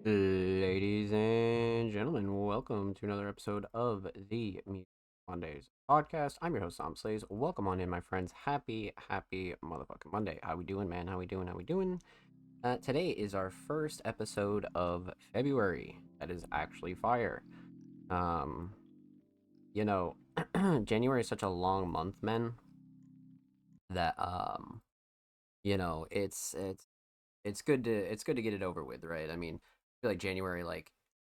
Ladies and gentlemen, welcome to another episode of the Music Mondays podcast. I'm your host, Sam Slays. Welcome on in, my friends. Happy motherfucking Monday. How we doing, man? How we doing? How we doing? Today is our first episode of February. That is actually fire. Um, you know, January is such a long month, man, that it's good to get it over with, right? I mean, I feel like January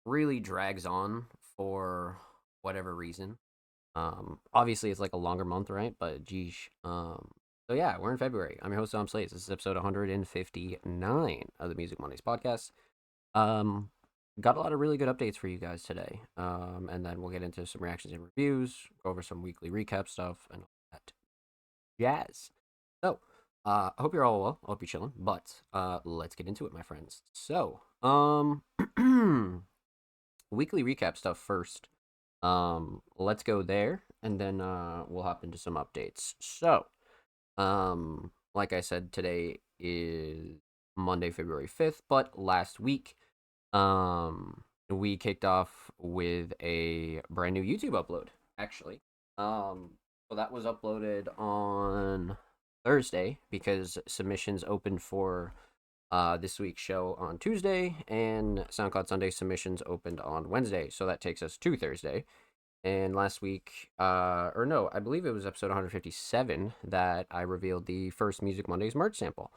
really drags on for whatever reason. Obviously it's like a longer month, right? But geesh. So yeah, we're in February. I'm your host, Tom Slays. This is episode 159 of the Music Mondays podcast. Um, got a lot of really good updates for you guys today. And then we'll get into some reactions and reviews, go over some weekly recap stuff, and all that jazz. So, I hope you're all well. I hope you're chilling. But let's get into it, my friends. So, weekly recap stuff first. Let's go there, and then we'll hop into some updates. So, like I said, today is Monday, February 5th, but last week, we kicked off with a brand new YouTube upload, actually. So that was uploaded on Thursday because submissions opened for this week's show on Tuesday, and SoundCloud Sunday submissions opened on Wednesday. So that takes us to Thursday. And last week, or no, I believe it was episode 157 that I revealed the first Music Mondays merch sample.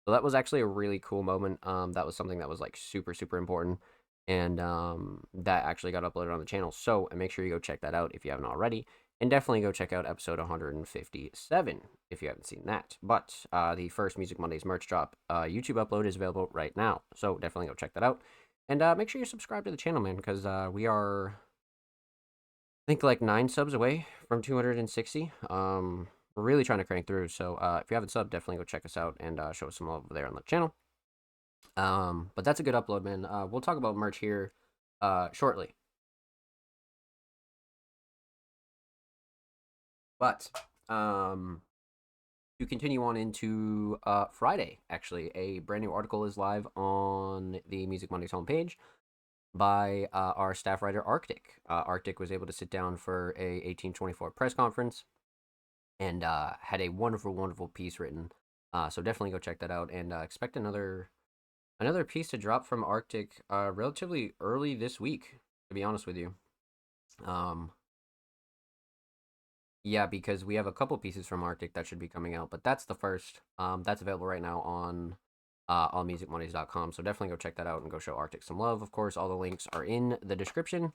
So that was actually a really cool moment. That was something that was like super important, and that actually got uploaded on the channel. So make sure you go check that out if you haven't already, and definitely go check out episode 157 if you haven't seen that. But the first Music Mondays merch drop YouTube upload is available right now, so definitely go check that out, and make sure you subscribe to the channel, man, because we are think like 9 subs away from 260. We're really trying to crank through. So if you haven't subbed, definitely go check us out and show us some love over there on the channel. But that's a good upload, man. We'll talk about merch here shortly. But to continue on into Friday, actually, a brand new article is live on the Music Mondays homepage by our staff writer Arctic. Arctic was able to sit down for a 1824 press conference and had a wonderful piece written. So definitely go check that out and expect another piece to drop from Arctic relatively early this week. To be honest with you, um, yeah, because we have a couple pieces from Arctic that should be coming out, but that's the first. That's available right now on allmusicmondays.com. So definitely go check that out and go show Arctic some love. Of course, all the links are in the description,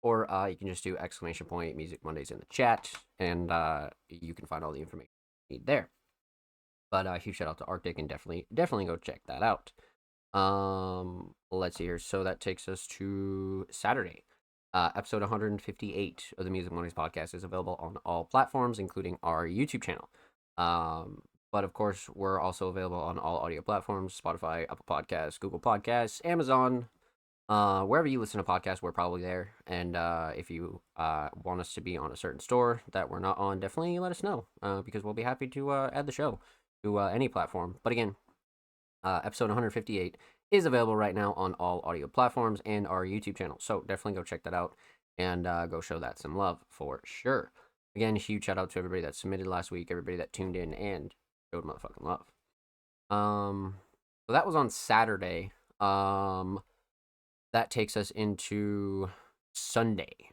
or you can just do ! Music Mondays in the chat, and you can find all the information you need there. But huge shout out to Arctic, and definitely go check that out. Let's see here. So that takes us to Saturday. Episode 158 of the Music Mondays podcast is available on all platforms, including our YouTube channel. But of course, we're also available on all audio platforms: Spotify, Apple Podcasts, Google Podcasts, Amazon. Wherever you listen to podcasts, we're probably there. And if you want us to be on a certain store that we're not on, definitely let us know because we'll be happy to add the show to any platform. But again, episode 158 is available right now on all audio platforms and our YouTube channel. So definitely go check that out and go show that some love for sure. Again, huge shout out to everybody that submitted last week, everybody that tuned in and showed motherfucking love. So that was on Saturday. That takes us into Sunday.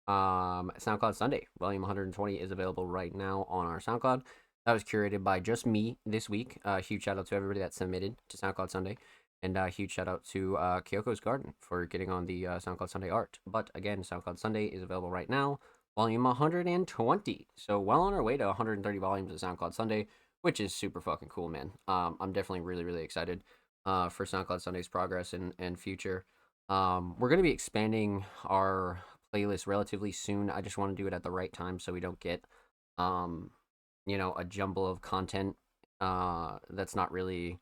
SoundCloud Sunday, volume 120 is available right now on our SoundCloud. That was curated by just me this week. Huge shout out to everybody that submitted to SoundCloud Sunday. And huge shout out to Kyoko's Garden for getting on the SoundCloud Sunday art. But again, SoundCloud Sunday is available right now, volume 120. So well on our way to 130 volumes of SoundCloud Sunday, which is super fucking cool, man. I'm definitely really excited for SoundCloud Sunday's progress and future. We're going to be expanding our playlist relatively soon. I just want to do it at the right time so we don't get, a jumble of content that's not really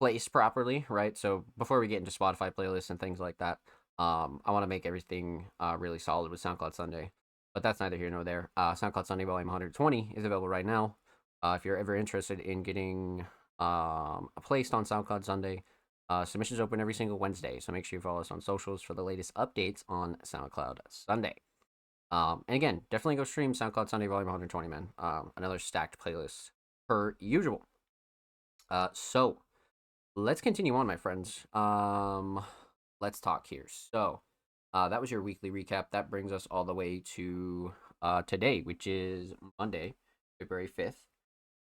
placed properly, right? So before we get into Spotify playlists and things like that, I want to make everything really solid with SoundCloud Sunday. But that's neither here nor there. SoundCloud Sunday Volume 120 is available right now. If you're ever interested in getting placed on SoundCloud Sunday, Submissions open every single Wednesday, so make sure you follow us on socials for the latest updates on SoundCloud Sunday. And again, definitely go stream SoundCloud Sunday Volume 120, man. Another stacked playlist per usual. So let's continue on, my friends. Let's talk here. So, that was your weekly recap. That brings us all the way to today, which is Monday, February 5th.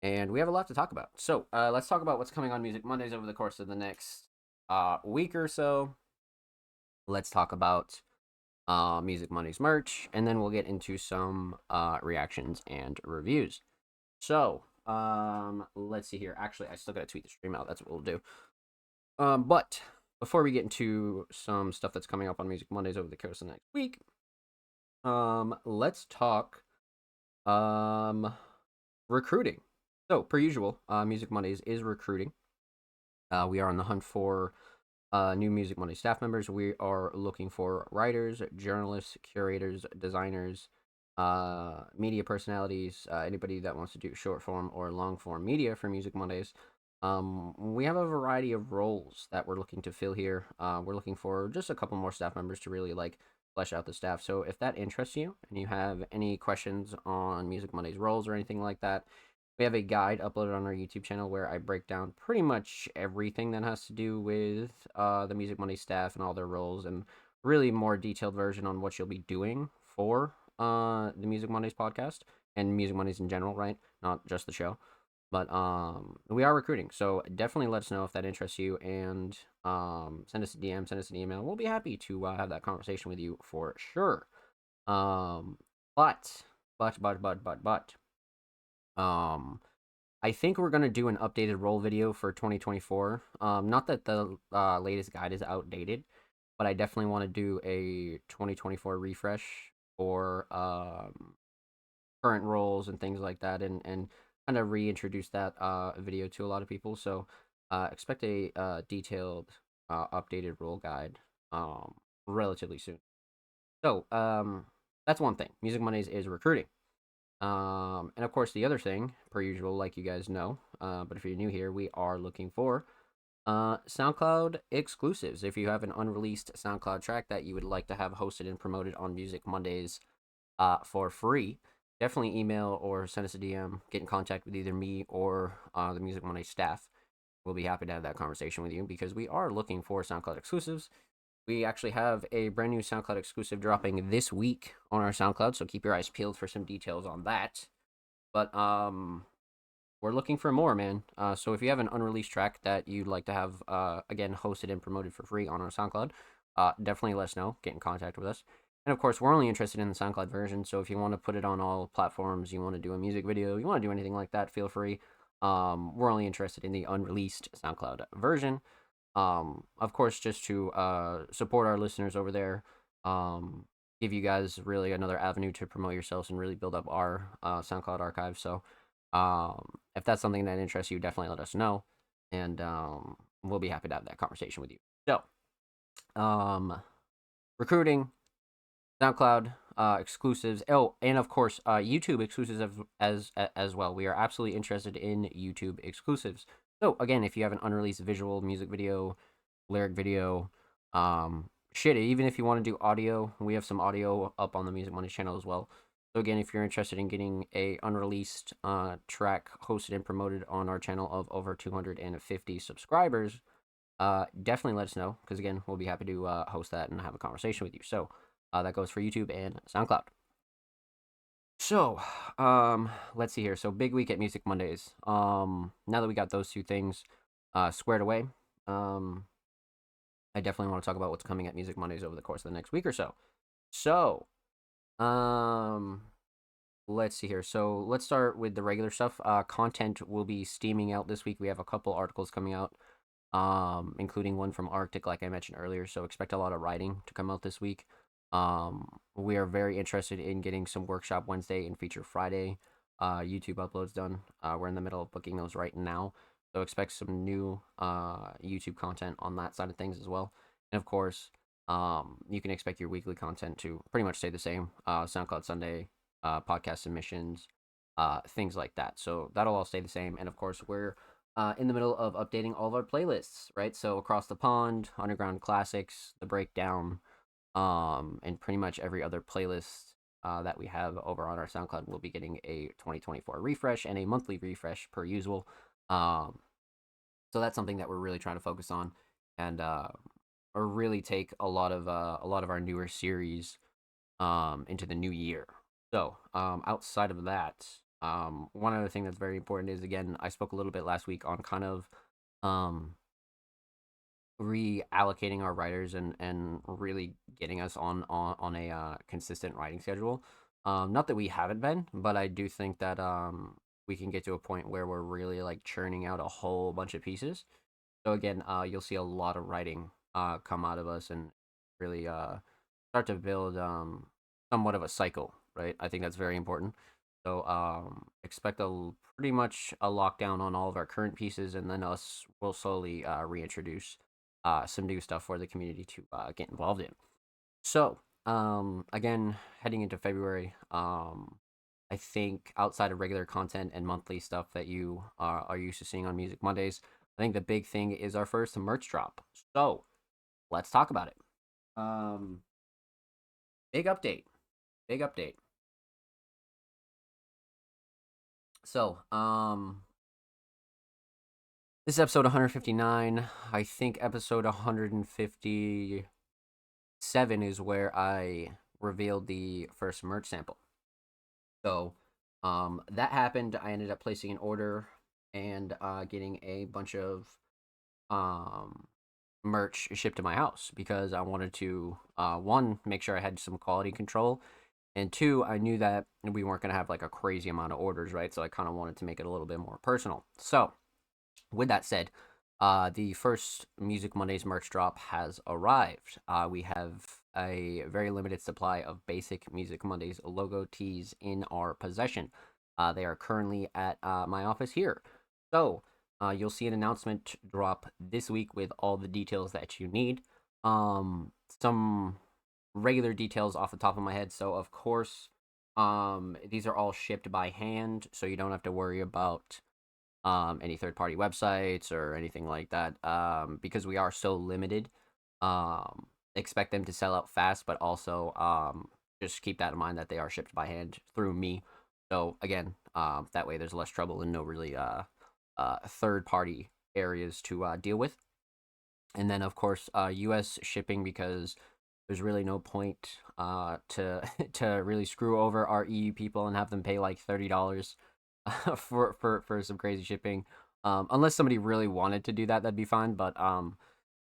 And we have a lot to talk about. So, let's talk about what's coming on Music Mondays over the course of the next week or so. Let's talk about Music Mondays merch, and then we'll get into some reactions and reviews. So, let's see here. Actually, I still gotta tweet the stream out. That's what we'll do. But before we get into some stuff that's coming up on Music Mondays over the course of the next week, let's talk recruiting. So, per usual, Music Mondays is recruiting. We are on the hunt for new Music Monday staff members. We are looking for writers, journalists, curators, designers, media personalities, anybody that wants to do short form or long form media for Music Mondays. We have a variety of roles that we're looking to fill here. We're looking for just a couple more staff members to really flesh out the staff. So if that interests you and you have any questions on Music Mondays roles or anything like that, we have a guide uploaded on our YouTube channel where I break down pretty much everything that has to do with the Music Monday staff and all their roles, and really more detailed version on what you'll be doing for the Music Mondays podcast and Music Mondays in general, right? Not just the show. But we are recruiting, so definitely let us know if that interests you, and send us a DM, send us an email. We'll be happy to have that conversation with you for sure. But I think we're gonna do an updated role video for 2024. Not that the latest guide is outdated, but I definitely want to do a 2024 refresh for current roles and things like that, and kind of reintroduce that video to a lot of people. So expect a detailed updated role guide relatively soon. So that's one thing. Music Mondays is recruiting. And of course, the other thing, per usual, like you guys know, but if you're new here, we are looking for SoundCloud exclusives. If you have an unreleased SoundCloud track that you would like to have hosted and promoted on Music Mondays for free, definitely email or send us a DM. Get in contact with either me or the Music Monday staff. We'll be happy to have that conversation with you because we are looking for SoundCloud exclusives. We actually have a brand new SoundCloud exclusive dropping this week on our SoundCloud, so keep your eyes peeled for some details on that. But we're looking for more, man. So if you have an unreleased track that you'd like to have again hosted and promoted for free on our SoundCloud, definitely let us know. Get in contact with us. And of course, we're only interested in the SoundCloud version, so if you want to put it on all platforms, you want to do a music video, you want to do anything like that, feel free. We're only interested in the unreleased SoundCloud version. Of course, just to support our listeners over there, give you guys really another avenue to promote yourselves and really build up our SoundCloud archive. So if that's something that interests you, definitely let us know, and we'll be happy to have that conversation with you. So, recruiting, SoundCloud exclusives. Oh, and of course, YouTube exclusives as well. We are absolutely interested in YouTube exclusives. So again, if you have an unreleased visual, music video, lyric video, even if you want to do audio, we have some audio up on the Music Monday channel as well. So again, if you're interested in getting a unreleased track hosted and promoted on our channel of over 250 subscribers, definitely let us know, because again, we'll be happy to host that and have a conversation with you. So that goes for YouTube and SoundCloud. So, let's see here. So, big week at Music Mondays. Now that we got those two things squared away, I definitely want to talk about what's coming at Music Mondays over the course of the next week or so. So, let's see here. So, let's start with the regular stuff. Content will be steaming out this week. We have a couple articles coming out, including one from Arctic, like I mentioned earlier. So, expect a lot of writing to come out this week. We are very interested in getting some Workshop Wednesday and Feature Friday YouTube uploads done. We're in the middle of booking those right now, so expect some new YouTube content on that side of things as well. And of course, you can expect your weekly content to pretty much stay the same. SoundCloud Sunday, podcast submissions, things like that. So that'll all stay the same. And of course, we're in the middle of updating all of our playlists, right? So across the pond, underground classics, the breakdown, and pretty much every other playlist that we have over on our SoundCloud will be getting a 2024 refresh and a monthly refresh per usual. Um, so that's something that we're really trying to focus on, and or really take a lot of our newer series into the new year. So outside of that, one other thing that's very important is, again, I spoke a little bit last week on kind of um, reallocating our writers and really getting us on a consistent writing schedule. Not that we haven't been, but I do think that we can get to a point where we're really like churning out a whole bunch of pieces. So again, you'll see a lot of writing come out of us and really start to build somewhat of a cycle, right? I think that's very important. So expect pretty much a lockdown on all of our current pieces, and then us will slowly reintroduce some new stuff for the community to get involved in. So again, heading into February, I think outside of regular content and monthly stuff that you are used to seeing on Music Mondays, I think the big thing is our first merch drop. So let's talk about it. Um, big update. Big update. So, this is episode 159. I think episode 157 is where I revealed the first merch sample. So, that happened. I ended up placing an order and getting a bunch of um, merch shipped to my house because I wanted to, one, make sure I had some quality control, and two, I knew that we weren't going to have like a crazy amount of orders, right? So I kind of wanted to make it a little bit more personal. So, with that said, the first Music Mondays merch drop has arrived. We have a very limited supply of basic Music Mondays logo tees in our possession. They are currently at my office here. So you'll see an announcement drop this week with all the details that you need. Some regular details off the top of my head. So, of course, these are all shipped by hand, so you don't have to worry about any third party websites or anything like that, because we are so limited. Expect them to sell out fast, but also just keep that in mind that they are shipped by hand through me. So again, that way there's less trouble and no really third party areas to deal with. And then of course U.S. shipping, because there's really no point to to really screw over our EU people and have them pay like $30 for some crazy shipping. Unless somebody really wanted to do that, that'd be fine. But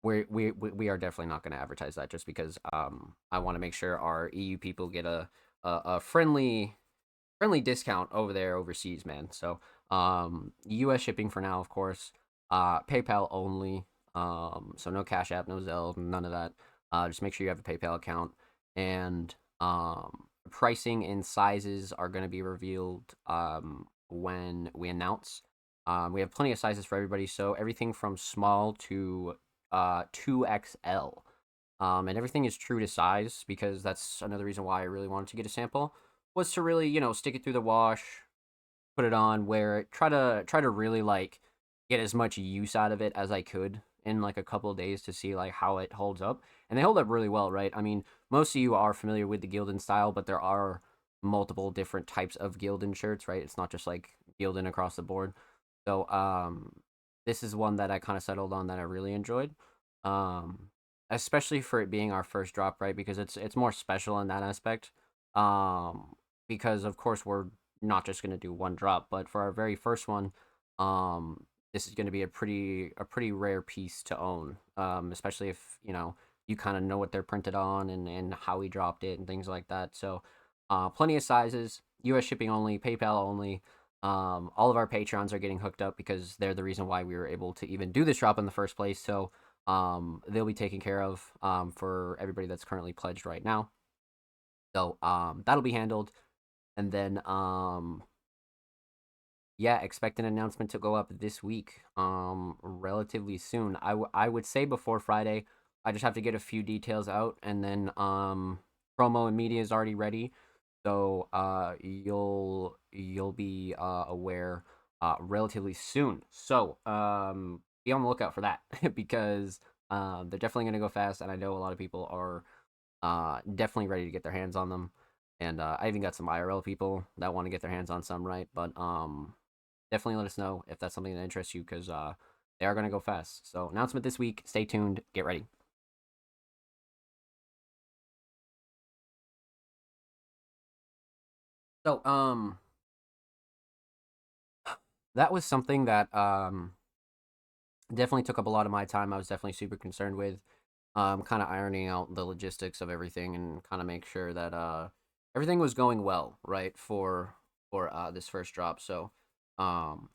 we are definitely not going to advertise that, just because I want to make sure our EU people get a friendly discount over there overseas, man. So U.S. shipping for now, of course. PayPal only. So no Cash App, no Zelle, none of that. Just make sure you have a PayPal account, and pricing and sizes are going to be revealed when we announce. We have plenty of sizes for everybody, so everything from small to 2XL. And everything is true to size, because that's another reason why I really wanted to get a sample, was to really, stick it through the wash, put it on, wear it, try to really like get as much use out of it as I could in like a couple of days to see like how it holds up. And they hold up really well, right? I mean, most of you are familiar with the Gildan style, but there are multiple different types of Gildan shirts, right? It's not just like Gildan across the board. So this is one that I kind of settled on that I really enjoyed. Um Especially for it being our first drop, right? Because it's more special in that aspect. Because of course we're not just going to do one drop, but for our very first one, this is going to be a pretty rare piece to own, especially if you kind of know what they're printed on and how we dropped it and things like that. So plenty of sizes, US shipping only, PayPal only. All of our Patreons are getting hooked up because they're the reason why we were able to even do this drop in the first place. So they'll be taken care of for everybody that's currently pledged right now. So that'll be handled. And then yeah, expect an announcement to go up this week, relatively soon. I would say before Friday. I just have to get a few details out, and then promo and media is already ready, so you'll be aware relatively soon. So be on the lookout for that because they're definitely going to go fast, and I know a lot of people are definitely ready to get their hands on them. And I even got some IRL people that want to get their hands on some, right? But definitely let us know if that's something that interests you because they are going to go fast. So announcement this week. Stay tuned. Get ready. So that was something that definitely took up a lot of my time. I was definitely super concerned with kind of ironing out the logistics of everything and kind of make sure that everything was going well, right, for this first drop. So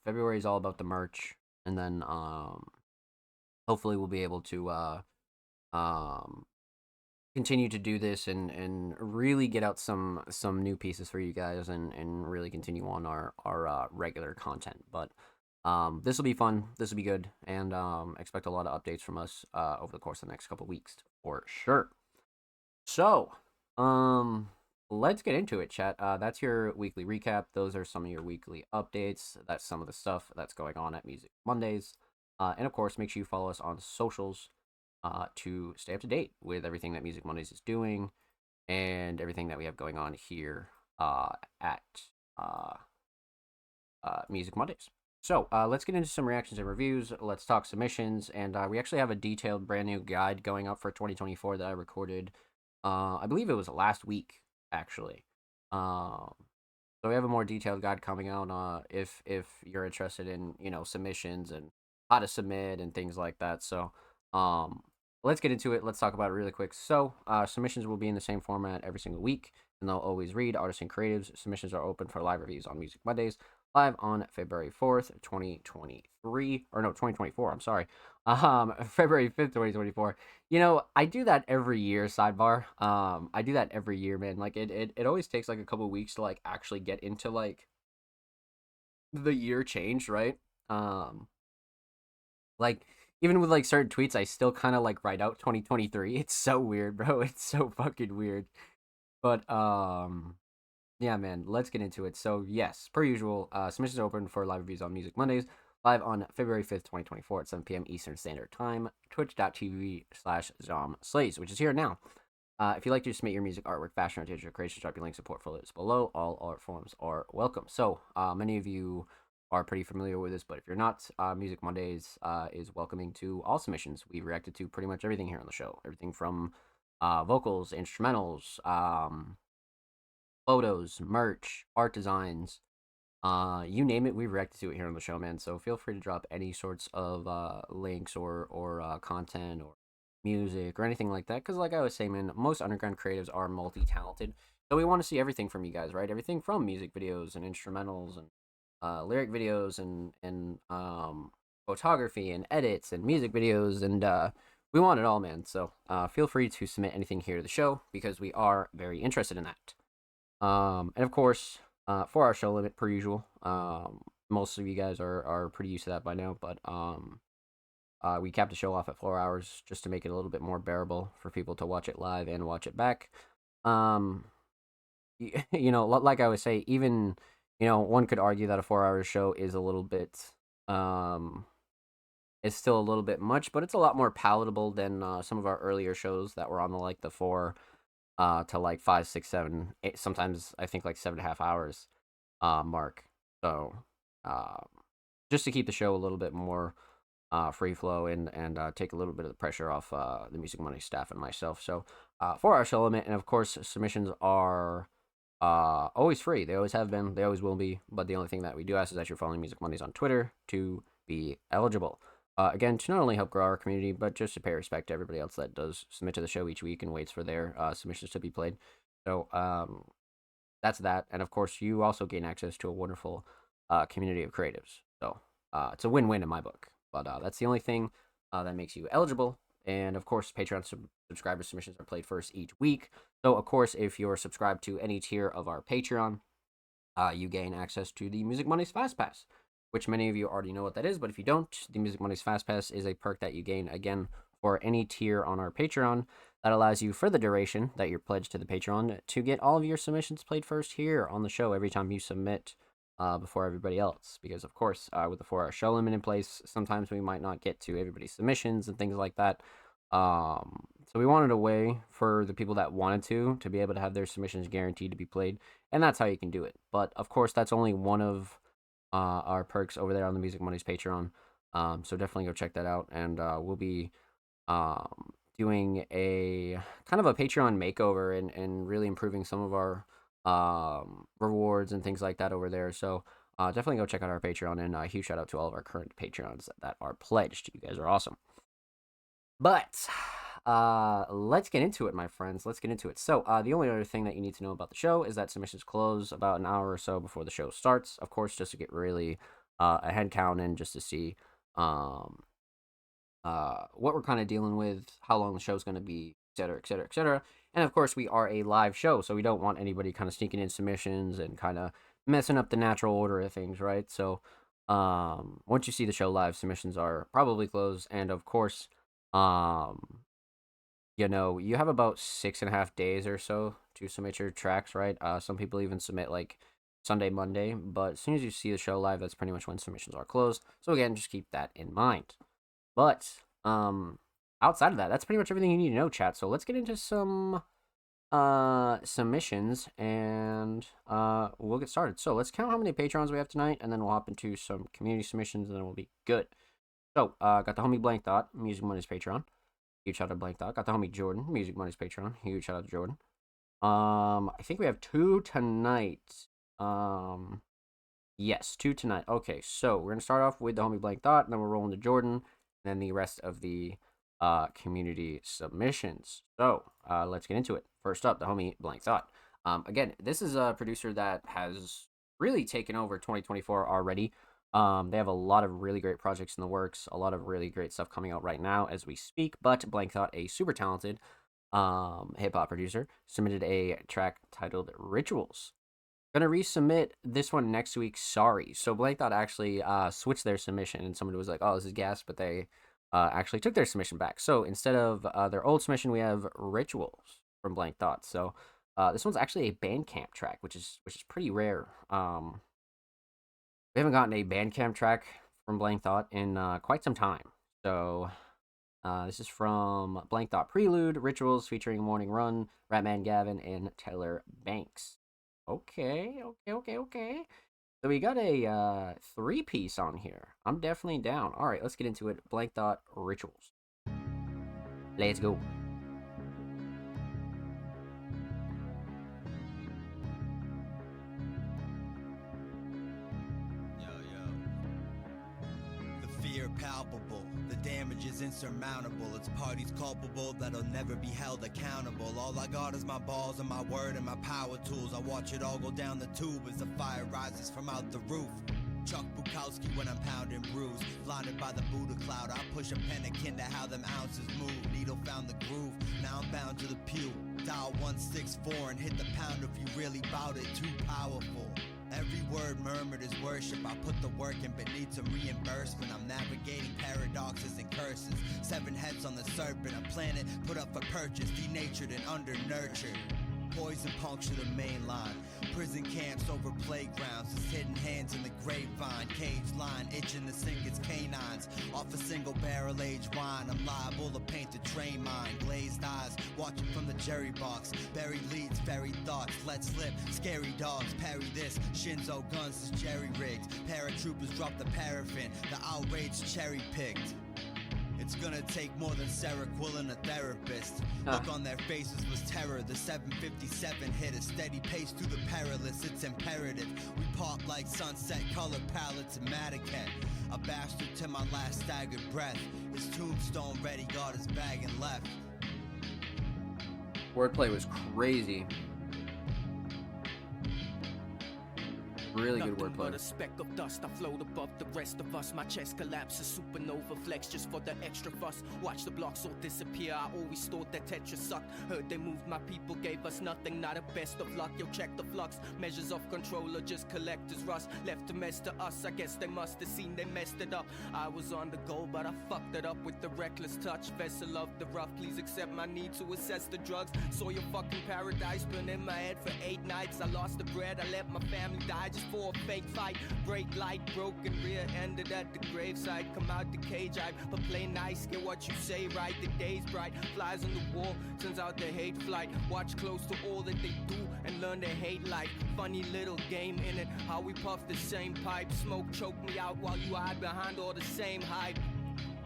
February is all about the merch, and then hopefully we'll be able to um continue to do this and really get out some new pieces for you guys and really continue on our regular content. But this will be fun. This will be good, and expect a lot of updates from us over the course of the next couple weeks for sure. So, um, let's get into it, chat. That's your weekly recap. Those are some of your weekly updates. That's some of the stuff that's going on at Music Mondays. And of course, make sure you follow us on socials to stay up to date with everything that Music Mondays is doing and everything that we have going on here at uh, Music Mondays. So let's get into some reactions and reviews. Let's talk submissions, and we actually have a detailed, brand new guide going up for 2024 that I recorded. I believe it was last week, actually. So we have a more detailed guide coming out. If you're interested in submissions and how to submit and things like that. So um, let's get into it. Let's talk about it really quick. So submissions will be in the same format every single week, and they'll always read artists and creatives. Submissions are open for live reviews on Music Mondays, live on February 4th, 2023. Or no, 2024. I'm sorry. February 5th, 2024. I do that every year, sidebar. I do that every year, man. Like it always takes like a couple weeks to like actually get into like the year change, right? Um like even with like certain tweets, I still kind of like write out 2023. It's so weird, bro. It's so fucking weird. But yeah, man, let's get into it. So, yes, per usual, submissions are open for live reviews on Music Mondays, live on February 5th, 2024 at 7 p.m. Eastern Standard Time, twitch.tv/ZomSlays, which is here now. If you'd like to submit your music, artwork, fashion, or digital creations, drop your links and portfolios below. All art forms are welcome. So, many of you are pretty familiar with this, but if you're not, Music Mondays is welcoming to all submissions. We reacted to pretty much everything here on the show. Everything from vocals, instrumentals, photos, merch, art designs, you name it, we reacted to it here on the show, man. So feel free to drop any sorts of links or content or music or anything like that. Because like I was saying, man, most underground creatives are multi-talented. So we want to see everything from you guys, right? Everything from music videos and instrumentals and lyric videos and photography and edits and music videos and we want it all, man. So feel free to submit anything here to the show because we are very interested in that. And of course, 4 hour show limit per usual. Most of you guys are pretty used to that by now, but we capped the show off at 4 hours just to make it a little bit more bearable for people to watch it live and watch it back. Um, like I would say, even one could argue that a 4 hour show is a little bit it's still a little bit much, but it's a lot more palatable than some of our earlier shows that were on the 4 to like 5, 6, 7, 8, sometimes I think like 7.5 hours mark. So um, just to keep the show a little bit more free flow and take a little bit of the pressure off the Music Money staff and myself. So 4 hour show limit, and of course submissions are always free. They always have been. They always will be. But the only thing that we do ask is that you're following Music Mondays on Twitter to be eligible. Again, to not only help grow our community, but just to pay respect to everybody else that does submit to the show each week and waits for their submissions to be played. So that's that. And of course, you also gain access to a wonderful community of creatives. So it's a win-win in my book. But that's the only thing that makes you eligible. And of course, Patreon subscriber submissions are played first each week. So of course, if you're subscribed to any tier of our Patreon, you gain access to the Music Mondays Fast Pass, which many of you already know what that is. But if you don't, the Music Mondays Fast Pass is a perk that you gain again for any tier on our Patreon that allows you, for the duration that you're pledged to the Patreon, to get all of your submissions played first here on the show every time you submit before everybody else, because of course, with the 4-hour show limit in place, sometimes we might not get to everybody's submissions and things like that. So we wanted a way for the people that wanted to be able to have their submissions guaranteed to be played, and that's how you can do it. But of course, that's only one of our perks over there on the Music Mondays Patreon. So definitely go check that out, and we'll be doing a kind of a Patreon makeover and really improving some of our rewards and things like that over there. So definitely go check out our Patreon, and a huge shout out to all of our current Patreons that are pledged. You guys are awesome. But let's get into it, my friends. Let's get into it. So the only other thing that you need to know about the show is that submissions close about an hour or so before the show starts. Of course, just to get really a head count and just to see what we're kind of dealing with, how long the show's going to be, etc., etc., etc. And of course, we are a live show, so we don't want anybody kind of sneaking in submissions and kind of messing up the natural order of things, right? So once you see the show live, submissions are probably closed, and of course, you know, you have about 6.5 days or so to submit your tracks, right? Some people even submit like Sunday, Monday, but as soon as you see the show live, that's pretty much when submissions are closed. So again, just keep that in mind. But outside of that, that's pretty much everything you need to know, chat. So let's get into some submissions, and we'll get started. So let's count how many patrons we have tonight, and then we'll hop into some community submissions, and then we'll be good. So got the homie Blank Thought, Music Mondays Patreon. Huge shout out to Blank Thought. Got the homie Jordan, Music Mondays Patreon. Huge shout out to Jordan. I think we have 2 tonight. Yes, 2 tonight. Okay, so we're gonna start off with the homie Blank Thought, and then we're rolling to Jordan, and then the rest of the community submissions. So let's get into it. First up, the homie Blank Thought. Again, this is a producer that has really taken over 2024 already. They have a lot of really great projects in the works, a lot of really great stuff coming out right now as we speak. But Blank Thought, a super talented hip hop producer, submitted a track titled Rituals. Gonna resubmit this one next week. Sorry. So Blank Thought actually switched their submission, and somebody was like, "Oh, this is gas," but they actually took their submission back. So instead of their old submission, we have Rituals from Blank Thought. So this one's actually a Bandcamp track, which is pretty rare. We haven't gotten a Bandcamp track from Blank Thought in quite some time. So this is from Blank Thought Prelude, Rituals featuring Morning Run, Ratman Gavin, and Taylor Banks. Okay. So we got a 3-piece on here. I'm definitely down. All right, let's get into it. Blank Thought Rituals. Let's go. Palpable, the damage is insurmountable. It's parties culpable that'll never be held accountable. All I got is my balls and my word and my power tools. I watch it all go down the tube as the fire rises from out the roof. Chuck Bukowski when I'm pounding bruise. Blinded by the Buddha cloud, I push a pen akin to how them ounces move. Needle found the groove, now I'm bound to the pew. Dial 164 and hit the pound if you really bout it, too powerful. Every word murmured is worship. I put the work in but need some reimbursement. I'm navigating paradoxes and curses. 7 heads on the serpent, a planet put up for purchase, denatured and under-nurtured. Poison puncture the main line. Prison camps over playgrounds. It's hidden hands in the grapevine. Cage line itching to sink its canines. Off a single barrel aged wine. I'm liable to paint the train mine. Glazed eyes watching from the jerry box. Buried leads, buried thoughts. Let slip. Scary dogs parry this. Shinzo guns is jerry rigged. Paratroopers drop the paraffin. The outraged cherry picked. It's gonna take more than Seroquel and a therapist. Look on their faces was terror. The 757 hit a steady pace through the perilous. It's imperative. We pop like sunset color palettes and Maticat. A bastard to my last staggered breath. His tombstone ready, got his bag and left. Wordplay was crazy. Really good wordplay. But a speck of dust, I float above the rest of us. My chest collapses, supernova flex just for the extra fuss. Watch the blocks all disappear. I always thought that Tetris sucked. Heard they moved my people, gave us nothing. Not a best of luck. Yo, check the flux. Measures of control are just collectors rust. Left to mess to us. I guess they must have seen they messed it up. I was on the go, but I fucked it up with the reckless touch. Vessel of the rough. Please accept my need to assess the drugs. Saw your fucking paradise burn in my head for 8 nights. I lost the bread. I let my family die just for a fake fight. Brake light broken, rear ended at the graveside. Come out the cage, but play nice, get what you say right. The day's bright, flies on the wall, turns out they hate flight. Watch close to all that they do and learn to hate life. Funny little game in it, how we puff the same pipe. Smoke choke me out while you hide behind all the same hype.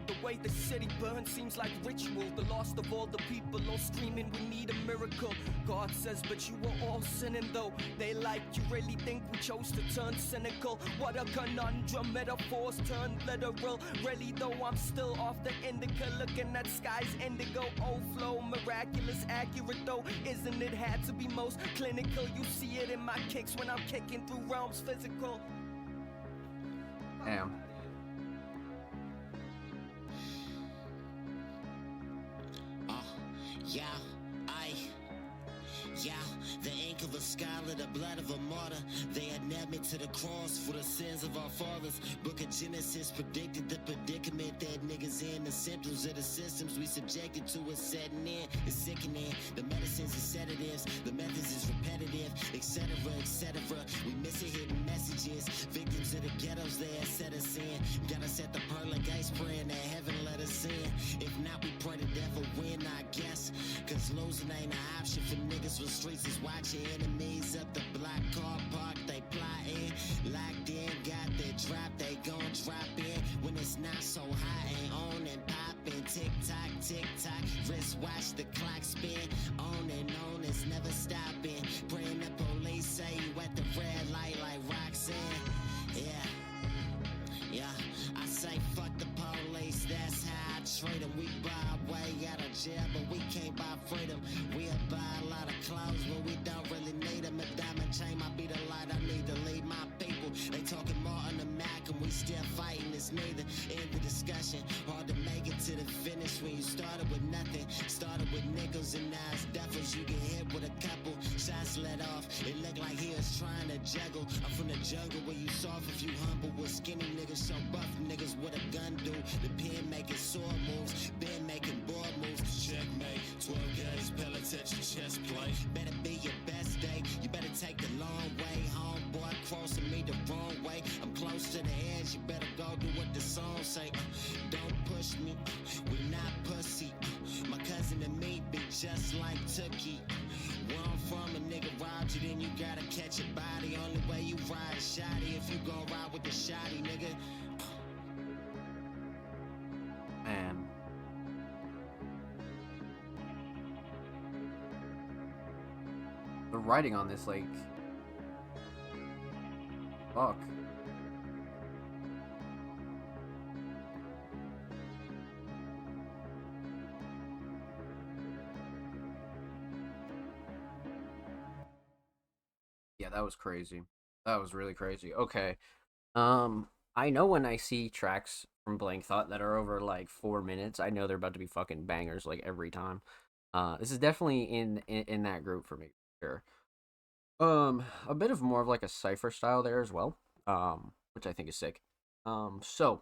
The way the city burns seems like ritual. The lost of all the people all screaming we need a miracle. God says but you were all sinning though. They like you really think we chose to turn cynical. What a conundrum, metaphors turn literal. Really though I'm still off the indica. Looking at skies indigo. Oh flow, miraculous, accurate though. Isn't it had to be most clinical? You see it in my kicks when I'm kicking through realms physical. Damn. Yeah, the ink of a scholar, the blood of a martyr. They had nailed me to the cross for the sins of our fathers. Book of Genesis predicted the predicament that niggas in. The centrals of the systems we subjected to is setting in. It's sickening. The medicines is sedatives, the methods is repetitive, etc., etc. We miss it hidden messages. Victims of the ghettos, they had set us in. Gotta set the pearl like ice, praying that heaven let us in. If not, we pray to death or win, I guess. Cause losing ain't an option for niggas with streets is watching. Enemies up the block, car park, they plotting. Locked in, got their drop, they gon' drop in. When it's not so hot, ain't on and poppin'. Tick tock, tick tock, wrist watch the clock spin. On and on, it's never stopping. Praying the police say you at the red light like Roxanne. Yeah, I say fuck the police, that's how I trade them. We buy our way out of jail, but we can't buy freedom. We'll buy a lot of clothes, but we don't really need them. A diamond chain might be the light I need to lead my people. They talking Martin and Malcolm, we still fighting, it's neither. End the discussion, hard to make it to the finish when you started with nothing. Started with nickels and now it's duffels. You get hit with a couple shots let off. It look like he was trying to juggle. I'm from the jungle where you soft if you humble. With skinny niggas so buff, niggas with a gun do. The pen making sword moves, been making board moves. Checkmate, 12 gauge pellets at your chest plate. Better be your best day, you better take the long way. Homeboy crossing me the wrong way. I'm close to the edge, you better go do what the song say. Don't push me, we not pussy. My cousin and me be just like Tookie. Where I'm from, a nigga robbed you, then you gotta catch a body. Only way you ride is shotty if you gon' ride with the shotty, nigga. Man. The writing on this, like, fuck. Yeah, that was crazy. That was really crazy. Okay. I know when I see tracks from Blank Thought that are over like 4 minutes, I know they're about to be fucking bangers like every time. This is definitely in that group for me, for sure. A bit of more of like a cipher style there as well. Which I think is sick. So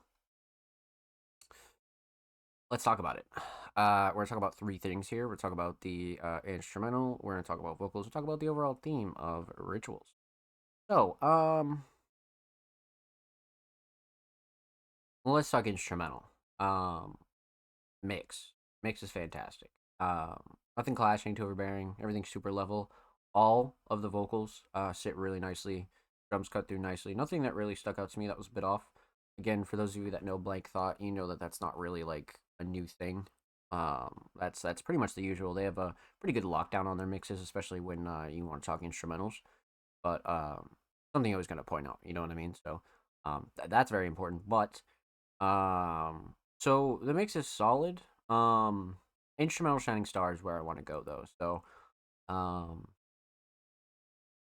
let's talk about it. We're gonna talk about three things here. We're gonna talk about the instrumental. We're gonna talk about vocals. We'll talk about the overall theme of rituals. So, let's talk instrumental. Mix. Mix is fantastic. Nothing clashing to overbearing. Everything's super level. All of the vocals sit really nicely. Drums cut through nicely. Nothing that really stuck out to me that was a bit off. Again, for those of you that know Blank Thought, you know that that's not really like a new thing. That's pretty much the usual. They have a pretty good lockdown on their mixes, especially when you want to talk instrumentals. But something I was gonna point out, you know what I mean? So that's very important. But so the mix is solid. Instrumental Shining Star is where I want to go though. So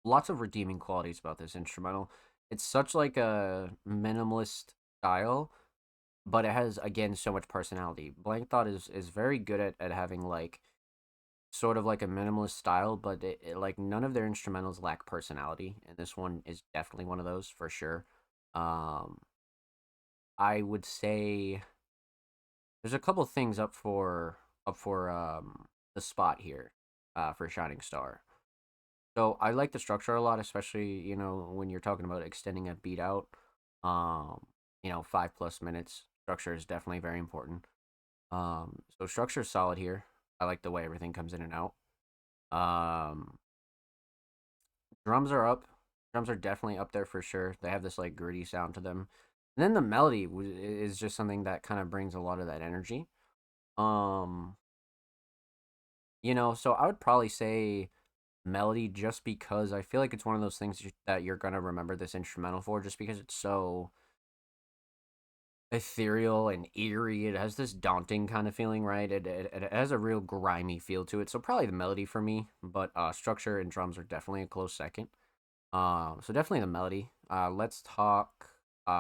lots of redeeming qualities about this instrumental. It's such like a minimalist style, but it has again so much personality. Blank Thought is very good at having like sort of like a minimalist style, but like none of their instrumentals lack personality, and this one is definitely one of those for sure. I would say there's a couple things up for the spot here for Shining Star. So I like the structure a lot, especially, when you're talking about extending a beat out. Um, 5+ minutes. Structure is definitely very important. So structure is solid here. I like the way everything comes in and out. Um, drums are up. Drums are definitely up there for sure. They have this like gritty sound to them. And then the melody is just something that kind of brings a lot of that energy. Um, so I would probably say melody just because I feel like it's one of those things that you're gonna remember this instrumental for, just because it's so ethereal and eerie. It has this daunting kind of feeling, right? It has a real grimy feel to it. So probably the melody for me, but structure and drums are definitely a close second. So definitely the melody. Let's talk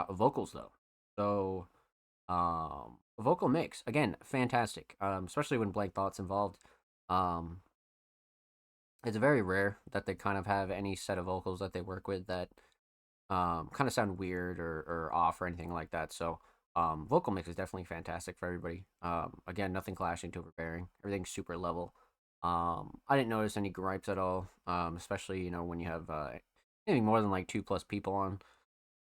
vocals though. So vocal mix again, fantastic. Especially when Blank Thought's involved. Um, it's very rare that they kind of have any set of vocals that they work with that kind of sound weird or off or anything like that. So vocal mix is definitely fantastic for everybody. Again, nothing clashing to overbearing. Everything's super level. I didn't notice any gripes at all. Especially when you have anything more than like 2+ people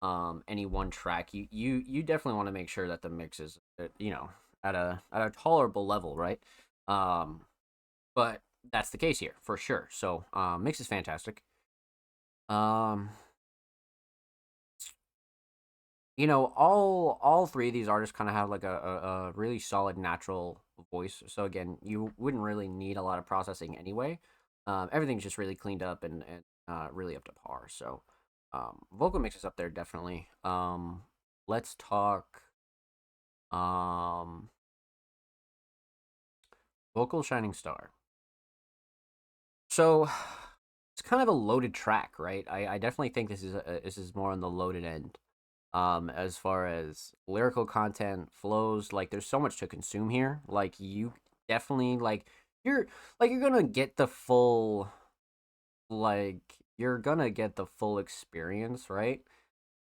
on any one track. You definitely want to make sure that the mix is at a tolerable level, right? Um, but that's the case here for sure. So mix is fantastic. Um, all three of these artists kind of have like a really solid natural voice. So again, you wouldn't really need a lot of processing anyway. Everything's just really cleaned up and really up to par. So vocal mix is up there definitely. Let's talk um vocal shining star. So it's kind of a loaded track, right? I definitely think this is more on the loaded end. As far as lyrical content flows, like there's so much to consume here. Like you definitely you're you're gonna get the full like you're gonna get the full experience, right?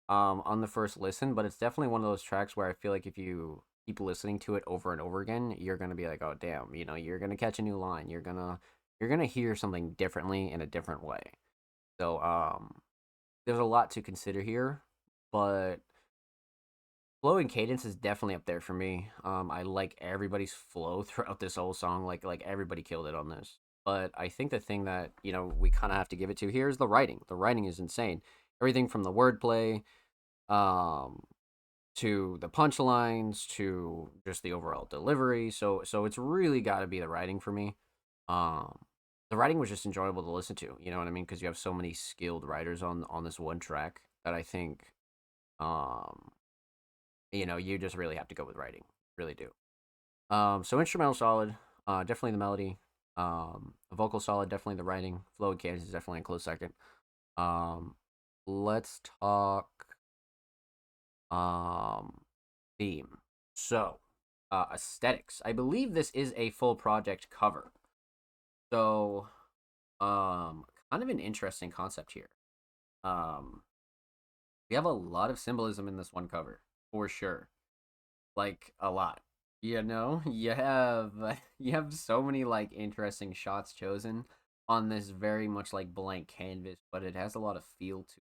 On the first listen, but it's definitely one of those tracks where I feel like if you keep listening to it over and over again, you're gonna be like, oh damn, you're gonna catch a new line. You're gonna hear something differently in a different way. So there's a lot to consider here, but flow and cadence is definitely up there for me. I like everybody's flow throughout this whole song. Like everybody killed it on this. But I think the thing that we kind of have to give it to here is the writing. The writing is insane. Everything from the wordplay, um, to the punchlines, to just the overall delivery. So it's really got to be the writing for me. Um, the writing was just enjoyable to listen to. You know what I mean? Because you have so many skilled writers on this one track that I think um you just really have to go with writing, really do. So instrumental solid, definitely the melody. Vocal solid, definitely the writing. Flow and cadence is definitely a close second. Um, let's talk um theme. So aesthetics. I believe this is a full project cover. So kind of an interesting concept here. Um, we have a lot of symbolism in this one cover for sure, like a lot. You have you have so many like interesting shots chosen on this very much like blank canvas, but it has a lot of feel to it.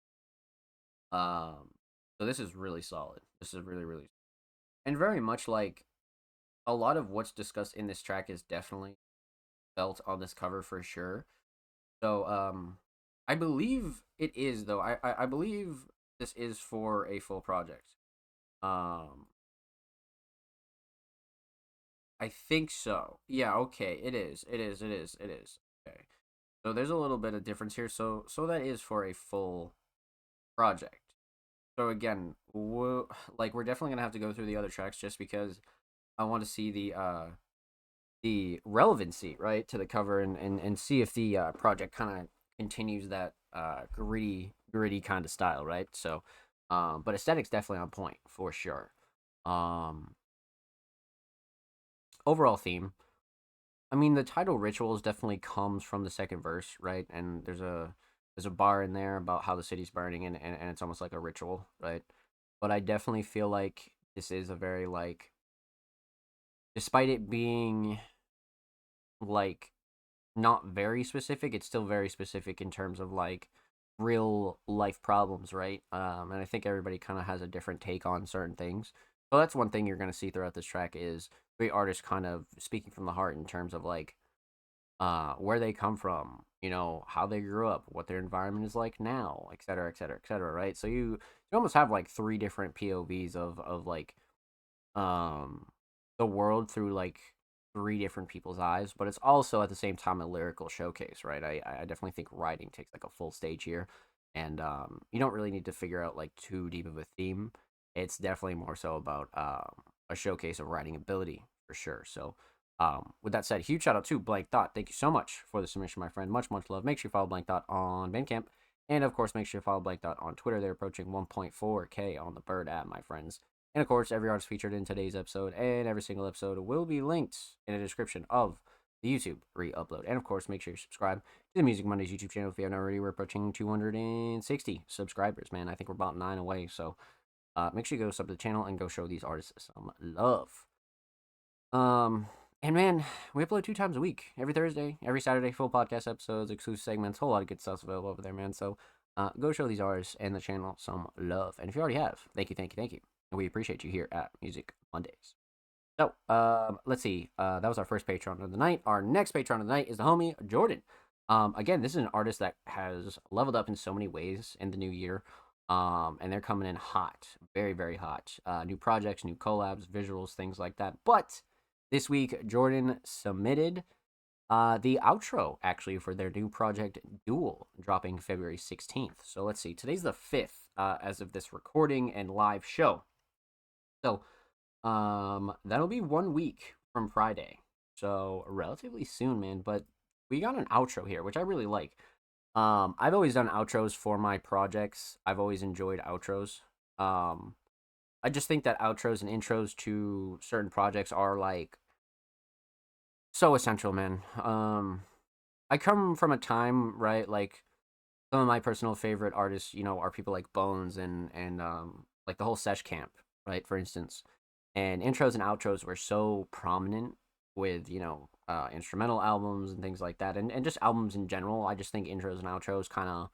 So this is really solid. This is really really and very much like a lot of what's discussed in this track is definitely felt on this cover for sure. So I believe it is though. I believe this is for a full project. Um I think so. Yeah, okay. It is. It is. It is. It is. Okay. So there's a little bit of difference here. So that is for a full project. So again, we're definitely gonna have to go through the other tracks just because I want to see the relevancy, right, to the cover and see if the project kind of continues that gritty kind of style, right? So but aesthetics definitely on point for sure. Um Overall theme, I mean, the title rituals definitely comes from the second verse, right? And there's a bar in there about how the city's burning and it's almost like a ritual, right? But I definitely feel like this is a very like despite it being like not very specific. It's still very specific in terms of like real life problems, right? And I think everybody kind of has a different take on certain things. So that's one thing you're going to see throughout this track is great artists kind of speaking from the heart in terms of like where they come from, how they grew up, what their environment is like now, et cetera, et cetera, et cetera, right? So you almost have like three different POVs of like um the world through like three different people's eyes, but it's also at the same time a lyrical showcase, right? I definitely think writing takes like a full stage here, and you don't really need to figure out like too deep of a theme. It's definitely more so about a showcase of writing ability for sure. So with that said, huge shout out to Blank Thought. Thank you so much for the submission, my friend. Much, much love. Make sure you follow Blank Thought on Bandcamp. And of course, make sure you follow Blank Thought on Twitter. They're approaching 1.4K on the Bird app, my friends. And of course, every artist featured in today's episode and every single episode will be linked in the description of the YouTube re-upload. And of course, make sure you subscribe to the Music Mondays YouTube channel if you haven't already. We're approaching 260 subscribers, man. I think we're about 9 away. So make sure you go sub to the channel and go show these artists some love. And man, we upload 2 times a week. Every Thursday, every Saturday, full podcast episodes, exclusive segments, whole lot of good stuff available over there, man. So go show these artists and the channel some love. And if you already have, thank you, thank you, thank you. And we appreciate you here at Music Mondays. So, let's see. That was our first Patreon of the night. Our next Patreon of the night is the homie Jordan. Again, this is an artist that has leveled up in so many ways in the new year. And they're coming in hot, very, very hot. New projects, new collabs, visuals, things like that. But this week, Jordan submitted the outro, actually, for their new project, Duel, dropping February 16th. So let's see. Today's the 5th as of this recording and live show. So that'll be 1 week from Friday. So relatively soon, man. But we got an outro here, which I really like. I've always done outros for my projects. I've always enjoyed outros. I just think that outros and intros to certain projects are like so essential, man. I come from a time, right? Like some of my personal favorite artists, are people like Bones and like the whole Sesh Camp, right? For instance, and intros and outros were so prominent with instrumental albums and things like that, and just albums in general. I just think intros and outros kind of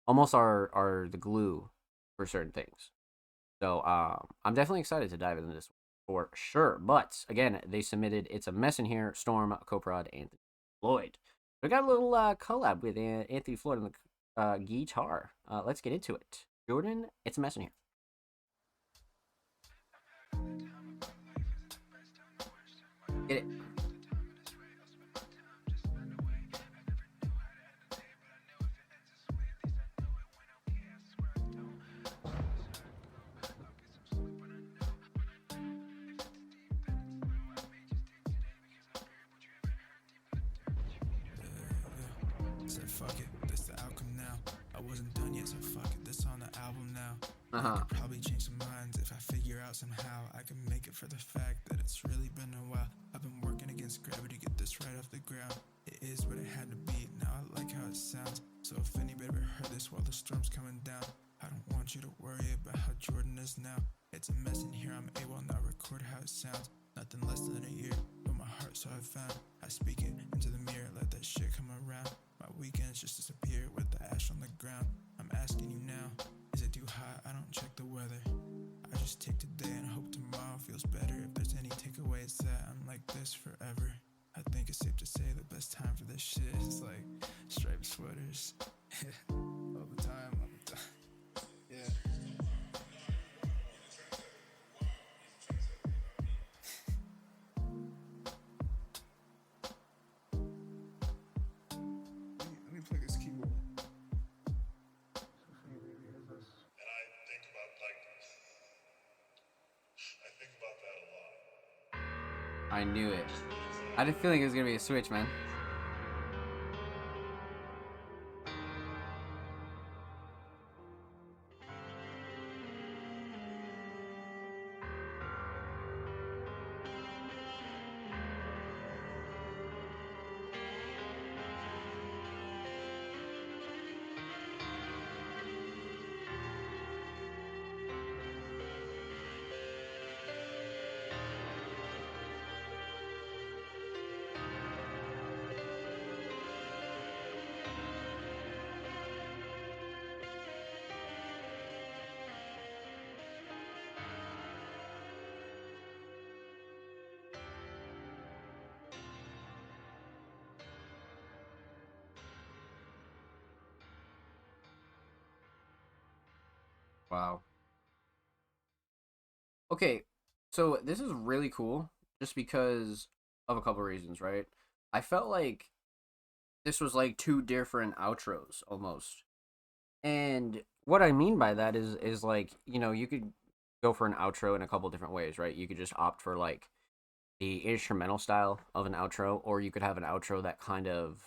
almost are the glue for certain things. So I'm definitely excited to dive into this for sure. But again, they submitted It's a Mess in Here, Storm, Coprod, Anthony Floyd. We got a little collab with Anthony Floyd on the guitar. Let's get into it. Jordan, It's a Mess in Here. Get it. Said fuck it, this the outcome now. I wasn't done yet, so fuck it, this on the album now. I could probably change some minds if I figure out somehow I can make it for the fact that it's really been a while. I've been working against gravity to get this right off the ground. It is what it had to be, now I like how it sounds. So if anybody ever heard this while the storm's coming down, I don't want you to worry about how Jordan is now. It's a mess in here, I'm able now record how it sounds. Nothing less than a year, but my heart so I found. I speak it into the mirror, let that shit come around. My weekends just disappear with the ash on the ground. I'm asking you now, is it too hot? I don't check the weather. I just take today and hope tomorrow feels better. If there's any takeaway, it's that I'm like this forever. I think it's safe to say the best time for this shit is like striped sweaters. all the time. Yeah. Let me plug this keyboard. I knew it. I had a feeling it was gonna be a switch, man. Wow. Okay, so this is really cool just because of a couple reasons, right? I felt like this was like two different outros almost. And what I mean by that is like, you could go for an outro in a couple different ways, right? You could just opt for like the instrumental style of an outro, or you could have an outro that kind of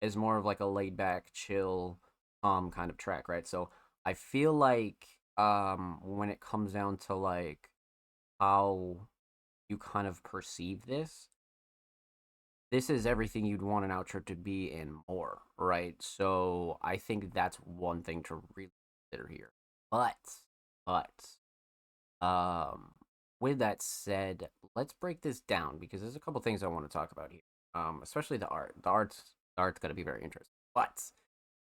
is more of like a laid back, chill, kind of track, right? So I feel like when it comes down to like how you kind of perceive this is everything you'd want an outro to be and more, right? So I think that's one thing to really consider here. But um with that said, let's break this down because there's a couple things I want to talk about here. Especially the art. The art's gonna be very interesting. But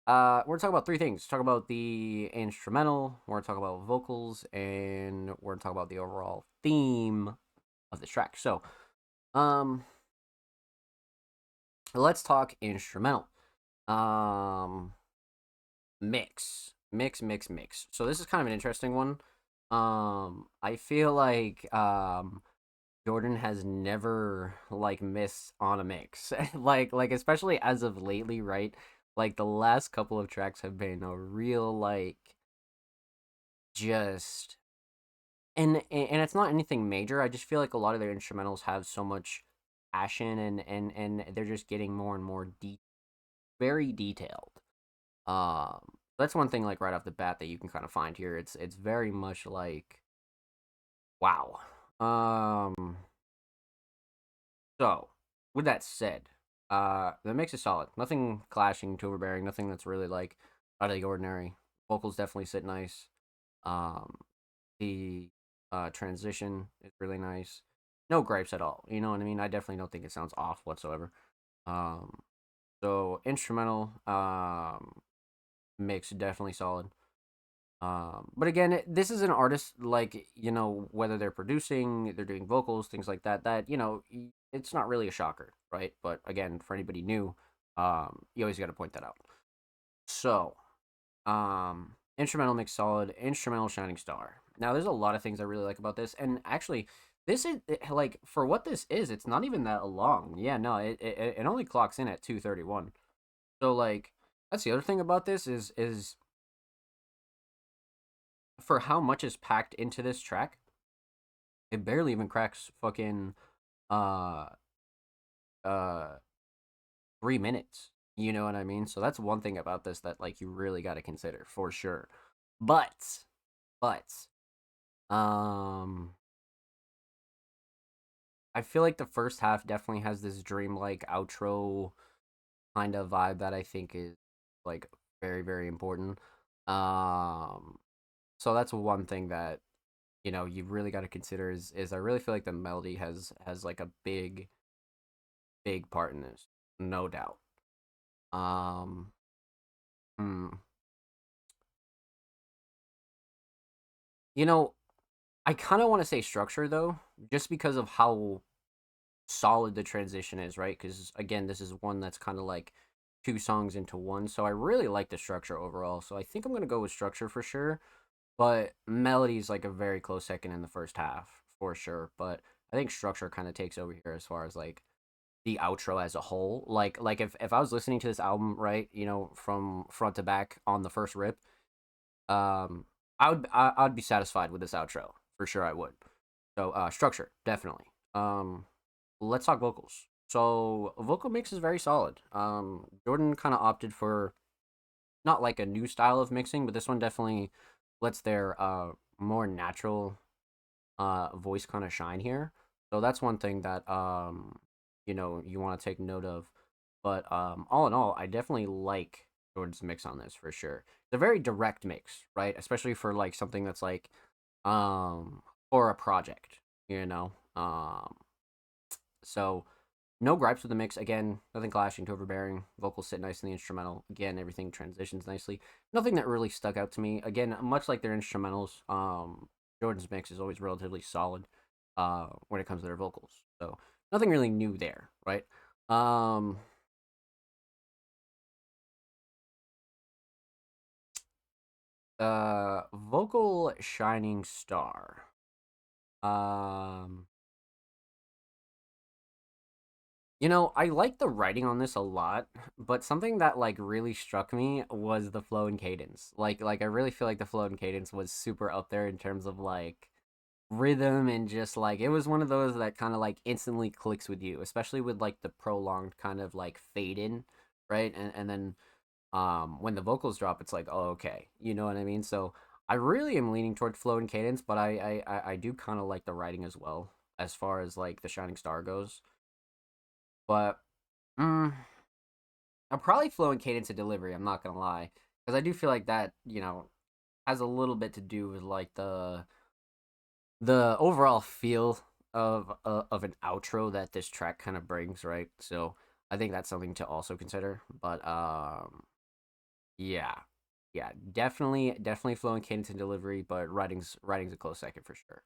we're gonna talk about three things. Talk about the instrumental, we're gonna talk about vocals, and we're gonna talk about the overall theme of the track. So um let's talk instrumental. Um, mix. So this is kind of an interesting one. I feel like Jordan has never like missed on a mix, like especially as of lately, right? Like the last couple of tracks have been a real like just and it's not anything major. I just feel like a lot of their instrumentals have so much passion and they're just getting more and more very detailed. That's one thing like right off the bat that you can kind of find here. It's very much like wow. Um so with that said, the mix is solid. Nothing clashing to overbearing, nothing that's really like out of the ordinary. Vocals definitely sit nice. Um the transition is really nice. No gripes at all. You know what I mean? I definitely don't think it sounds off whatsoever. Um so instrumental mix definitely solid. But again, this is an artist like whether they're producing, they're doing vocals, things like that. That it's not really a shocker, right? But again, for anybody new, you always got to point that out. So, instrumental mix solid, instrumental shining star. Now, there's a lot of things I really like about this, and actually, this is like for what this is, it's not even that long. Yeah, no, it only clocks in at 2:31. So like, that's the other thing about this is for how much is packed into this track, it barely even cracks fucking uh uh 3 minutes. You know what I mean? So that's one thing about this that like you really got to consider for sure. But um I feel like the first half definitely has this dreamlike outro kind of vibe that I think is like very very important. Um so that's one thing that you've really got to consider is I really feel like the melody has like a big part in this, no doubt. Um, hmm. You know, I kind of want to say structure though, just because of how solid the transition is, right? Because again, this is one that's kind of like two songs into one, so I really like the structure overall. So I think I'm gonna go with structure for sure, but melody is like a very close second in the first half for sure. But I think structure kind of takes over here as far as like the outro as a whole. Like if I was listening to this album, right, from front to back on the first rip, um I'd be satisfied with this outro. For sure I would. So structure, definitely. Let's talk vocals. So vocal mix is very solid. Jordan kind of opted for not like a new style of mixing, but this one definitely lets their more natural voice kind of shine here. So that's one thing that you want to take note of. But all in all, I definitely like Jordan's mix on this for sure. It's a very direct mix, right? Especially for like something that's like um for a project, you know. So no gripes with the mix. Again, nothing clashing to overbearing. Vocals sit nice in the instrumental. Again, everything transitions nicely. Nothing that really stuck out to me. Again, much like their instrumentals, Jordan's mix is always relatively solid when it comes to their vocals. So nothing really new there, right? Um, Vocal Shining Star. Um, I like the writing on this a lot, but something that like really struck me was the flow and cadence. Like I really feel like the flow and cadence was super up there in terms of like rhythm and just like it was one of those that kind of like instantly clicks with you, especially with like the prolonged kind of like fade in, right? And then when the vocals drop, it's like, oh, okay, you know what I mean? So I really am leaning toward flow and cadence, but I do kind of like the writing as well as far as like the Shining Star goes. But mm, I'm probably flow and cadence and delivery. I'm not gonna lie, because I do feel like that has a little bit to do with like the overall feel of an outro that this track kind of brings, right? So I think that's something to also consider. But yeah, yeah, definitely flow and cadence and delivery, but writing's a close second for sure.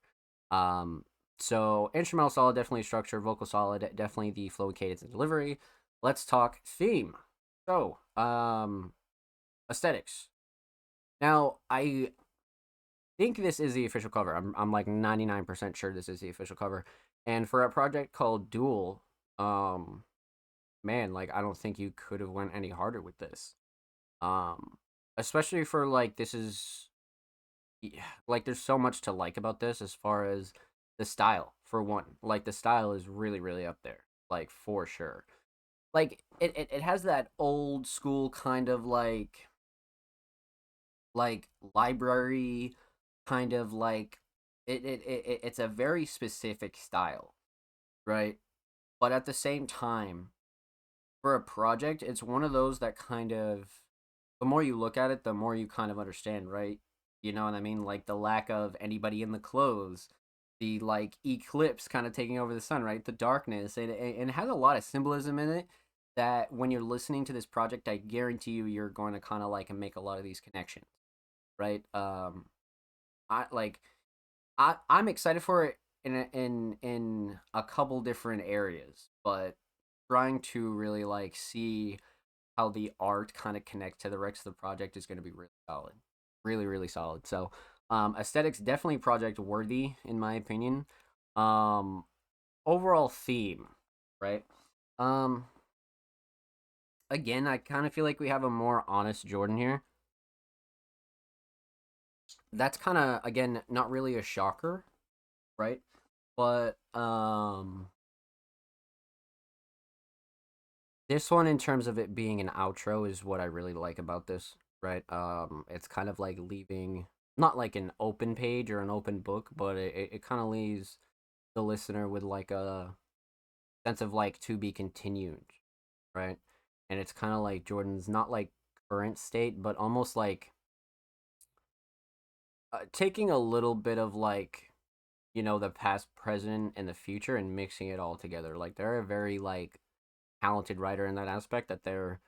Um, so instrumental solid, definitely structure, vocal solid, definitely the flow, cadence, and delivery. Let's talk theme. So, aesthetics. Now, I think this is the official cover. I'm like 99% sure this is the official cover. And for a project called Duel, um, man, like I don't think you could have went any harder with this. Um, Especially for like this is yeah, like there's so much to like about this as far as the style for one. Like the style is really up there, like for sure. Like it has that old school kind of like library kind of like it's a very specific style, right? But at the same time, for a project, it's one of those that kind of the more you look at it, the more you kind of understand, right? You know what I mean? Like the lack of anybody in the clothes, the like eclipse kind of taking over the sun, right? The darkness, and it has a lot of symbolism in it that when you're listening to this project, I guarantee you're going to kind of like make a lot of these connections, right? I like I'm excited for it in a couple different areas, but trying to really like see how the art kind of connects to the rest of the project is going to be really solid, really solid. So aesthetics definitely project worthy in my opinion. Um, Overall theme, right? Um, Again, I kind of feel like we have a more honest Jordan here. That's kind of again not really a shocker, right? But this one, in terms of it being an outro, is what I really like about this, right? It's kind of like leaving not like an open page or an open book, but it kind of leaves the listener with like a sense of like to be continued, right? And it's kind of like Jordan's not like current state, but almost like taking a little bit of like the past, present, and the future and mixing it all together. Like they're a very like talented writer in that aspect that their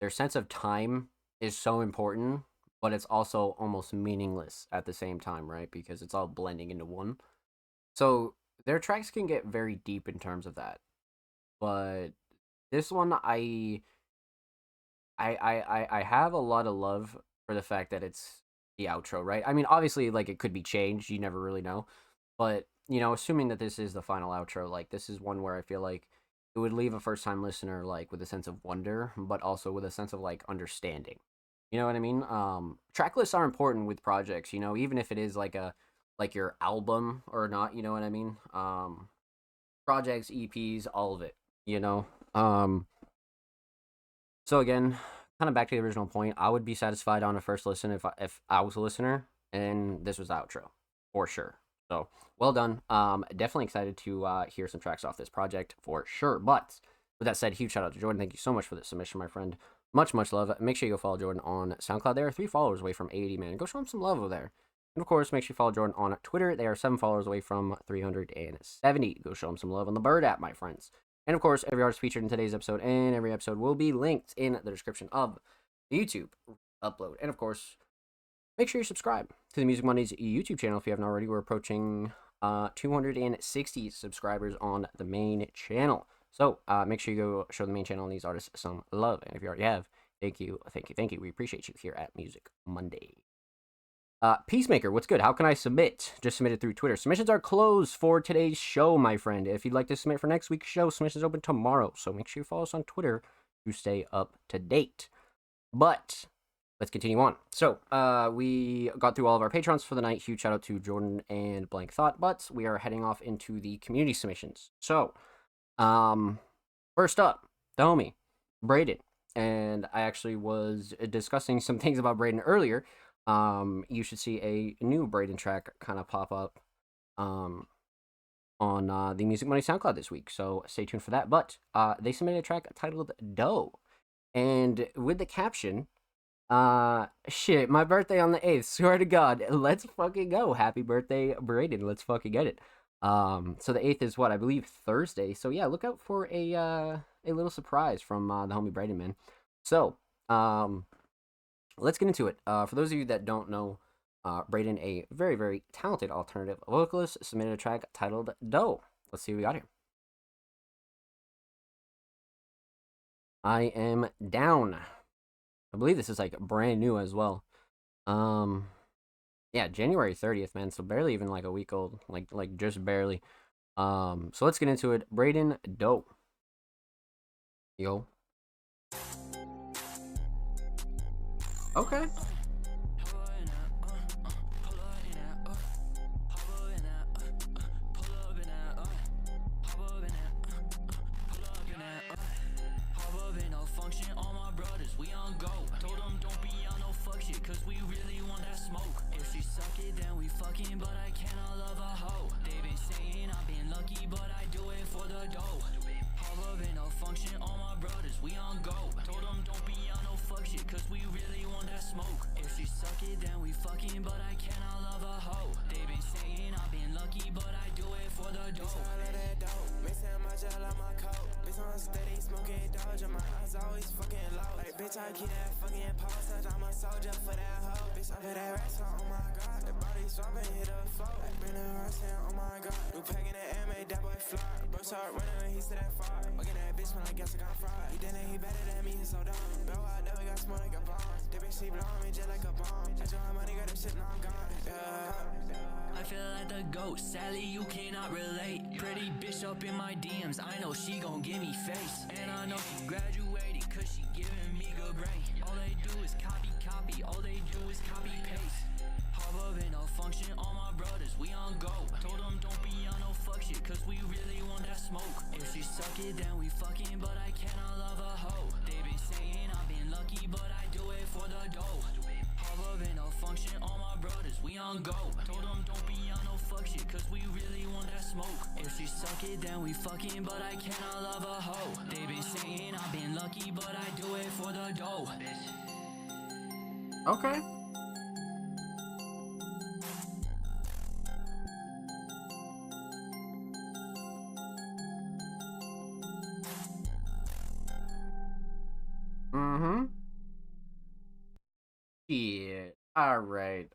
sense of time is so important, but it's also almost meaningless at the same time, right? Because it's all blending into one. So their tracks can get very deep in terms of that. But this one I have a lot of love for the fact that it's the outro, right? I mean, obviously like it could be changed, you never really know. But, assuming that this is the final outro, like this is one where I feel like it would leave a first time listener like with a sense of wonder, but also with a sense of like understanding. You know what I mean? Track lists are important with projects, even if it is like your album or not, you know what I mean? Projects, EPs, all of it, you know? So again, kind of back to the original point, I would be satisfied on a first listen if I was a listener and this was the outro for sure. So well done. Definitely excited to hear some tracks off this project for sure. But with that said, huge shout out to Jordan. Thank you so much for the submission, my friend. Much love. Make sure you go follow Jordan on SoundCloud. They are 3 followers away from 80, man. Go show him some love over there. And of course, make sure you follow Jordan on Twitter. They are 7 followers away from 370. Go show him some love on the Bird app, my friends. And of course, every artist featured in today's episode and every episode will be linked in the description of the YouTube upload. And of course, make sure you subscribe to the Music Mondays YouTube channel if you haven't already. We're approaching 260 subscribers on the main channel. So make sure you go show the main channel and these artists some love. And if you already have, thank you. We appreciate you here at Music Monday. Peacemaker, what's good? How can I submit? Just submitted through Twitter. Submissions are closed for today's show, my friend. If you'd like to submit for next week's show, submissions open tomorrow. So make sure you follow us on Twitter to stay up to date. But let's continue on. So we got through all of our patrons for the night. Huge shout out to Jordan and Blank Thought. But we are heading off into the community submissions. So first up, the homie, Braden. And I actually was discussing some things about Braden earlier. You should see a new Braden track kind of pop up on the Music Money SoundCloud this week. So stay tuned for that. But they submitted a track titled Dough. And with the caption, shit, my birthday on the 8th, swear to God, let's fucking go. Happy birthday, Braden. Let's fucking get it. So the 8th is what, I believe Thursday. So yeah, look out for a little surprise from the homie Braden, man. So, let's get into it. For those of you that don't know, Braden, a very, very talented alternative vocalist, submitted a track titled Dough. Let's see what we got here. I am down. I believe this is like brand new as well. Yeah, January 30th, man. So barely even like a week old, like just barely. So let's get into it. Braden, Dough. Yo. Okay. Bitch, I keep that fucking pulse, I'm a soldier for that hoe. Bitch, I put that rest on, oh my god. The body swapping, hit a floor. Like, bring the rest in, oh my god. You packing that air, made that boy fly. Bro, start running when he said that far. Fucking that bitch, when I guess I got fried. He didn't, he better than me, he's so dumb. Bro, I never got smart like a bomb. The bitch, she blowing me just like a bomb. I told my money, got them shit, now I'm gone. Yeah. I feel like the goat, Sally, you cannot relate. Pretty bitch up in my DMs, I know she gon' give me face. And I know she graduated, cause she giving me good brain. All they do is copy, all they do is copy, paste. Hop up in a function, all my brothers, we on go. Told them don't be on no fuck shit, cause we really want that smoke. If she suck it, then we fucking, but I cannot love a hoe. They been saying I've been lucky, but I do it for the dough. Hop up in a function, all my brothers, we on go. Told them don't be on no fuck shit, cause we really want that smoke. If she suck it, then we fucking, but I cannot love a hoe. They been saying I've been lucky, but I do it for the dough. Okay. Mm-hmm. Yeah. All right.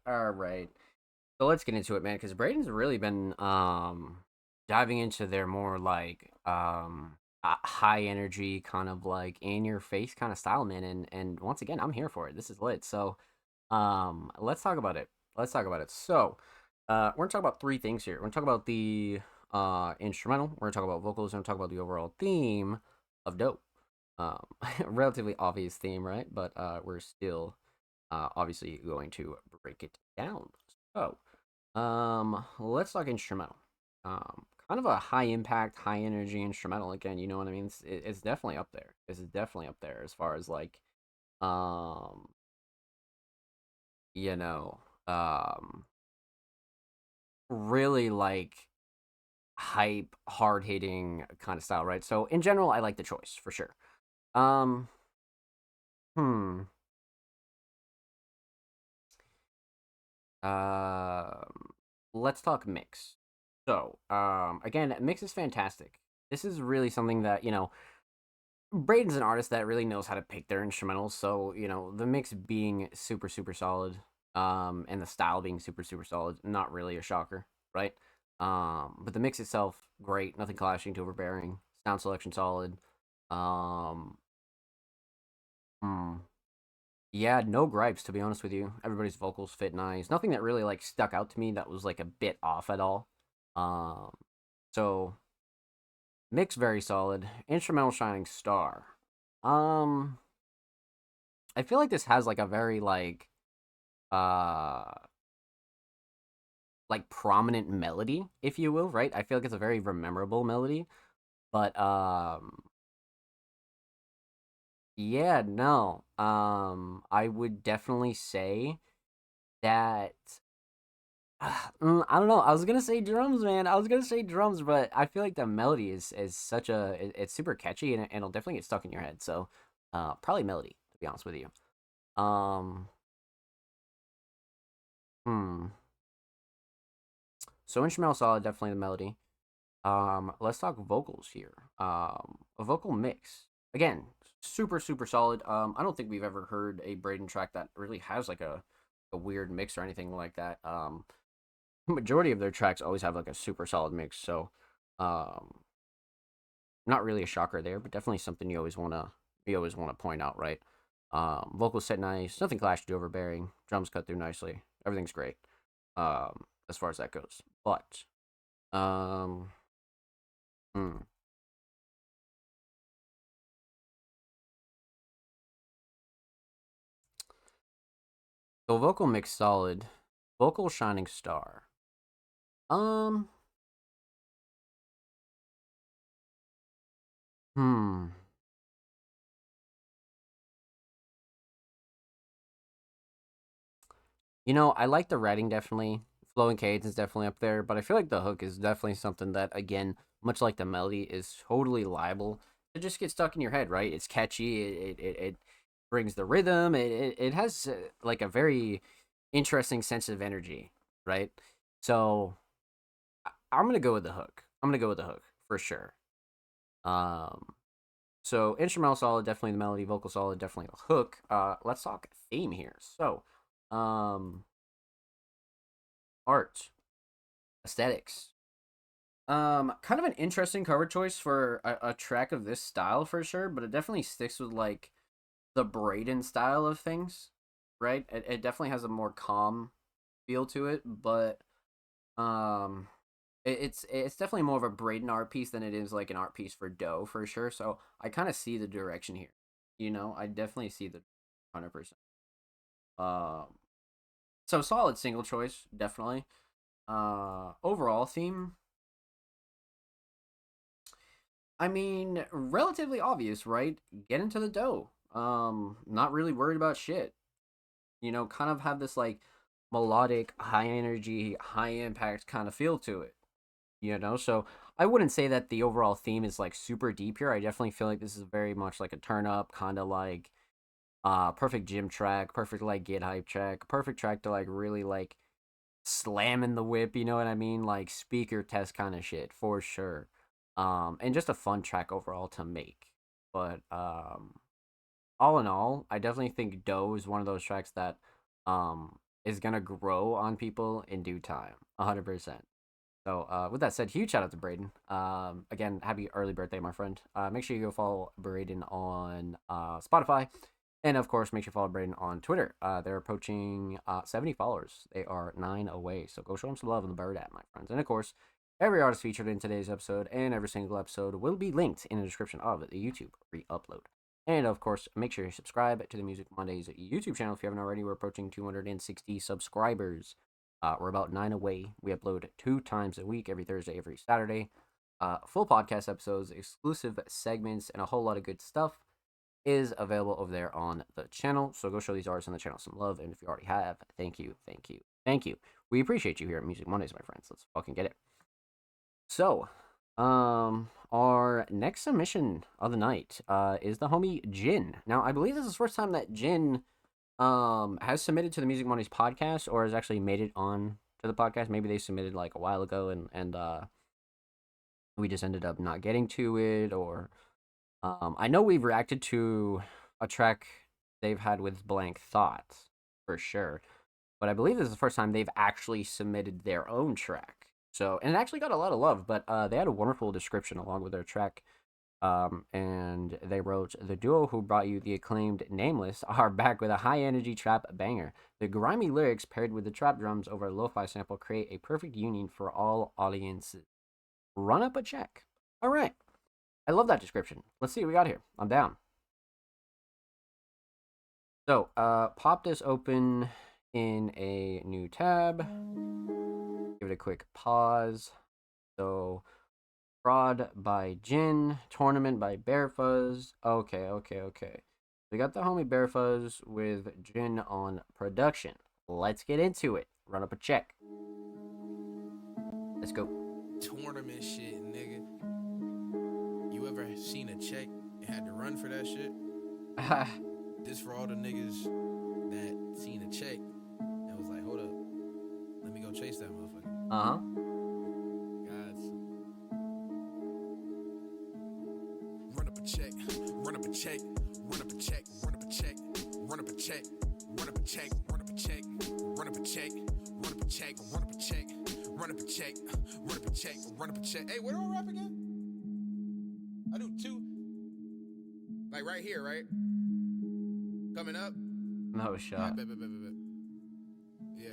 So let's get into it, man, because Braden's really been diving into their more like high energy, kind of like in your face kind of style, man. And once again, I'm here for it. This is lit. So let's talk about it. So we're gonna talk about three things here. We're gonna talk about the instrumental. We're gonna talk about vocals. We're gonna talk about the overall theme of Dope. Relatively obvious theme, right? But we're still obviously going to break it down. So let's talk instrumental. Kind of a high impact, high energy instrumental. Again, you know what I mean? It's definitely up there. This is definitely up there as far as like you know, really like hype, hard hitting kind of style, right? So in general, I like the choice for sure. Um, hmm. Let's talk mix. So, again, mix is fantastic. This is really something that, you know, Braden's an artist that really knows how to pick their instrumentals. So, you know, the mix being super, super solid, and the style being super, super solid, not really a shocker, right? But the mix itself, great, nothing clashing to overbearing, sound selection solid. Um, hmm. Yeah, no gripes to be honest with you. Everybody's vocals fit nice. Nothing that really like stuck out to me that was like a bit off at all. Um, so mix very solid. Instrumental shining star. Um, I feel like this has like a very uh like prominent melody, if you will, right? I feel like it's a very memorable melody, but yeah, no. I would definitely say that I don't know. I was gonna say drums, man. I was gonna say drums, but I feel like the melody is such it's super catchy and it'll definitely get stuck in your head. So, probably melody to be honest with you. Um, hmm. So instrumental solid, definitely the melody. Let's talk vocals here. A vocal mix again, super solid. I don't think we've ever heard a Braden track that really has like a weird mix or anything like that. Majority of their tracks always have like a super solid mix, so um, not really a shocker there, but definitely something you always wanna point out, right? Vocals set nice, nothing clashed overbearing, drums cut through nicely, everything's great. As far as that goes, but um, hmm. So vocal mix solid, vocal shining star. Um, hmm. You know, I like the writing definitely. Flowing cadence is definitely up there, but I feel like the hook is definitely something that, again, much like the melody, is totally liable to just get stuck in your head, right? It's catchy. It brings the rhythm. It has like a very interesting sense of energy, right? So I'm gonna go with the hook. I'm gonna go with the hook for sure. Um, so instrumental solid, definitely the melody. Vocal solid, definitely the hook. Let's talk theme here. So, um, art, aesthetics. Kind of an interesting cover choice for a track of this style for sure, but it definitely sticks with like the Braden style of things, right? It definitely has a more calm feel to it, but um, it's definitely more of a Braden art piece than it is like an art piece for Doe for sure. So I kind of see the direction here. You know, I definitely see the 100%. Um, so solid single choice, definitely. Overall theme, I mean, relatively obvious, right? Get into the dough. Not really worried about shit. You know, kind of have this like melodic, high energy, high impact kind of feel to it. You know, so I wouldn't say that the overall theme is like super deep here. I definitely feel like this is very much like a turn up, kind of like perfect gym track, perfect like get hype track, perfect track to like really like slamming the whip, you know what I mean? Like speaker test kind of shit for sure. And just a fun track overall to make. But all in all, I definitely think Doe is one of those tracks that is gonna grow on people in due time, 100%. So with that said, huge shout out to Braden. Again, happy early birthday, my friend. Make sure you go follow Braden on Spotify. And of course, make sure you follow Braden on Twitter. They're approaching 70 followers. They are 9 away. So go show them some love on the bird app, my friends. And of course, every artist featured in today's episode and every single episode will be linked in the description of the YouTube re-upload. And of course, make sure you subscribe to the Music Mondays YouTube channel if you haven't already. We're approaching 260 subscribers. We're about 9 away. We upload 2 times a week, every Thursday, every Saturday. Full podcast episodes, exclusive segments, and a whole lot of good stuff is available over there on the channel. So go show these artists on the channel some love. And if you already have, thank you, thank you, thank you. We appreciate you here at Music Mondays, my friends. Let's fucking get it. So, our next submission of the night is the homie Jin. Now, I believe this is the first time that Jin has submitted to the Music Mondays podcast or has actually made it on to the podcast. Maybe they submitted like a while ago and we just ended up not getting to it, or I know we've reacted to a track they've had with Blank Thoughts for sure, but I believe this is the first time they've actually submitted their own track. So, and it actually got a lot of love, but they had a wonderful description along with their track And they wrote, the duo who brought you the acclaimed Nameless are back with a high-energy trap banger. The grimy lyrics paired with the trap drums over a lo-fi sample create a perfect union for all audiences. Run up a check. All right. I love that description. Let's see what we got here. I'm down. So, pop this open in a new tab. Give it a quick pause. So, Fraud by Jin, Tournament by Bearfuzz. Okay. We got the homie Bearfuzz with Jin on production. Let's get into it. Run up a check. Let's go. Tournament shit, nigga. You ever seen a check and had to run for that shit? This for all the niggas that seen a check and was like, hold up, let me go chase that motherfucker. Uh-huh. Run up a check, run up a check, run up a check, run up a check, run up a check, run up a check, run up a check, run up a check, run up a check, run up a check, run up a check, run up a check, run up a check. Hey, where do I rap again? I do 2. Like right here, right? Coming up? No shot. Bet. Yeah.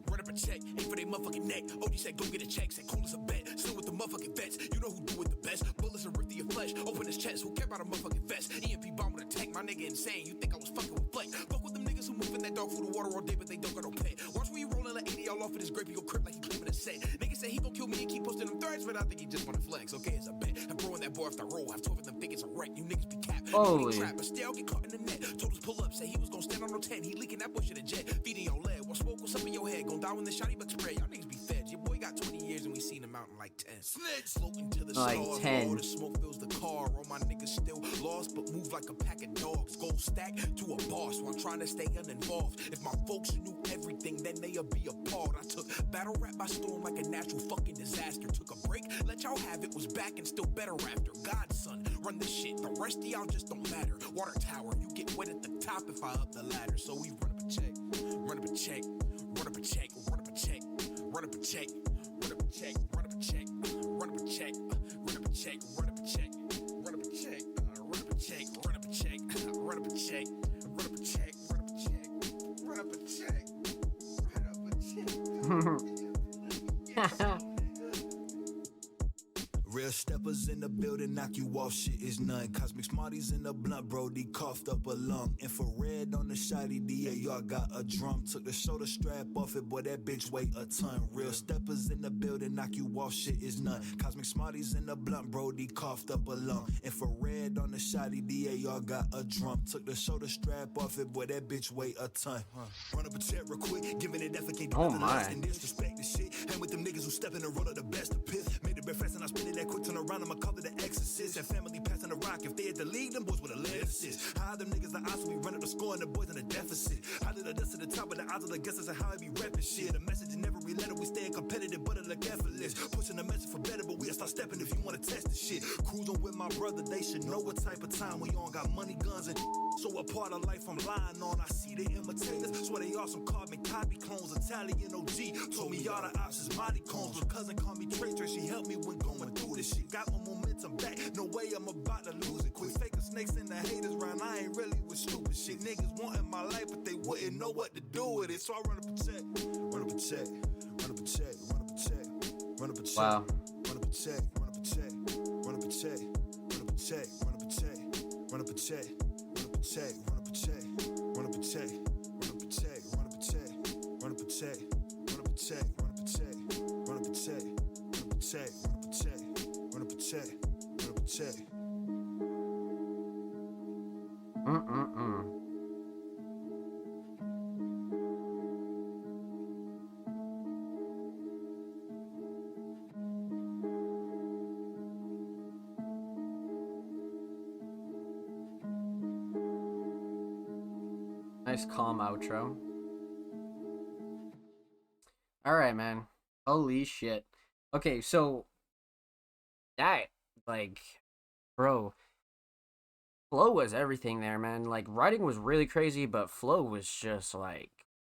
Run up a check, aim for they motherfucking neck. OG said go get a check, said cool as a bet. Still with the motherfucking vets, you know who do it the best. Bullets and rip through your flesh, open his chest. Who care about a motherfucking vest? EMP bomb with a tank, my nigga insane. You think I was fucking with Flex? Fuck with them niggas who move in that dog food and water all day, but they don't got no pay. Watch when you rollin' like 80 all off of this grape, he go crip like he claiming a set. Nigga say he gon' kill me and keep posting them threads, but I think he just wanna flex. Okay, it's a bet. I'm throwing that bar after roll. I've 12 of them think it's a wreck. You niggas be capped. Holy. Trap, but still get caught in the net. Told us pull up, say he was gon' stand on no 10. He leaking that bush in a jet, feeding your lead. What smoke was up in your head? Gon' die when the shotty buck spray. Y'all niggas be fed. Your boy got 20 years and we seen him out in like 10. Floating to the Like stars. 10. All the smoke fills the car. All my niggas still lost, but move like a pack of dogs. Gold stack to a boss while trying to stay uninvolved. If my folks knew everything, then they'll be appalled. I took battle rap by storm like a natural fucking disaster. Took a break, let y'all have it, was back and still better after. Godson, run this shit. The rest of y'all just don't matter. Water tower, you get wet at the top if I up the ladder. So we run up a check, run up a check, run up a check, run up a check, run up a check, run up a check, run up a check, run up a check, run up a check, run up a check, run up a check, run up a check, run up a check, run up a check, run up a check, run up a check, run up a check, run up a check. Real steppers in the building, knock you off, shit is none. Cosmic Smarties in the blunt, Brody coughed up a lung. Infrared on the shotty, DAR got a drum. Took the shoulder strap off it, boy, that bitch weigh a ton. Real steppers in the building, knock you off, shit is none. Cosmic Smarties in the blunt, Brody coughed up a lung. Infrared on the shotty, DAR got a drum. Took the shoulder strap off it, boy, that bitch weigh a ton. Run up a check real quick, giving it effort, can't do Oh nothing my. less than disrespect the shit. Hang with them niggas who step in the roll of the best of piss. Made the bed fast and I spin it that quick, turn around, I'ma call it the exorcist. And family passing the rock, if they had the league, them boys would have led assist. How them niggas the odds, we run up the score and the boys in a deficit. How did the dust to the top of the odds of the guesses and how I be repping shit. The message in every letter, we staying competitive, but it look effortless. Pushing the message for better, but we'll start stepping if you wanna test the shit. Cruising with my brother, they should know what type of time we on. Got money, guns, and so what part of life I'm lying on. I see the imitators, swear they are some carbon copy clones. Italian OG told me all the options, mighty cones. My cousin called me traitor, she helped me when going through this shit. Got my momentum back, no way I'm about to lose it. Quit faking snakes and the haters round, I ain't really with stupid shit. Niggas wanting my life, but they wouldn't know what to do with it. So I run up a check, run up a check, run up a check, run up a check, run up a check, Wow. run up a check, run up a check, run up a check, run up a check, run up a check, run up a check, run up a check, run up a check, run up a check, run up a check, run up a check, run up a check, run up a check, run up a check, run up a check, run up a check, run up a check, run up a check, run up a check. Nice calm outro. Alright, man. Holy shit. Okay, so that, like, bro, flow was everything there, man. Like, writing was really crazy, but flow was just like,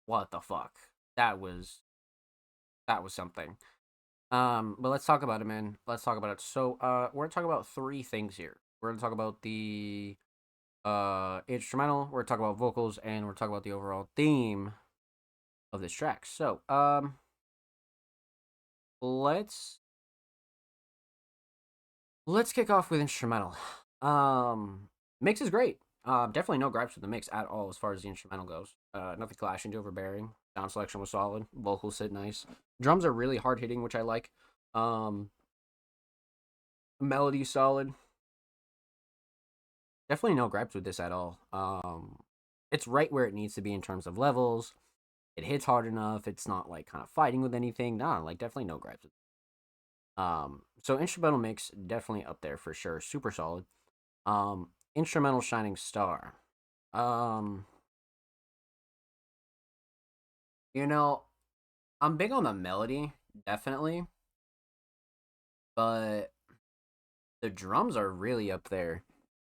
what the fuck? That was something. But let's talk about it, man. Let's talk about it. So, we're gonna talk about three things here. We're gonna talk about the instrumental. We're gonna talk about vocals, and we're talking about the overall theme of this track. So, let's kick off with instrumental. Mix is great. Definitely no gripes with the mix at all as far as the instrumental goes. Nothing clashing to overbearing. Sound selection was solid. Vocals sit nice. Drums are really hard hitting, which I like. Um, Melody solid. Definitely no gripes with this at all. It's right where it needs to be in terms of levels. It hits hard enough. It's not like kind of fighting with anything. Nah, like definitely no gripes. So instrumental mix definitely up there for sure. Super solid. Instrumental shining star. Um, you know, I'm big on the melody, definitely, but the drums are really up there.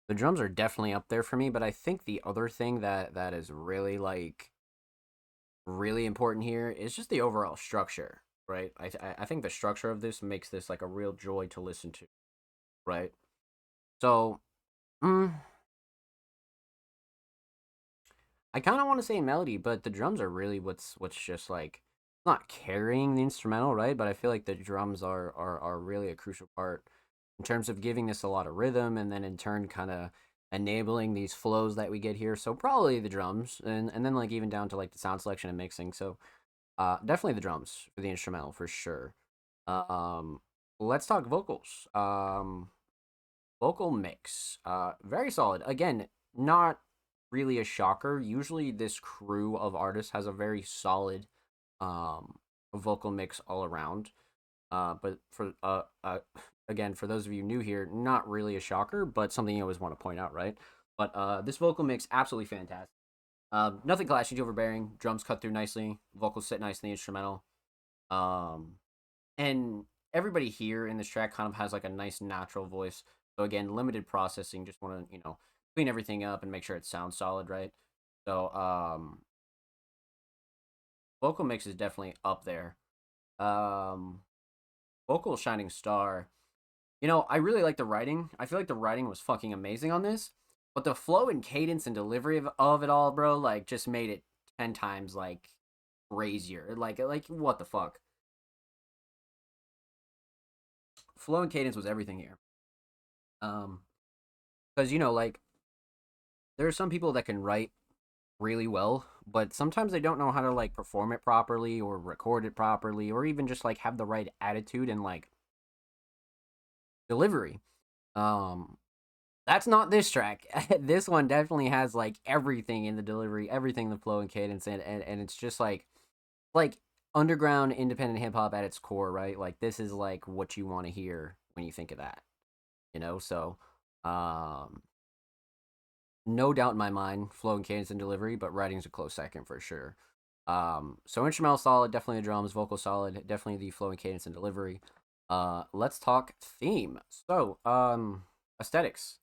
The drums are definitely up there for me, but I think the other thing that is really like really important here is just the overall structure, right? I think the structure of this makes this like a real joy to listen to, right? So, mm, I kind of want to say melody, but the drums are really what's just like not carrying the instrumental, right? But I feel like the drums are really a crucial part in terms of giving this a lot of rhythm, and then in turn kind of enabling these flows that we get here. So probably the drums, and then like even down to like the sound selection and mixing. So definitely the drums for the instrumental for sure. Um, let's talk vocals. Vocal mix, very solid. Again, not really a shocker. Usually, this crew of artists has a very solid um vocal mix all around. But for again, for those of you new here, not really a shocker, but something you always want to point out, right? But this vocal mix absolutely fantastic. Nothing clashing, overbearing. Drums cut through nicely. Vocals sit nice in the instrumental. Um, and everybody here in this track kind of has like a nice natural voice. So again, limited processing. Just want to clean everything up and make sure it sounds solid, right? So vocal mix is definitely up there. Um, Vocal shining star. I really like the writing. I feel like the writing was fucking amazing on this, but the flow and cadence and delivery of it all, bro, like just made it 10 times like crazier. Like what the fuck? Flow and cadence was everything here. Because like there are some people that can write really well, but sometimes they don't know how to like perform it properly or record it properly or even just like have the right attitude and like delivery. Um that's not this track. This one definitely has like everything in the delivery, everything in the flow and cadence, and it's just like underground independent hip hop at its core, right? Like this is like what you want to hear when you think of that. So um no doubt in my mind, flow and cadence and delivery, but writing's a close second for sure. So instrumental solid, definitely the drums, vocal solid, definitely the flow and cadence and delivery. Let's talk theme. So, aesthetics.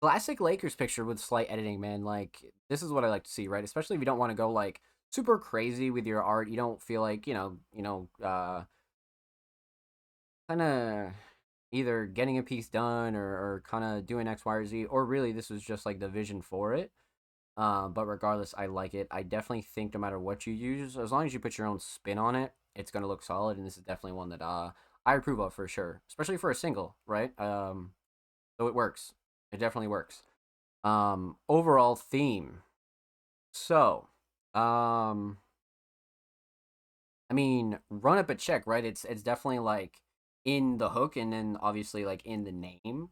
Classic Lakers picture with slight editing, man. Like this is what I like to see, right? Especially if you don't want to go like super crazy with your art. You don't feel like kind of either getting a piece done or kind of doing X, Y, or Z, or really this was just like the vision for it. But regardless, I like it. I definitely think no matter what you use, as long as you put your own spin on it, it's gonna look solid. And this is definitely one that I approve of for sure, especially for a single, right? So it works. It definitely works. Overall theme. So, I mean, run up a check, right? It's definitely like in the hook and then obviously like in the name.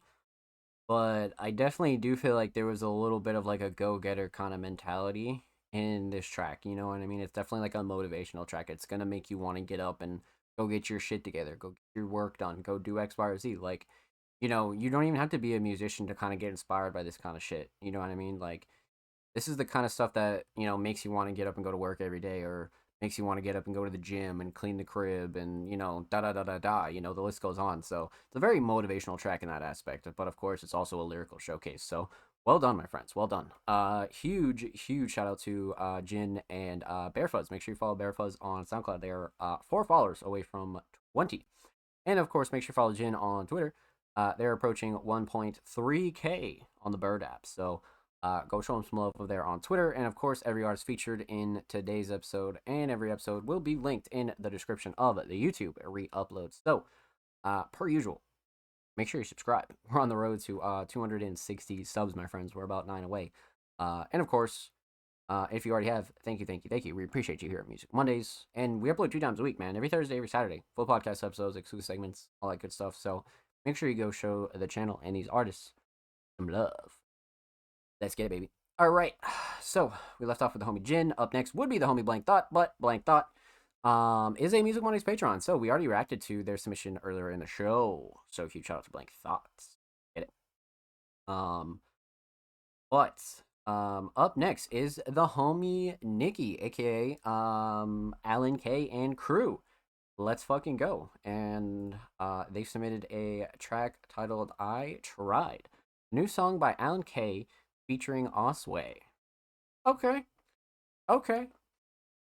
But I definitely do feel like there was a little bit of like a go-getter kind of mentality in this track. You know what I mean? It's definitely like a motivational track. It's gonna make you want to get up and go get your shit together, go get your work done, go do X, Y, or Z. Like, you don't even have to be a musician to kind of get inspired by this kind of shit. You know what I mean? Like, this is the kind of stuff that makes you want to get up and go to work every day, or makes you want to get up and go to the gym and clean the crib, and da da da da da. The list goes on. So it's a very motivational track in that aspect, but of course it's also a lyrical showcase. So well done, my friends, well done. Huge shout out to Jin and Bear Fuzz. Make sure you follow Bear Fuzz on SoundCloud. They are 4 followers away from 2020. And of course, make sure to follow Jin on Twitter. They're approaching 1.3K on the Bird app. So go show them some love over there on Twitter. And of course, every artist featured in today's episode and every episode will be linked in the description of the YouTube re-upload. So, per usual, make sure you subscribe. We're on the road to 260 subs, my friends. We're about 9 away. And of course, if you already have, thank you. We appreciate you here at Music Mondays. And we upload 2 times a week, man. Every Thursday, every Saturday. Full podcast episodes, exclusive segments, all that good stuff. So make sure you go show the channel and these artists some love. Let's get it, baby. All right. So we left off with the homie Jin. Up next would be the homie Blank Thought, but Blank Thought is a Music Mondays Patreon. So we already reacted to their submission earlier in the show. So huge shout out to Blank Thoughts. Get it. Up next is the homie Nikki, aka Alan K and crew. Let's fucking go. And they submitted a track titled I Tried. New song by Alan K featuring Osway. Okay. All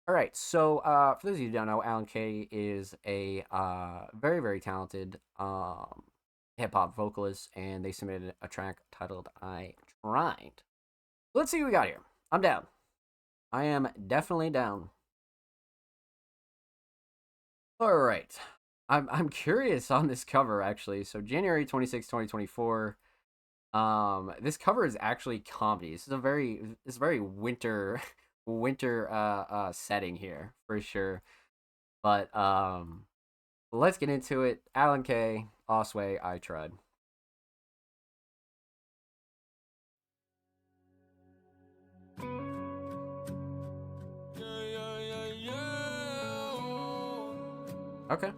right. So for those of you who don't know, Alan K is a very, very talented hip-hop vocalist, and they submitted a track titled I Tried. Let's see what we got here. I'm down. I am definitely down. All right. I'm curious on this cover, actually. So January 26, 2024. This cover is actually comedy. This is very winter setting here for sure. But let's get into it. Alan K, Osway, I Tried. Okay.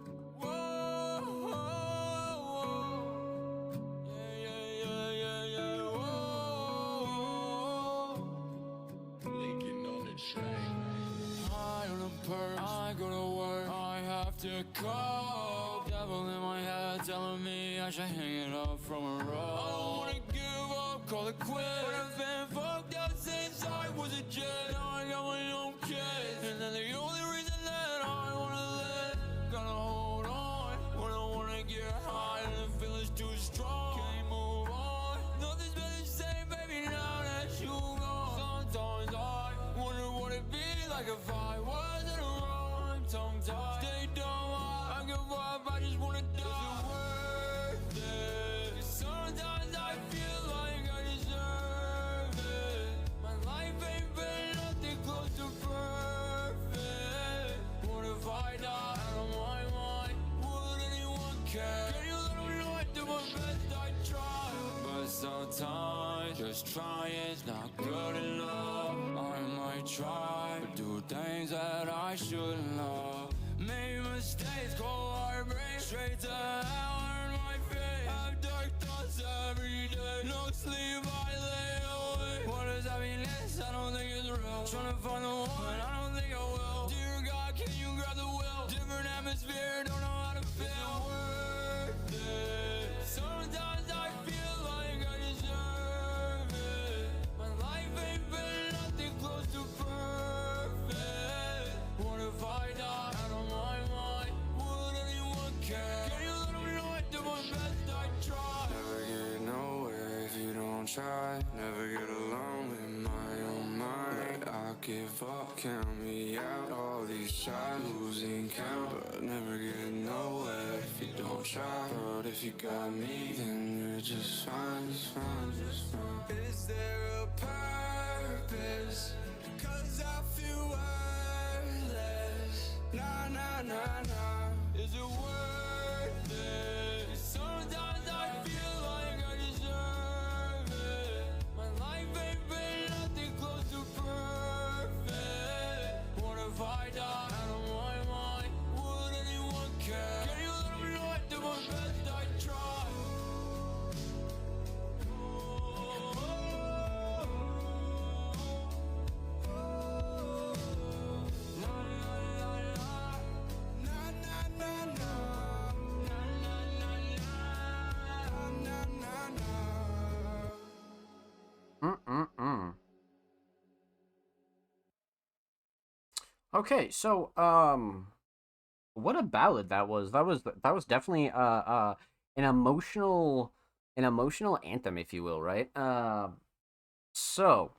I go to work, I have to cope. Devil in my head telling me I should hang it up from a rope. I don't wanna give up, call it quits. But I've been fucked up since I was a kid. Now I got my own kids, and then the only reason that I wanna live, gotta hold on when I wanna get high and the feeling's too strong. Can't move on, nothing's been the same, baby, now that you gone. Sometimes I wonder what it'd be like if I wasn't around. Tongue-tied, stay dumb, I give up, I just wanna die. Is it worth it? 'Cause sometimes I feel like I deserve it. My life ain't been nothing close to perfect. What if I die out of my mind? Would anyone care? Can you let them know I do my best? I try, but sometimes just trying's not good enough. I might try, but do things that I shouldn't love. Made mistakes, cold heartbreak, straight to hell, earn my fate. Have dark thoughts every day, no sleep, I lay awake. What is happiness? I don't think it's real. Tryna find the one, I don't think I will. Dear God, can you grab the will? Different atmosphere, don't know how to feel. Worth it. Sometimes I feel like I deserve it. My life ain't been nothing close to perfect. What if I die out of my mind? Would anyone care? Can you let them know I do my best? I try. Never get nowhere if you don't try. Never get along with my own mind. Like I give up, count me out. All these shots, losing count. But never get nowhere if you don't try. But if you got me, then you're just fine, just fine, just fine. Is there a purpose? 'Cause I feel worthless. Nah, nah, nah, nah. Is it worth it? Sometimes I feel like I deserve it. My life ain't been nothing close to perfect. What if I die out of my mind? Would anyone care? Can you let them know I do my best? I try. Okay, so what a ballad that was. That was definitely an emotional anthem, if you will, right? So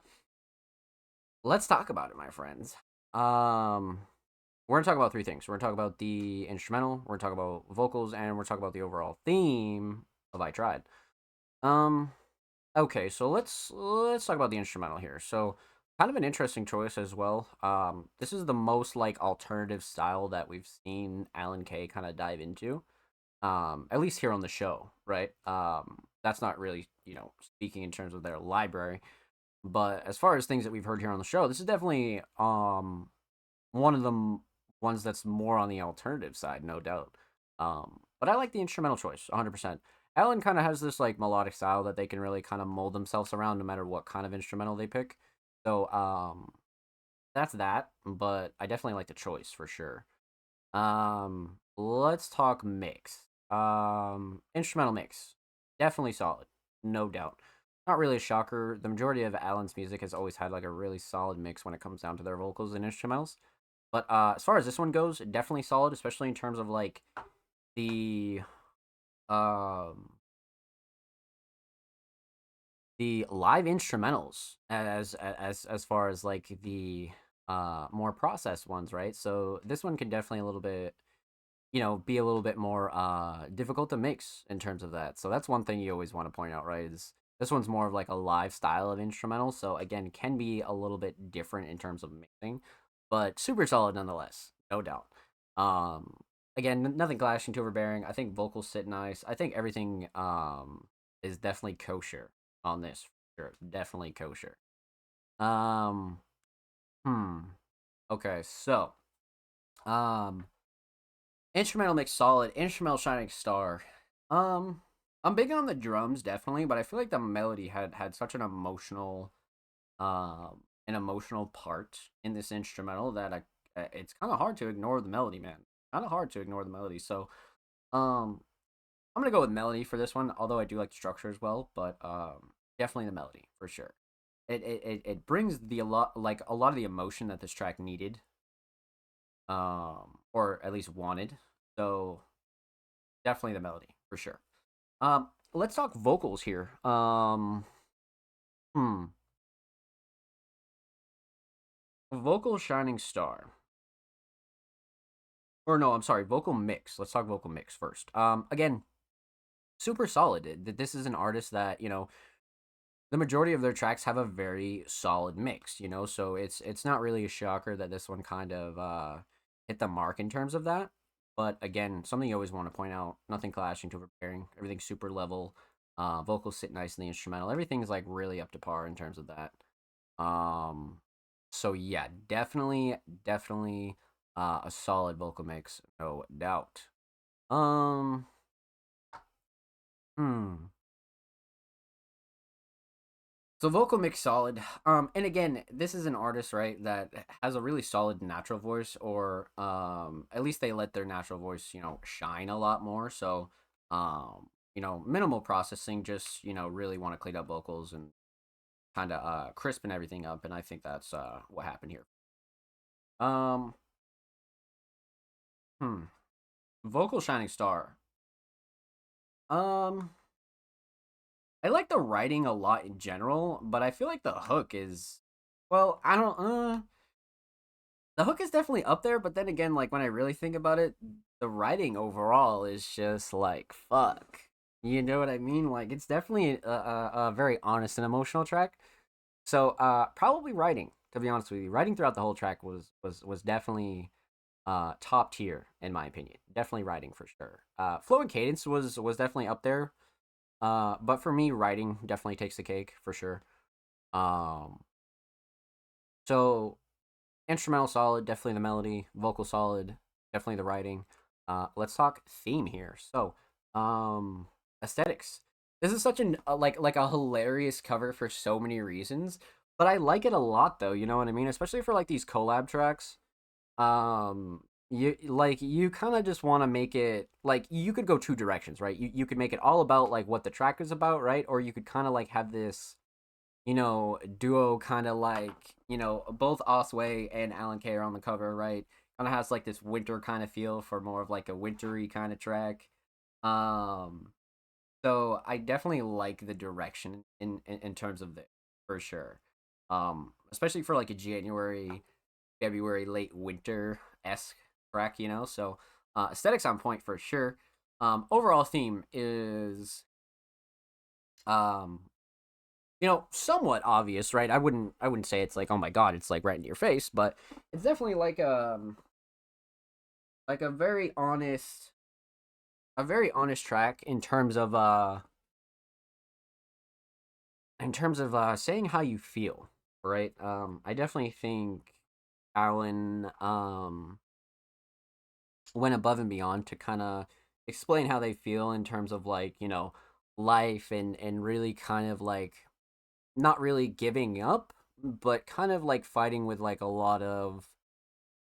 let's talk about it, my friends. We're gonna talk about three things. We're gonna talk about the instrumental, we're gonna talk about vocals, and we're talking about the overall theme of I Tried. Um, okay, so let's talk about the instrumental here. So kind of an interesting choice as well. This is the most like alternative style that we've seen Alan Kay kind of dive into. At least here on the show, right? That's not really, speaking in terms of their library, but as far as things that we've heard here on the show, this is definitely one of the ones that's more on the alternative side, no doubt. But I like the instrumental choice 100%. Alan kind of has this like melodic style that they can really kind of mold themselves around no matter what kind of instrumental they pick. So that's that, but I definitely like the choice for sure. Let's talk mix. Instrumental mix. Definitely solid, no doubt. Not really a shocker. The majority of Alan's music has always had like a really solid mix when it comes down to their vocals and instrumentals. But as far as this one goes, definitely solid, especially in terms of like the um the live instrumentals as far as like the more processed ones, right? So this one can definitely a little bit, be a little bit more difficult to mix in terms of that. So that's one thing you always want to point out, right? Is this one's more of like a live style of instrumental, so again, can be a little bit different in terms of mixing, but super solid nonetheless, no doubt. Um, Again, nothing clashing too overbearing. I think vocals sit nice. I think everything is definitely kosher on this. For sure, definitely kosher. Um, hmm. Okay, so um, instrumental mix solid. Instrumental shining star. Um, I'm big on the drums definitely, but I feel like the melody had such an emotional part in this instrumental that it's kind of hard to ignore the melody, man. Kind of hard to ignore the melody. So, um, I'm gonna go with melody for this one, although I do like the structure as well. But definitely the melody for sure. It brings a lot of the emotion that this track needed, or at least wanted. So definitely the melody for sure. Let's talk vocals here. Hmm, vocal shining star. Or no, I'm sorry, vocal mix. Let's talk vocal mix first. Again, super solid. This is an artist that the majority of their tracks have a very solid mix. So it's not really a shocker that this one kind of hit the mark in terms of that. But again, something you always want to point out: nothing clashing to overbearing. Everything's super level. Vocals sit nice in the instrumental. Everything's like really up to par in terms of that. Um, so yeah, definitely a solid vocal mix, no doubt. Um, hmm. So vocal mix solid. And again, this is an artist, right, that has a really solid natural voice, or at least they let their natural voice, shine a lot more. So, minimal processing, just really want to clean up vocals and kind of crispen everything up, and I think that's what happened here. Um, hmm. Vocal shining star. Um, I like the writing a lot in general, but I feel like the hook is, well, I don't. The hook is definitely up there, but then again, like when I really think about it, the writing overall is just like fuck. You know what I mean? Like it's definitely a very honest and emotional track. So probably writing. To be honest with you, writing throughout the whole track was definitely top tier in my opinion. Definitely writing for sure. Flow and cadence was definitely up there. But for me, writing definitely takes the cake for sure. Um, so instrumental solid, definitely the melody. Vocal solid, definitely the writing. Let's talk theme here. So, aesthetics. This is such an like a hilarious cover for so many reasons, but I like it a lot though. You know what I mean? Especially for like these collab tracks. You kind of just want to make it like you could go two directions, right? You could make it all about like what the track is about, right? Or you could kind of like have this duo kind of like, both Osway and Alan Kay are on the cover, right? Kind of has like this winter kind of feel for more of like a wintry kind of track. Um, so I definitely like the direction in terms of this for sure. Especially for like a January, February, late winter esque track, you know. So aesthetics on point for sure. Overall theme is um somewhat obvious, right? I wouldn't say it's like, oh my god, it's like right in your face, but it's definitely like a very honest track in terms of saying how you feel, right? I definitely think Alan went above and beyond to kind of explain how they feel in terms of like, life and really kind of like not really giving up, but kind of like fighting with like um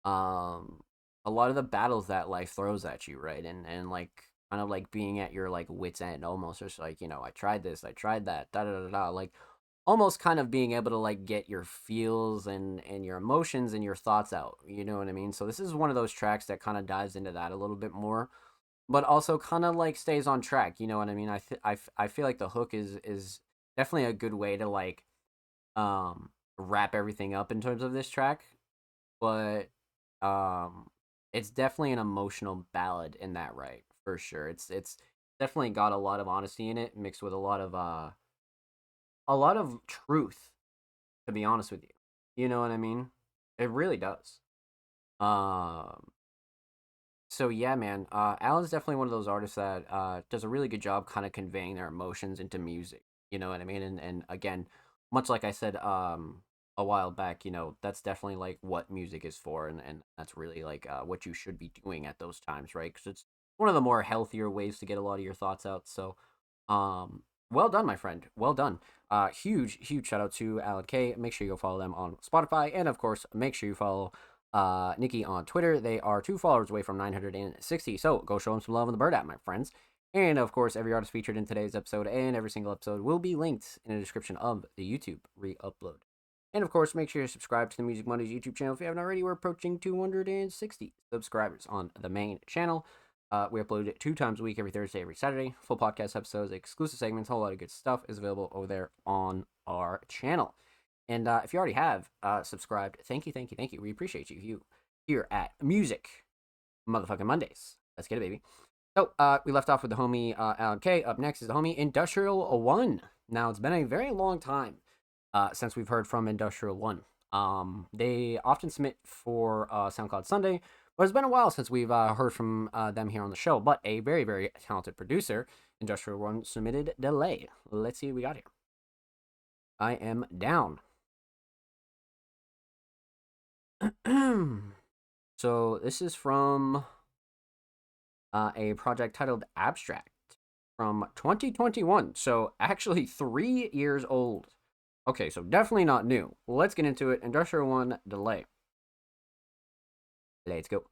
a lot of the battles that life throws at you, right? And like kind of like being at your like wits end almost, just like, I tried this, I tried that, da da da da, like almost kind of being able to like get your feels and your emotions and your thoughts out, you know what I mean? So this is one of those tracks that kind of dives into that a little bit more, but also kind of like stays on track, you know what I mean? I feel like the hook is definitely a good way to like wrap everything up in terms of this track, but um it's definitely an emotional ballad in that, right? For sure. It's definitely got a lot of honesty in it mixed with a lot of truth, to be honest with you. You know what I mean? It really does. Um so yeah, man. Alan's definitely one of those artists that does a really good job kind of conveying their emotions into music. You know what I mean? And again, much like I said a while back, that's definitely like what music is for, and that's really like what you should be doing at those times, right? Because it's one of the more healthier ways to get a lot of your thoughts out. So, well done, my friend. Well done. Huge shout out to Alan K. Make sure you go follow them on Spotify, and of course, make sure you follow Nikki on Twitter. They are 2 followers away from 960. So go show them some love on the Bird app, my friends. And of course, every artist featured in today's episode and every single episode will be linked in the description of the YouTube re-upload. And of course, make sure to subscribe to the Music Mondays YouTube channel if you haven't already. We're approaching 260 subscribers on the main channel. We upload it 2 times a week, every Thursday, every Saturday. Full podcast episodes, exclusive segments, a whole lot of good stuff is available over there on our channel. And if you already have subscribed, thank you. We appreciate you here at Music Motherfucking Mondays. Let's get it, baby. So we left off with the homie Alan K. Up next is the homie Industrial One. Now, it's been a very long time since we've heard from Industrial One. They often submit for SoundCloud Sunday, but it's been a while since we've heard from them here on the show. But a very, very talented producer, Industrial One, submitted Delay. Let's see what we got here. I am down. So this is from a project titled Abstract from 2021. So actually 3 years old. Okay, so definitely not new. Let's get into it. Industrial One, Delay. Let's go.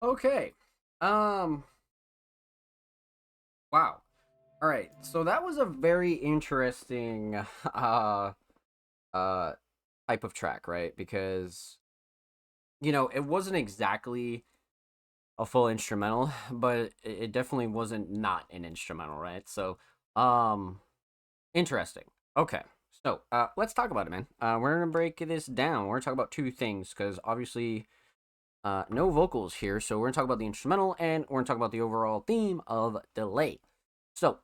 Okay. Wow. All right. So that was a very interesting uh type of track, right? Because it wasn't exactly a full instrumental, but it definitely wasn't not an instrumental, right? So, um interesting. Okay. So, let's talk about it, man. We're gonna break this down. We're gonna talk about two things because obviously, no vocals here. So we're gonna talk about the instrumental and we're gonna talk about the overall theme of Delay. So,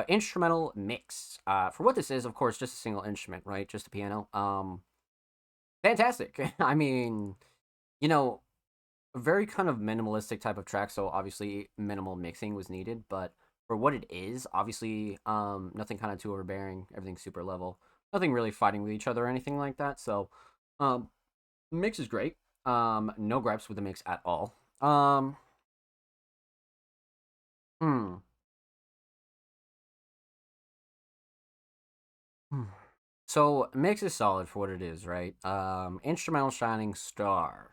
instrumental mix. For what this is, of course, just a single instrument, right? Just a piano. Fantastic. I mean, you know, a very kind of minimalistic type of track. So obviously, minimal mixing was needed, but for what it is, obviously, nothing kind of too overbearing. Everything's super level. Nothing really fighting with each other or anything like that. So, um, mix is great. No gripes with the mix at all. Hmm. Hmm. So mix is solid for what it is, right? Instrumental shining star.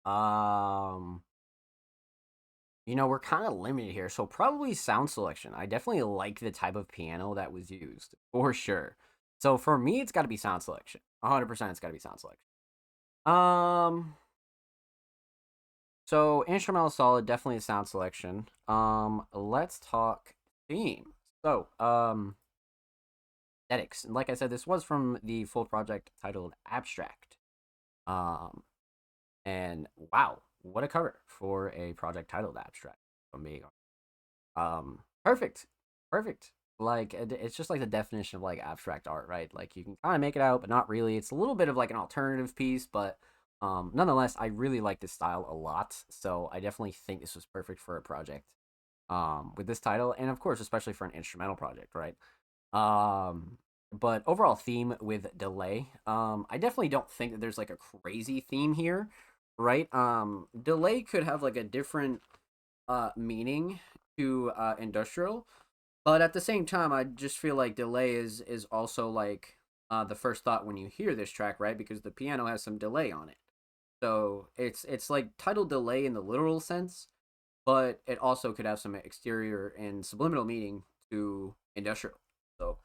Um, we're kind of limited here, so probably sound selection. I definitely like the type of piano that was used for sure. So for me, it's got to be sound selection. 100%, it's got to be sound selection. Um, so instrumental solid, definitely sound selection. Let's talk theme. So, aesthetics. Like I said, this was from the full project titled Abstract. Um, and wow, what a cover for a project titled Abstract. From me, perfect, perfect. Like it's just like the definition of like abstract art, right? Like you can kind of make it out, but not really. It's a little bit of like an alternative piece, but nonetheless, I really like this style a lot. So I definitely think this was perfect for a project with this title, and of course, especially for an instrumental project, right? But overall theme with Delay, I definitely don't think that there's like a crazy theme here, right? Delay could have like a different meaning to industrial, but at the same time, I just feel like Delay is also like the first thought when you hear this track, right? Because the piano has some delay on it. So it's like titled Delay in the literal sense, but it also could have some exterior and subliminal meaning to industrial. So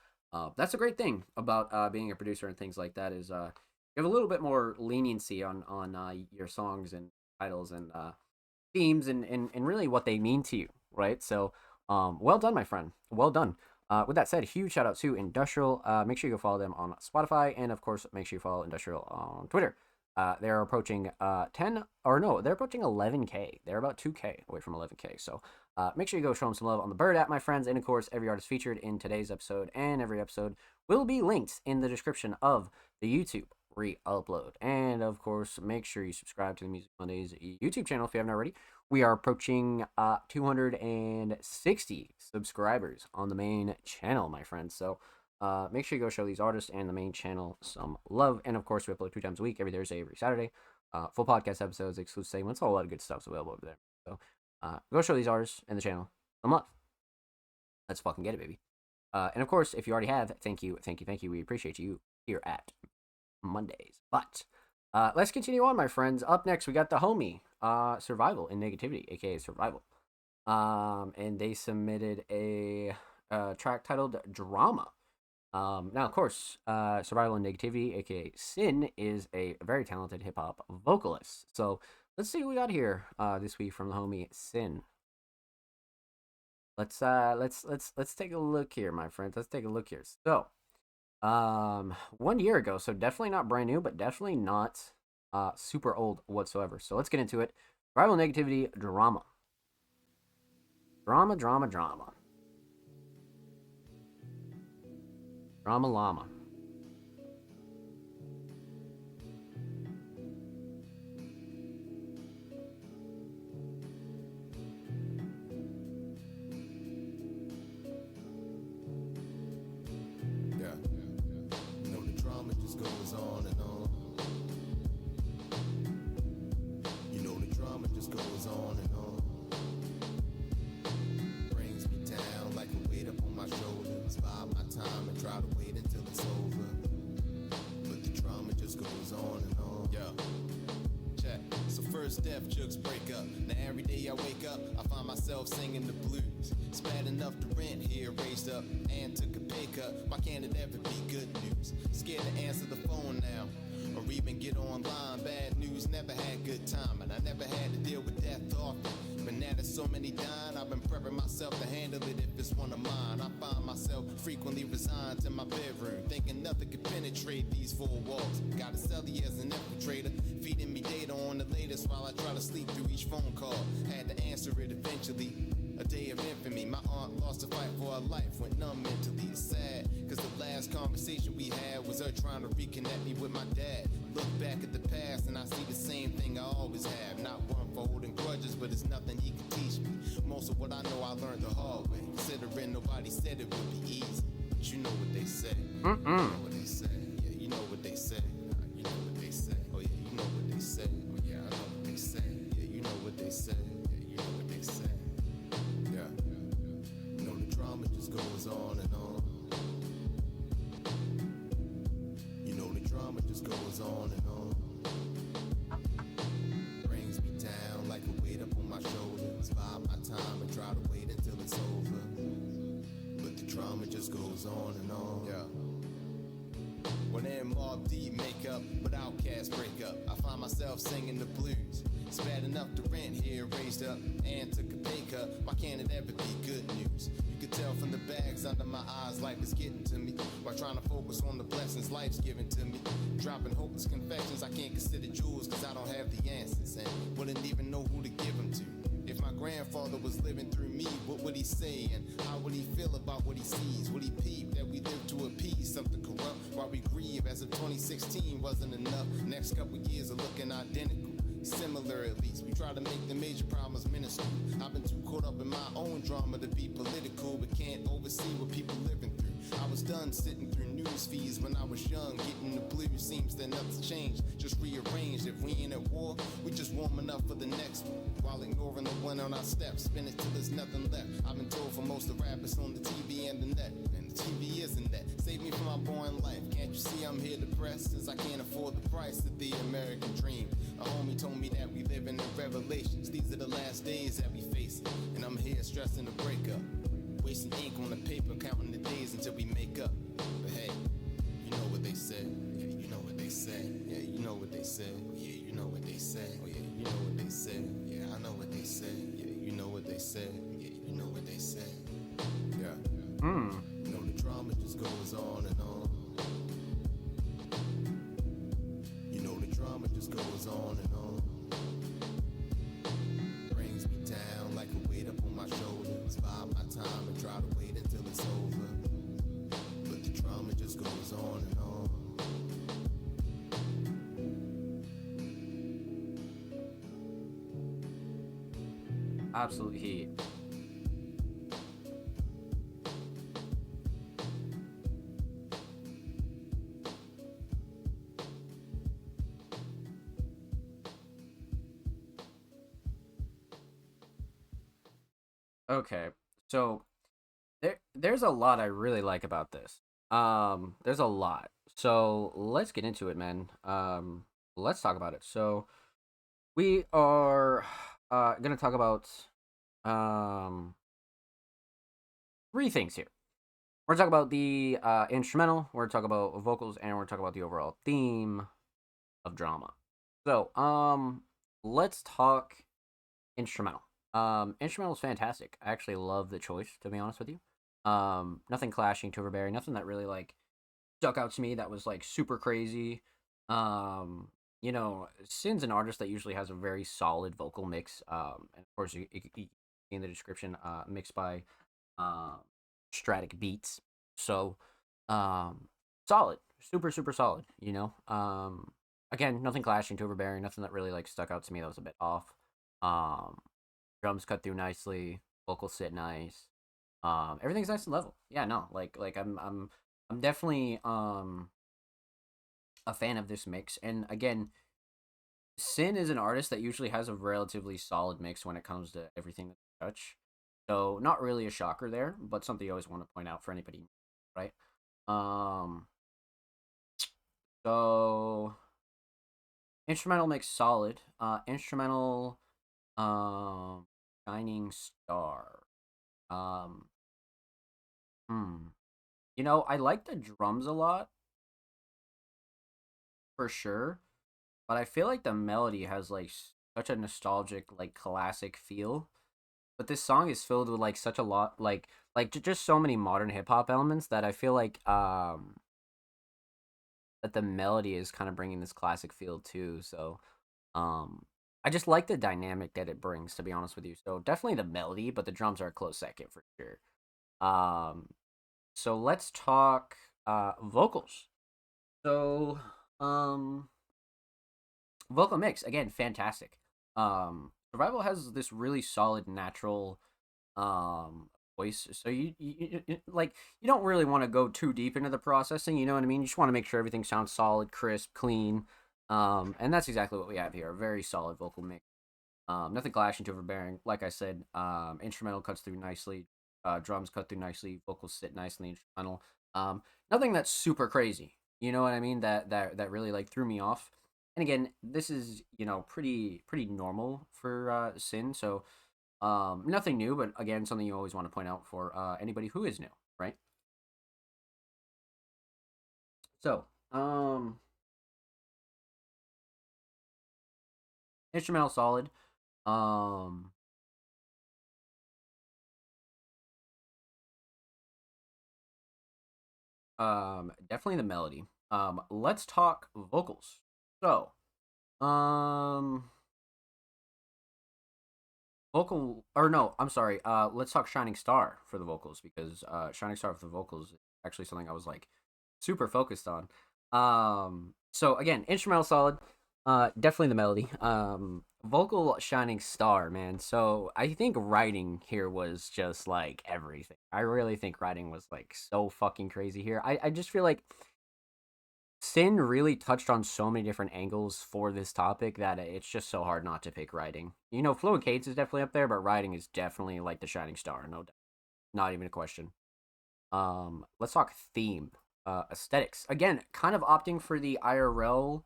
that's a great thing about being a producer and things like that is you have a little bit more leniency on your songs and titles and themes and really what they mean to you, right? So well done, my friend. Well done. With that said, huge shout out to Industrial. Make sure you go follow them on Spotify, and of course, make sure you follow Industrial on Twitter. They're approaching 10, or no, they're approaching 11K. They're about 2K away from 11K. So make sure you go show them some love on the Bird app, my friends. And of course, every artist featured in today's episode and every episode will be linked in the description of the YouTube re-upload. And of course, make sure you subscribe to the Music Mondays YouTube channel if you haven't already. We are approaching 260 subscribers on the main channel, my friends. So make sure you go show these artists and the main channel some love. And of course, we upload 2 times a week, every Thursday, every Saturday. Full podcast episodes, exclusive segments, a whole lot of good stuff's available over there. So go show these artists and the channel some love. Let's fucking get it, baby. And of course, if you already have, thank you. We appreciate you here at Mondays. But let's continue on, my friends. Up next, we got the homie, Survival and Negativity, aka Survival. And they submitted a track titled Drama. Now, of course, Survival and Negativity, aka Sin, is a very talented hip hop vocalist. So let's see what we got here this week from the homie Sin. Let's take a look here, my friends. Let's take a look here. So, 1 year ago, so definitely not brand new, but definitely not super old whatsoever. So let's get into it. Survival Negativity Drama. Drama. Drama Llama. Yeah. You know, the drama just goes on and on. You know, the drama just goes on and on. Brings me down like a weight up on my shoulders. Buy my time and try to wait until it's over. But the drama just goes on and on. Yeah. Check. So first step, left jokes break up. Now every day I wake up, I find myself singing the blues. It's bad enough the rent here raised up and took a pay cut. Why can't it ever be good news? Scared to answer the phone now, or even get online. Bad news, never had good time, and I never had to deal with death often. But now there's so many dying, I've been prepping myself to handle it if it's one of mine. I find myself frequently resigned to my bedroom, thinking nothing could penetrate these four walls. Got a celly as an infiltrator, feeding me data on the latest while I try to sleep through each phone call. Had to answer it eventually. A day of infamy, my aunt lost a fight for her life, went numb mentally. It's sad, cause the last conversation we had was her trying to reconnect me with my dad. Look back at the past and I see the same thing I always have. Not one for holding grudges, but it's nothing he can teach me. Most of what I know I learned the hard way, considering nobody said it would be easy. But you know what they say. You know what they say. Yeah, you know what they say. You know what they say. Oh yeah, you know what they say. Oh yeah, I know what they say. Yeah, you know what they say. Yeah, you know what they say. Yeah. You know the drama just goes on and on. You know the drama just goes on and on. Brings me down like a weight up on my shoulders. Buy my time and try to wait until it's over. But the drama just goes on and on. Yeah. When them Mobb Deep make up, but Outkast break up, I find myself singing the blues. It's bad enough the rent here raised up and took a pay cut. Why can't it ever be good news? You could tell from the bags under my eyes life is getting to me, while trying to focus on the blessings life's given to me. Dropping hopeless confessions, I can't consider jewels cause I don't have the answers and wouldn't even know who to give them to. If my grandfather was living through me, what would he say? And how would he feel about what he sees? Would he peep that we live to appease something corrupt while we grieve as if 2016 wasn't enough? Next couple years are looking identical. Similar at least, we try to make the major problems minuscule. I've been too caught up in my own drama to be political, but can't oversee what people living through. I was done sitting through news feeds when I was young, getting the blues. Seems that nothing's changed, just rearranged. If we ain't at war, we just warm enough for the next one, while ignoring the one on our steps. Spin it till there's nothing left. I've been told for most of rappers on the TV and the net, and the TV isn't that. Save me from my boring life. Can't you see I'm here depressed, since I can't afford the price of the American dream? A homie told me that we live in revelations. These are the last days that we face, and I'm here stressing the breakup, wasting ink on the paper, counting the days until we make up. But hey, you know what they say. Yeah, you know what they say. Yeah, you know what they say. Yeah, you know what they say. Oh yeah, you know what they say. Yeah, I know what they say. Yeah, you know what they say. Yeah, you know what they say. Yeah. You know the drama just goes on and on. You know the drama just goes on and on. Brings me down like a weight up on my shoulders. Buy my time and try to wait until it's over. But the drama just goes on and on. Absolute heat. Okay, so there's a lot I really like about this. There's a lot. So let's get into it, man. Let's talk about it. So we are gonna talk about three things here. We're gonna talk about the instrumental, we're gonna talk about vocals, and we're gonna talk about the overall theme of drama. So let's talk instrumental. Instrumental is fantastic. I actually love the choice, to be honest with you. Nothing clashing to Overbearing, nothing that really like stuck out to me that was like super crazy. You know, Sin's an artist that usually has a very solid vocal mix. And of course, you in the description, mixed by Stratic Beats. So, solid, super solid. You know, again, nothing clashing to Overbearing, nothing that really like stuck out to me that was a bit off. Drums cut through nicely, vocals sit nice. Everything's nice and level. Yeah, no, like I'm definitely a fan of this mix. And again, Sin is an artist that usually has a relatively solid mix when it comes to everything that they touch. So not really a shocker there, but something you always want to point out for anybody, right? So Instrumental mix solid. Instrumental, um, Shining Star. Um, You know, I like the drums a lot for sure, but I feel like the melody has like such a nostalgic, like classic feel. But this song is filled with like such a lot, just so many modern hip hop elements that I feel like that the melody is kind of bringing this classic feel too. So I just like the dynamic that it brings, to be honest with you. So definitely the melody, but the drums are a close second for sure. Um, so let's talk vocals. So um vocal mix again, fantastic. Survival has this really solid natural voice, so like you don't really want to go too deep into the processing, you know what I mean? You just want to make sure everything sounds solid, crisp, clean. And that's exactly what we have here, a very solid vocal mix. Nothing clashing, too overbearing. Like I said, instrumental cuts through nicely, drums cut through nicely, vocals sit nicely instrumental. Nothing that's super crazy, you know what I mean, that really like threw me off. And again, this is, you know, pretty normal for Sin, so nothing new, but again, something you always want to point out for anybody who is new, right? So, instrumental solid. Um, Definitely the melody. Let's talk vocals. So, um, vocal or no, I'm sorry. Let's talk Shining Star for the vocals because Shining Star for the vocals is actually something I was like super focused on. So again, instrumental solid. Definitely the melody. Vocal Shining Star, man. So I think writing here was just like everything. I really think writing was like so fucking crazy here. I just feel like Sin really touched on so many different angles for this topic that it's just so hard not to pick writing. You know, Fluid Cates is definitely up there, but writing is definitely like the shining star, no doubt. Not even a question. Let's talk theme. Aesthetics. Again, kind of opting for the IRL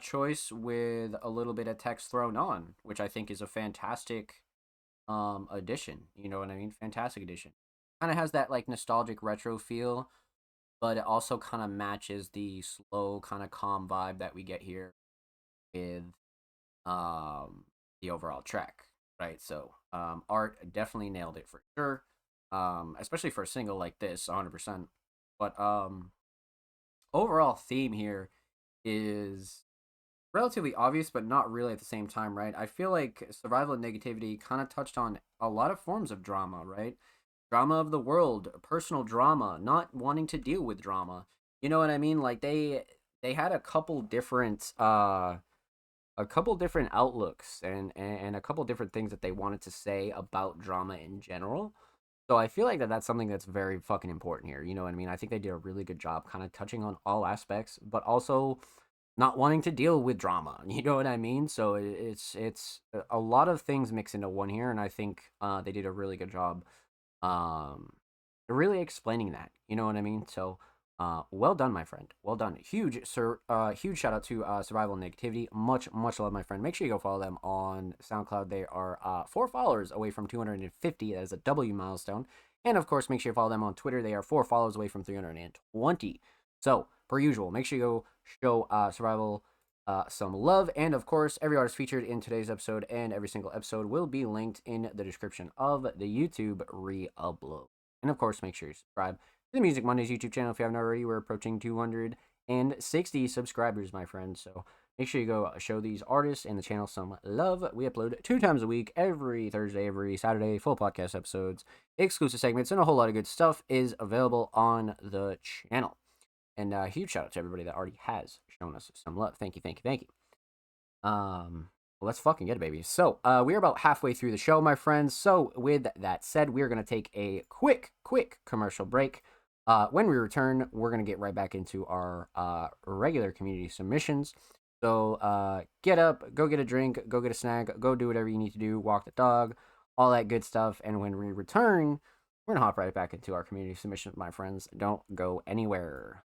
choice with a little bit of text thrown on, which I think is a fantastic addition. You know what I mean? Fantastic addition. Kind of has that like nostalgic retro feel, but it also kind of matches the slow, kind of calm vibe that we get here with the overall track, right? So Art definitely nailed it for sure, especially for a single like this, 100%. But overall theme here is relatively obvious, but not really at the same time, right? I feel like Survival and Negativity kind of touched on a lot of forms of drama, right? Drama of the world, personal drama, not wanting to deal with drama. You know what I mean? Like they had a couple different outlooks and a couple different things that they wanted to say about drama in general. So I feel like that's something that's very fucking important here. You know what I mean? I think they did a really good job kind of touching on all aspects, but also not wanting to deal with drama. You know what I mean? So it's a lot of things mixed into one here, and I think they did a really good job um really explaining that. You know what I mean? So well done, my friend. Well done. Huge shout out to Survival Negativity. Much love, my friend. Make sure you go follow them on SoundCloud. They are 4 followers away from 250. That is a W milestone. And of course, make sure you follow them on Twitter. They are 4 followers away from 320. So, per usual, make sure you go show Survival some love. And of course, every artist featured in today's episode and every single episode will be linked in the description of the YouTube re-upload. And of course, make sure you subscribe to the Music Mondays YouTube channel if you haven't already. We're approaching 260 subscribers, my friends. So make sure you go show these artists and the channel some love. We upload 2 times a week, every Thursday, every Saturday, full podcast episodes, exclusive segments, and a whole lot of good stuff is available on the channel. And a huge shout out to everybody that already has shown us some love. Thank you. Let's fucking get it, baby. So, we're about halfway through the show, my friends. So, with that said, we're going to take a quick commercial break. When we return, we're going to get right back into our regular community submissions. So, get up, go get a drink, go get a snack, go do whatever you need to do, walk the dog, all that good stuff. And when we return, we're going to hop right back into our community submissions, my friends. Don't go anywhere.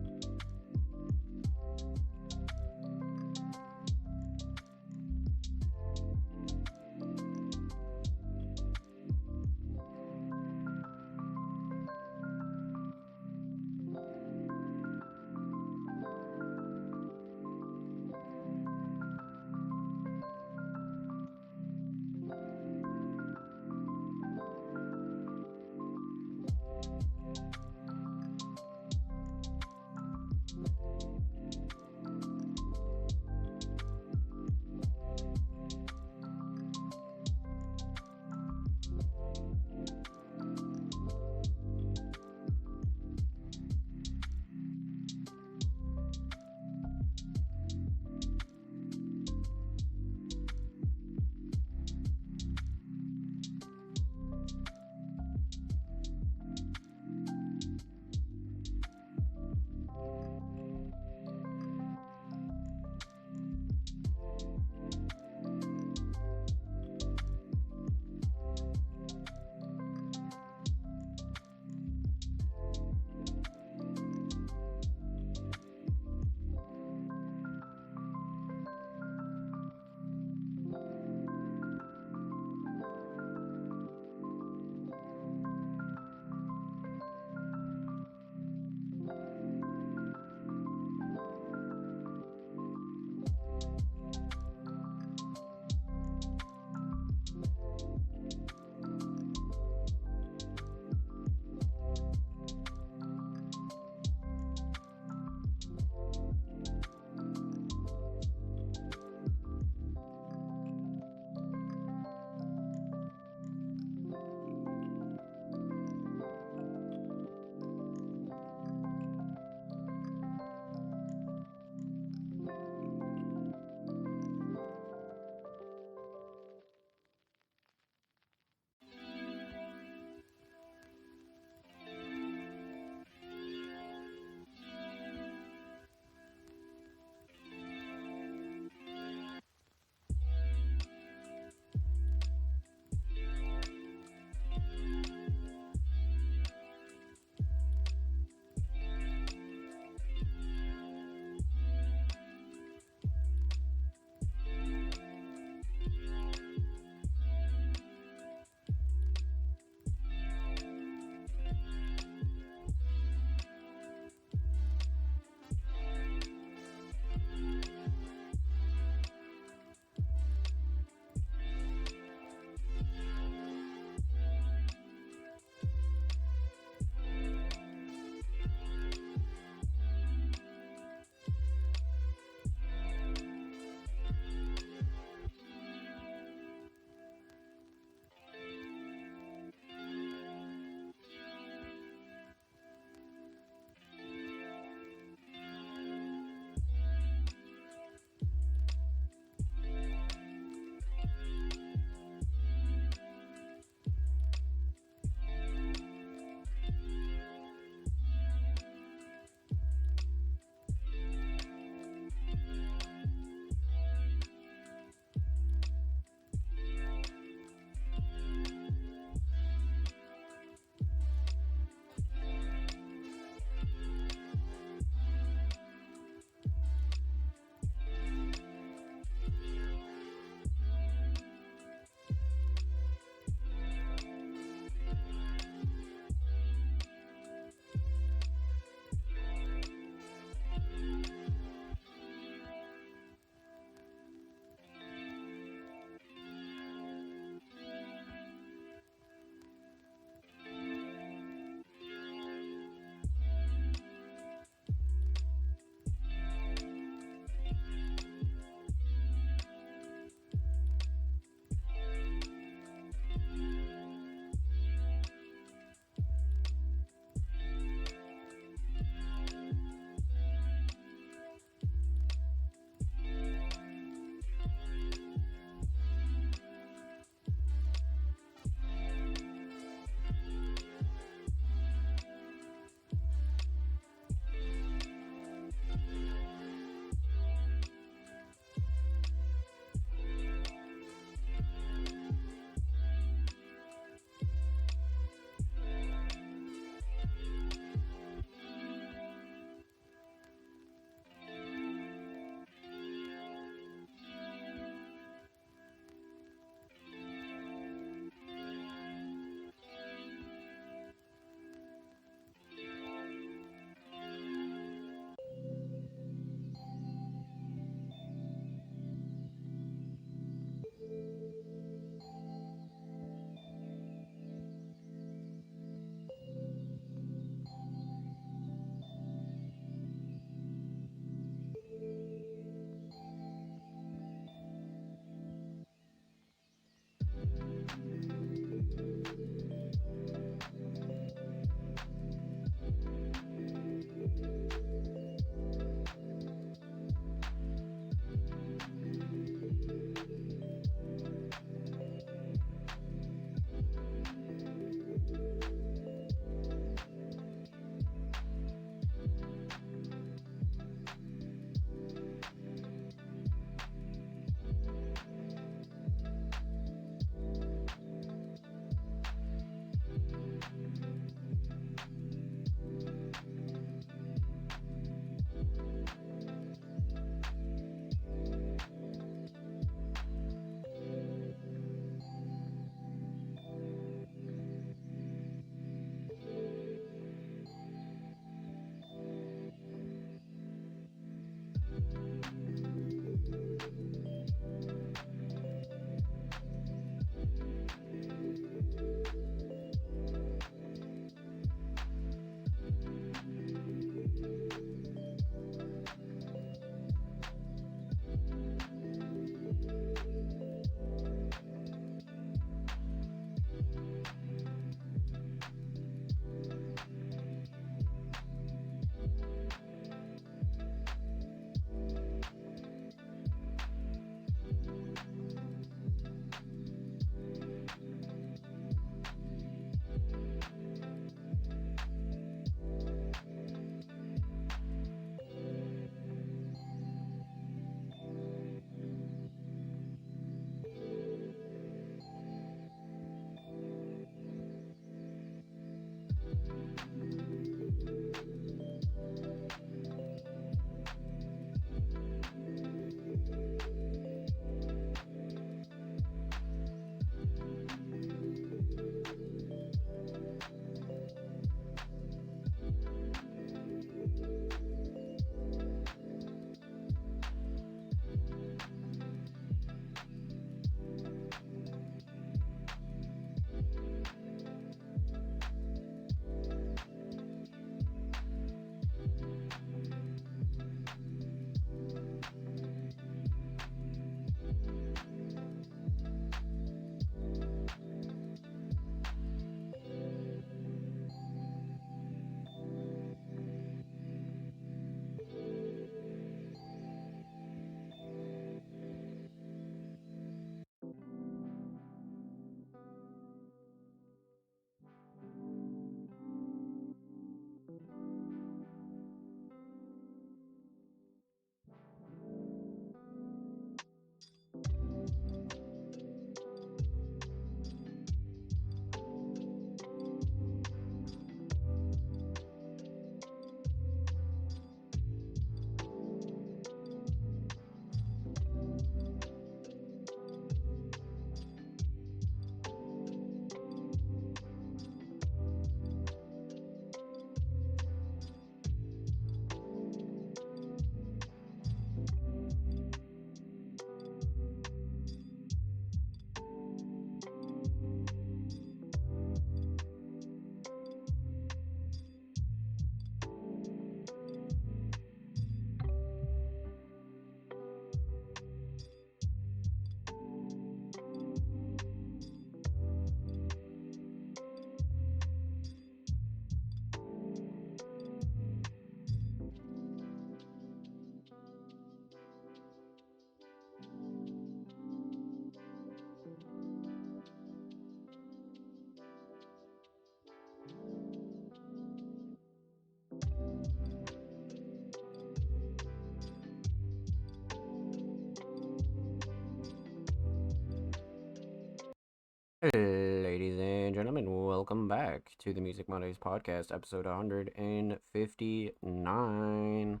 Ladies and gentlemen, welcome back to the Music Mondays podcast, episode 159.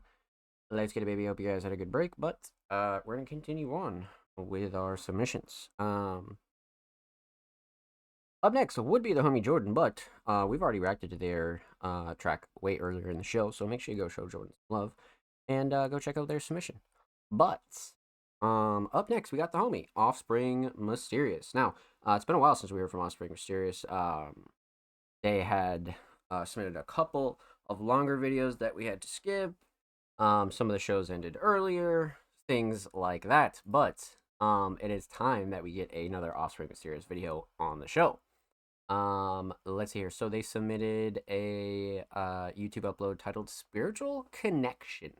Let's get it, baby. Hope you guys had a good break, but we're gonna continue on with our submissions. Up next would be the homie Jordan, but we've already reacted to their track way earlier in the show, so make sure you go show Jordan some love and go check out their submission. But up next we got the homie Offspring Mysterious. Now it's been a while since we heard from Offspring Mysterious. They had submitted a couple of longer videos that we had to skip. Some of the shows ended earlier, things like that. But it is time that we get another Offspring Mysterious video on the show. Let's see here. So they submitted a YouTube upload titled Spiritual Connection.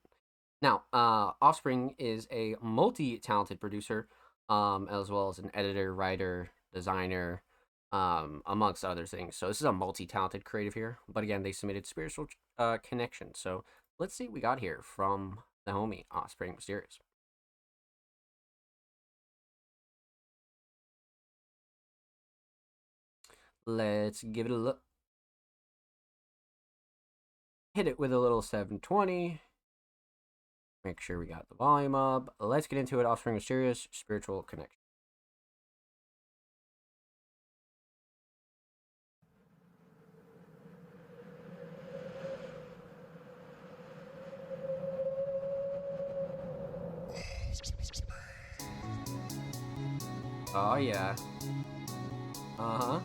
Now, Offspring is a multi-talented producer, as well as an editor, writer, designer, amongst other things. So this is a multi-talented creative here. But again, they submitted Spiritual Connection. So let's see what we got here from the homie Offspring Mysterious. Let's give it a look. Hit it with a little 720. Make sure we got the volume up. Let's get into it. Offspring Mysterious, Spiritual Connection. Oh yeah. Uh-huh.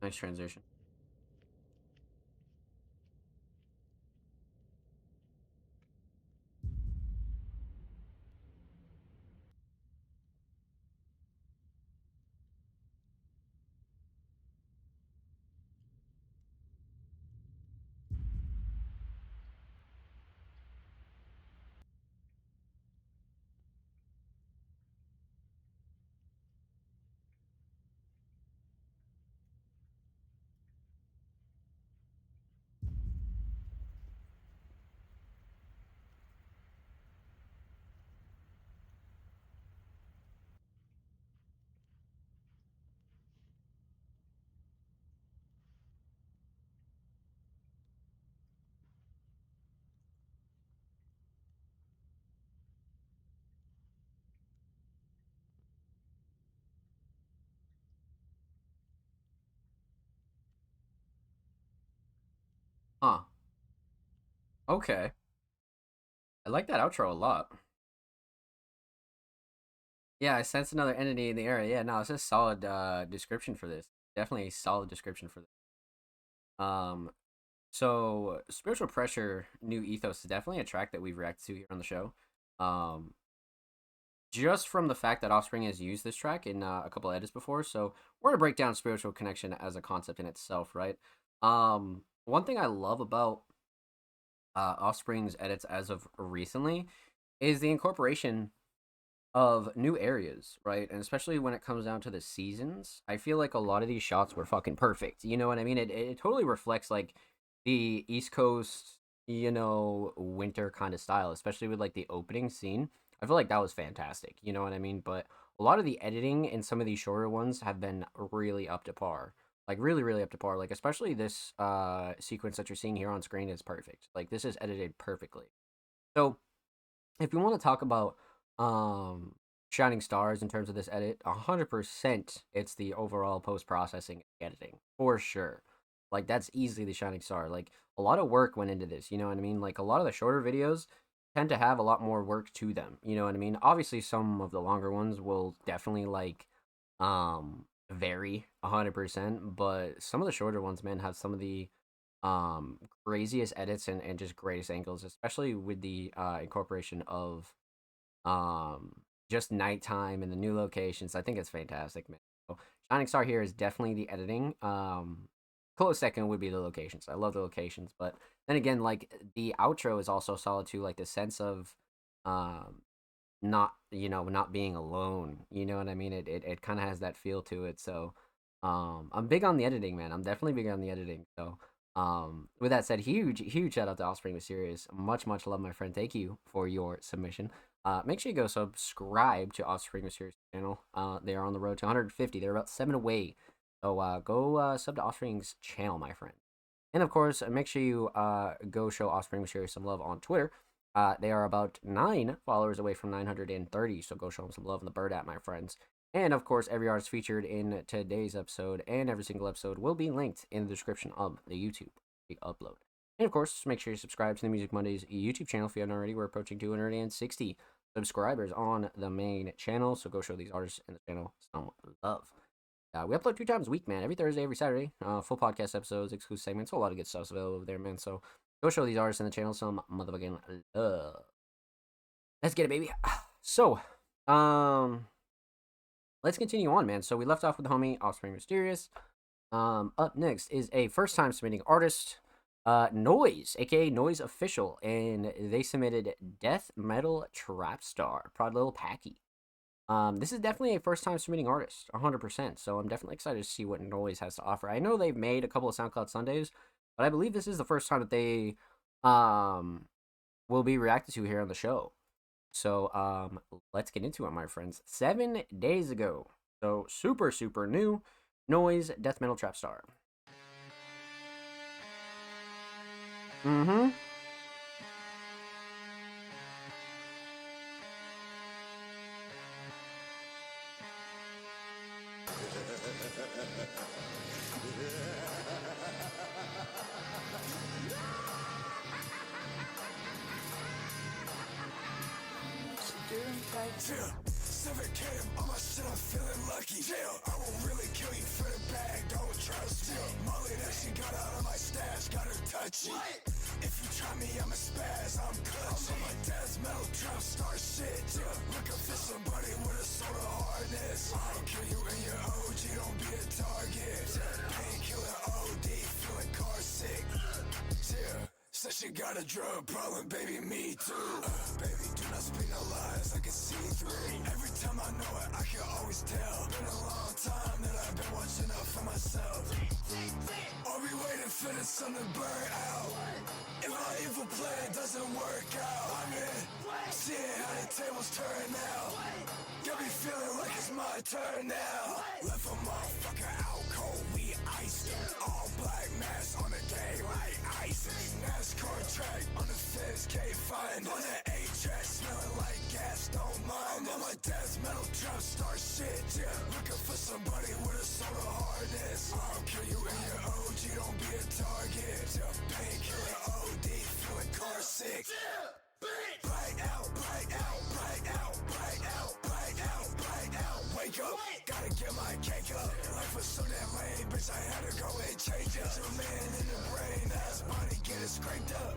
Nice transition. Huh. Okay. I like that outro a lot. Yeah, I sense another entity in the area. Yeah, no, it's a solid description for this. Definitely a solid description for this. So Spiritual Pressure, New Ethos is definitely a track that we've reacted to here on the show. Just from the fact that Offspring has used this track in a couple edits before, so we're gonna break down Spiritual Connection as a concept in itself, right? One thing I love about Offspring's edits as of recently is the incorporation of new areas, right? And especially when it comes down to the seasons, I feel like a lot of these shots were fucking perfect. You know what I mean? It totally reflects like the East Coast, winter kind of style, especially with like the opening scene. I feel like that was fantastic. You know what I mean? But a lot of the editing in some of these shorter ones have been really up to par. Like really, really up to par. Like especially this sequence that you're seeing here on screen is perfect. Like this is edited perfectly. So if you want to talk about shining stars in terms of this edit, 100% it's the overall post-processing editing for sure. Like that's easily the shining star. Like a lot of work went into this, you know what I mean? Like a lot of the shorter videos, tend to have a lot more work to them. You know what I mean? Obviously, some of the longer ones will definitely like vary 100%, but some of the shorter ones, man, have some of the craziest edits and just greatest angles, especially with the incorporation of just nighttime and the new locations. I think it's fantastic, man. So, Shining Star here is definitely the editing. Close second would be the locations. I love the locations, but then again, like the outro is also solid too. Like the sense of um not not being alone. You know what I mean? It kind of has that feel to it. So I'm big on the editing, man. I'm definitely big on the editing. So with that said, huge shout out to Offspring Mysterious. Much love, my friend. Thank you for your submission. Make sure you go subscribe to Offspring Mysterious channel. They are on the road to 150. They're about 7 away. So go sub to Offspring's channel, my friend. And of course, make sure you go show Offspring Mysterious some love on Twitter. They are about 9 followers away from 930, so go show them some love in the bird app, my friends. And of course, every artist featured in today's episode and every single episode will be linked in the description of the YouTube upload. And of course, make sure you subscribe to the Music Mondays YouTube channel if you haven't already. We're approaching 260 subscribers on the main channel, so go show these artists in the channel some love. We upload 2 times a week, man. Every Thursday, every Saturday. Full podcast episodes, exclusive segments, a lot of good stuff's available over there, man. So go show these artists in the channel some motherfucking love. Let's get it, baby. So, let's continue on, man. So we left off with the homie Offspring Mysterious. Up next is a first-time submitting artist, Noise, aka Noise Official, and they submitted Death Metal Trap Star, Prod Lil Packy. This is definitely a first-time submitting artist, 100%. So I'm definitely excited to see what Noise has to offer. I know they've made a couple of SoundCloud Sundays, but I believe this is the first time that they will be reacted to here on the show. So let's get into it, my friends. 7 days ago, so super new, Noise, Death Metal Trap Star. Chill, 7K on my shit, I'm feeling lucky. Chill, I won't really kill you for the bag, don't trust you. Molly that she got out of my stash, got her touchy. If you try me, I'm a spaz, I'm clutchy. I'm on my Death Metal Trap Star shit. Chill, looking for somebody with a sort of hardness. I'll kill you in your OG, don't be a target. Painkiller OD, feeling car sick. Chill. Said she got a drug problem, baby, me too. Baby, do not speak no lies, I can see through. Every time I know it, I can always tell. Been a long time that I've been watching out for myself. Are we waiting for the sun to burn out? If my evil plan doesn't work out, I'm in. Seeing how the tables turn now. Got me feeling like it's my turn now. Left a motherfucker out cold, we iced him. All black mask on the day like ISIS. NASCAR track on the fence, can't find us. On the A-track, smelling like gas, don't mind us. I'm on my Death Metal Trap Star shit, yeah. Looking for somebody with a sort of hardness. I'll kill you in your OG, don't be a target. Yeah. Painkiller OD, feeling car sick. Black out, black out, black out, black out, black out, black out. Wake up, gotta get my cake up. Life was so damn lame, bitch, I had to go and change up. Your man in the brain, ass body, get it scraped up.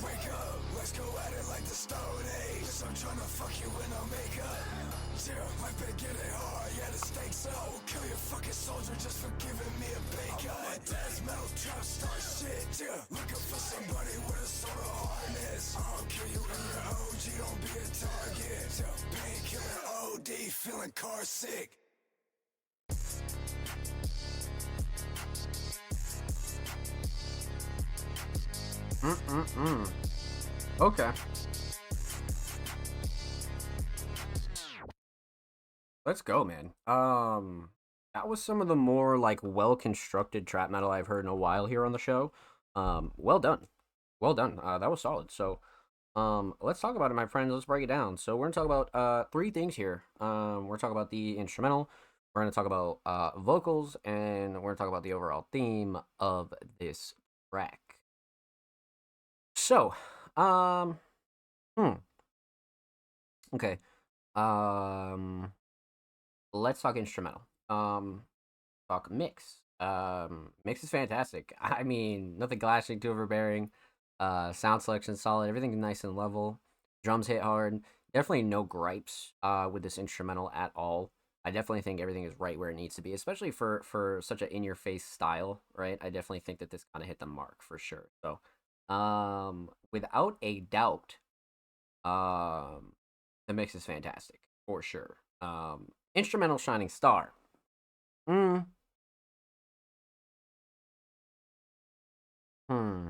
Wake up, let's go at it like the Stone Age. Bitch, I'm tryna fuck you with no makeup. Yeah, life been getting hard, yeah, the stakes up. Kill your fucking soldier just for giving me a bacon. I'm on my Death Metal Trap Star shit, yeah. Looking for somebody with a sort of hardness. I'll kill you in your OG, don't be a target. Yeah, painkiller OD, feeling car sick. Okay. Let's go, man. That was some of the more like well-constructed trap metal I've heard in a while here on the show. Well done. Well done. That was solid. So, let's talk about it, my friends. Let's break it down. So we're gonna talk about 3 things here. We're talking about the instrumental. We're gonna talk about vocals, and we're gonna talk about the overall theme of this track. So, Hmm. Okay. Let's talk instrumental. Talk mix. Mix is fantastic. I mean, nothing clashing, too overbearing. Sound selection solid. Everything's nice and level. Drums hit hard. Definitely no gripes. With this instrumental at all. I definitely think everything is right where it needs to be, especially for such an in your face style, right? I definitely think that this kind of hit the mark for sure. So, without a doubt, um, the mix is fantastic for sure. Instrumental shining star. Mm. Hmm.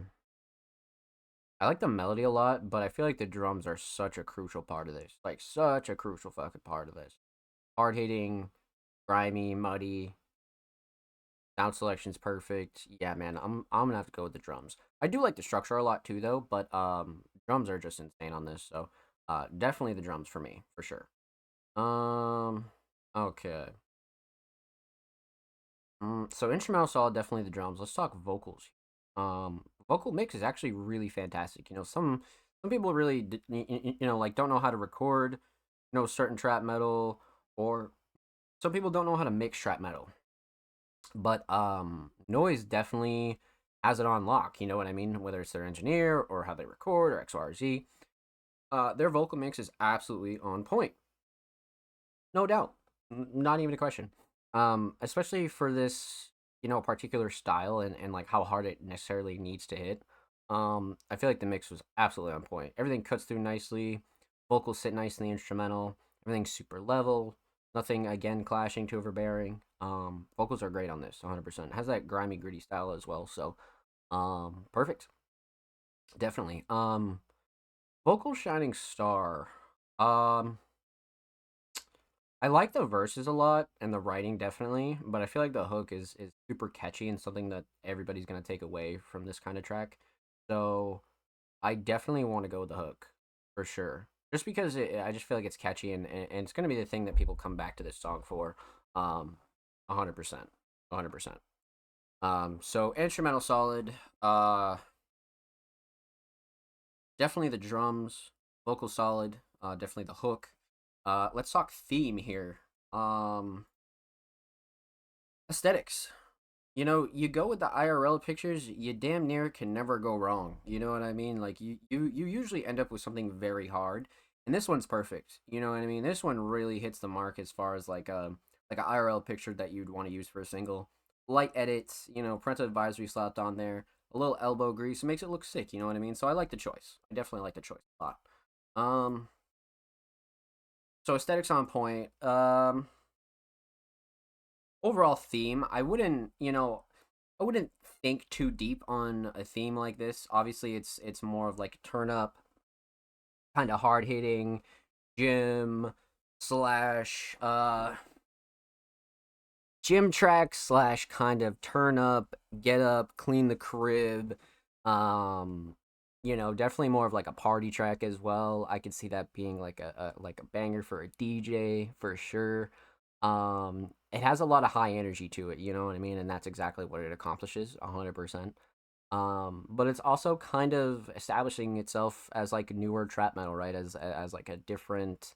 I like the melody a lot, but I feel like the drums are such a crucial part of this. Like such a crucial fucking part of this. Hard hitting, grimy, muddy. Sound selection's perfect. Yeah, man, I'm gonna have to go with the drums. I do like the structure a lot too, though. But drums are just insane on this. So, definitely the drums for me for sure. Um, okay. So instrumental solid, definitely the drums. Let's talk vocals. Vocal mix is actually really fantastic. You know, some people really like don't know how to record, certain trap metal, or some people don't know how to mix trap metal. But Noise definitely has it on lock. You know what I mean? Whether it's their engineer or how they record or X, Y, or Z, their vocal mix is absolutely on point. No doubt, not even a question. Especially for this, particular style and like how hard it necessarily needs to hit. I feel like the mix was absolutely on point. Everything cuts through nicely. Vocals sit nice in the instrumental. Everything's super level. Nothing again clashing too overbearing. Vocals are great on this, 100%. It has that grimy, gritty style as well. So, perfect. Definitely. Vocal shining star. Um, I like the verses a lot and the writing definitely, but I feel like the hook is super catchy and something that everybody's gonna take away from this kind of track. So I definitely want to go with the hook for sure, just because I just feel like it's catchy and it's gonna be the thing that people come back to this song for, 100%, 100%. So instrumental solid, definitely the drums, vocal solid, definitely the hook. Let's talk theme here. Um, Aesthetics. You go with the IRL pictures, you damn near can never go wrong. You know what I mean? Like you usually end up with something very hard, and this one's perfect. You know what I mean? This one really hits the mark as far as like an IRL picture that you'd want to use for a single. Light edits, parental advisory slapped on there, a little elbow grease, it makes it look sick. You know what I mean? So I like the choice. I definitely like the choice a lot. Um, so aesthetics on point. Overall theme, I wouldn't think too deep on a theme like this. Obviously, it's more of like a turn up, kind of hard hitting, gym slash gym track slash kind of turn up, get up, clean the crib. Um, definitely more of like a party track as well. I could see that being like a banger for a DJ for sure. It has a lot of high energy to it, you know what I mean? And that's exactly what it accomplishes, 100%. But it's also kind of establishing itself as like newer trap metal, right? As like a different,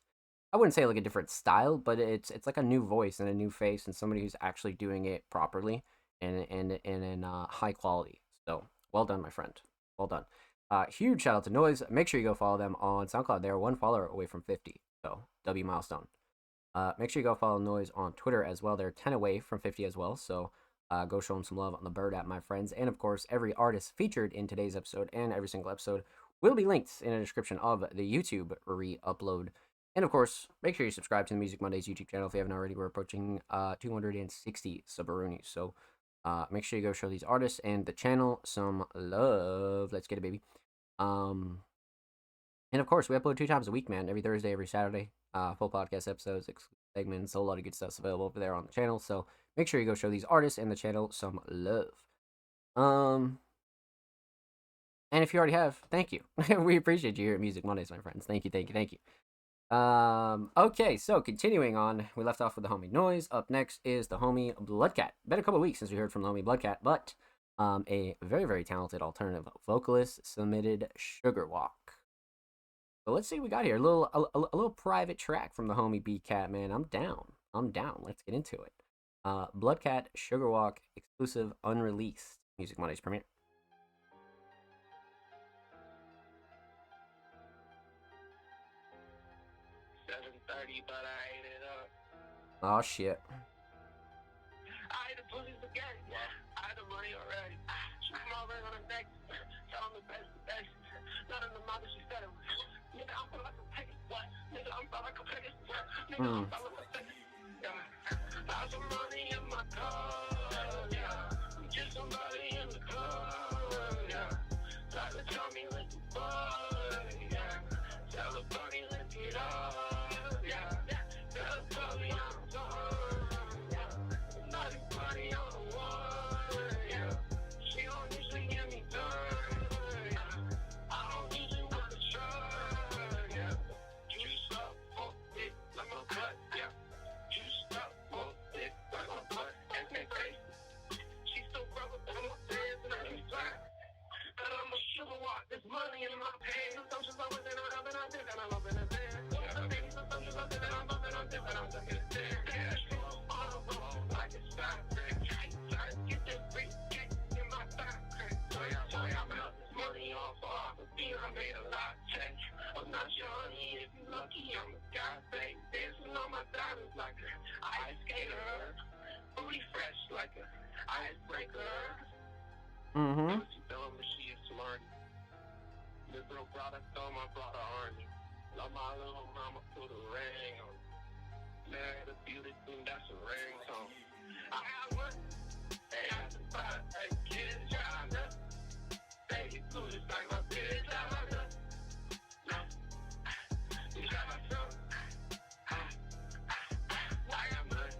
I wouldn't say like a different style, but it's like a new voice and a new face and somebody who's actually doing it properly and in high quality. So well done, my friend. Well done. Huge shout out to Noise. Make sure you go follow them on SoundCloud. They're one follower away from 50. So W milestone. Make sure you go follow Noise on Twitter as well. They're 10 away from 50 as well. So go show them some love on the Bird app, my friends. And of course, every artist featured in today's episode and every single episode will be linked in the description of the YouTube re-upload. And of course, make sure you subscribe to the Music Mondays YouTube channel if you haven't already. We're approaching 260 subaroonies. So make sure you go show these artists and the channel some love. Let's get it, baby. And of course, we upload 2 times a week, man. Every Thursday, every Saturday. Full podcast episodes, segments, a lot of good stuff's available over there on the channel. So make sure you go show these artists and the channel some love. And if you already have, thank you. We appreciate you here at Music Mondays, my friends. Thank you, thank you, thank you. Okay, so continuing on, we left off with the homie Noise. Up next is the homie Bloodcat. Been a couple weeks since we heard from the homie Bloodcat, but a very, very talented alternative vocalist submitted Sugar Walk. So let's see what we got here. A little private track from the homie B-Cat, man. I'm down. Let's get into it. Bloodcat, Sugar Walk, exclusive, unreleased. Music Mondays premiere. 7:30, but I ate it up. Oh shit. I ate the pussy spaghetti. I had the money already. She come over on the next. Tell him the best. Not in the mouth, she said it. Nigga, I'm feel like a pig. What? Nigga, I'm feel like a pig. Nigga, I'm feel like a pig. Yeah. Lots of money in my car. Yeah. Just somebody in the car. Yeah. Try to tell me let the boy. Yeah. Tell the bunny let's get up. Yeah. Tell the puppy I'm done. Yeah. Not a bunny on the wall. Yeah. She don't usually get me done. Yeah. I don't usually want to try. Yeah. Juice up, full it like my butt. Yeah. Juice up, full it like my butt. And they face. She still rubber on my pants and I ain't flat. And I'm a sugar walk. There's money in my pants. Assumptions always in my and I did and I love it and there. Baby, assumptions I did and I'm loving on dip and I'm stuck in there. Cash flow on the road like it's fat. Try to get that free kick in my back. So I'm out this money off of beer. I made a lot change. I'm not your honey. If you lucky, I'm a guy, babe. Dancing on my diamonds like an ice skater. Booty fresh like an icebreaker. She told me she is smart. This little brother told my brother Arnie. Love my little mama, put a ring on. Married a beauty queen, that's a ringtone. I got one. They have to buy a kid, China. Baby, blue is like my bitch, China. You got my son. I got money.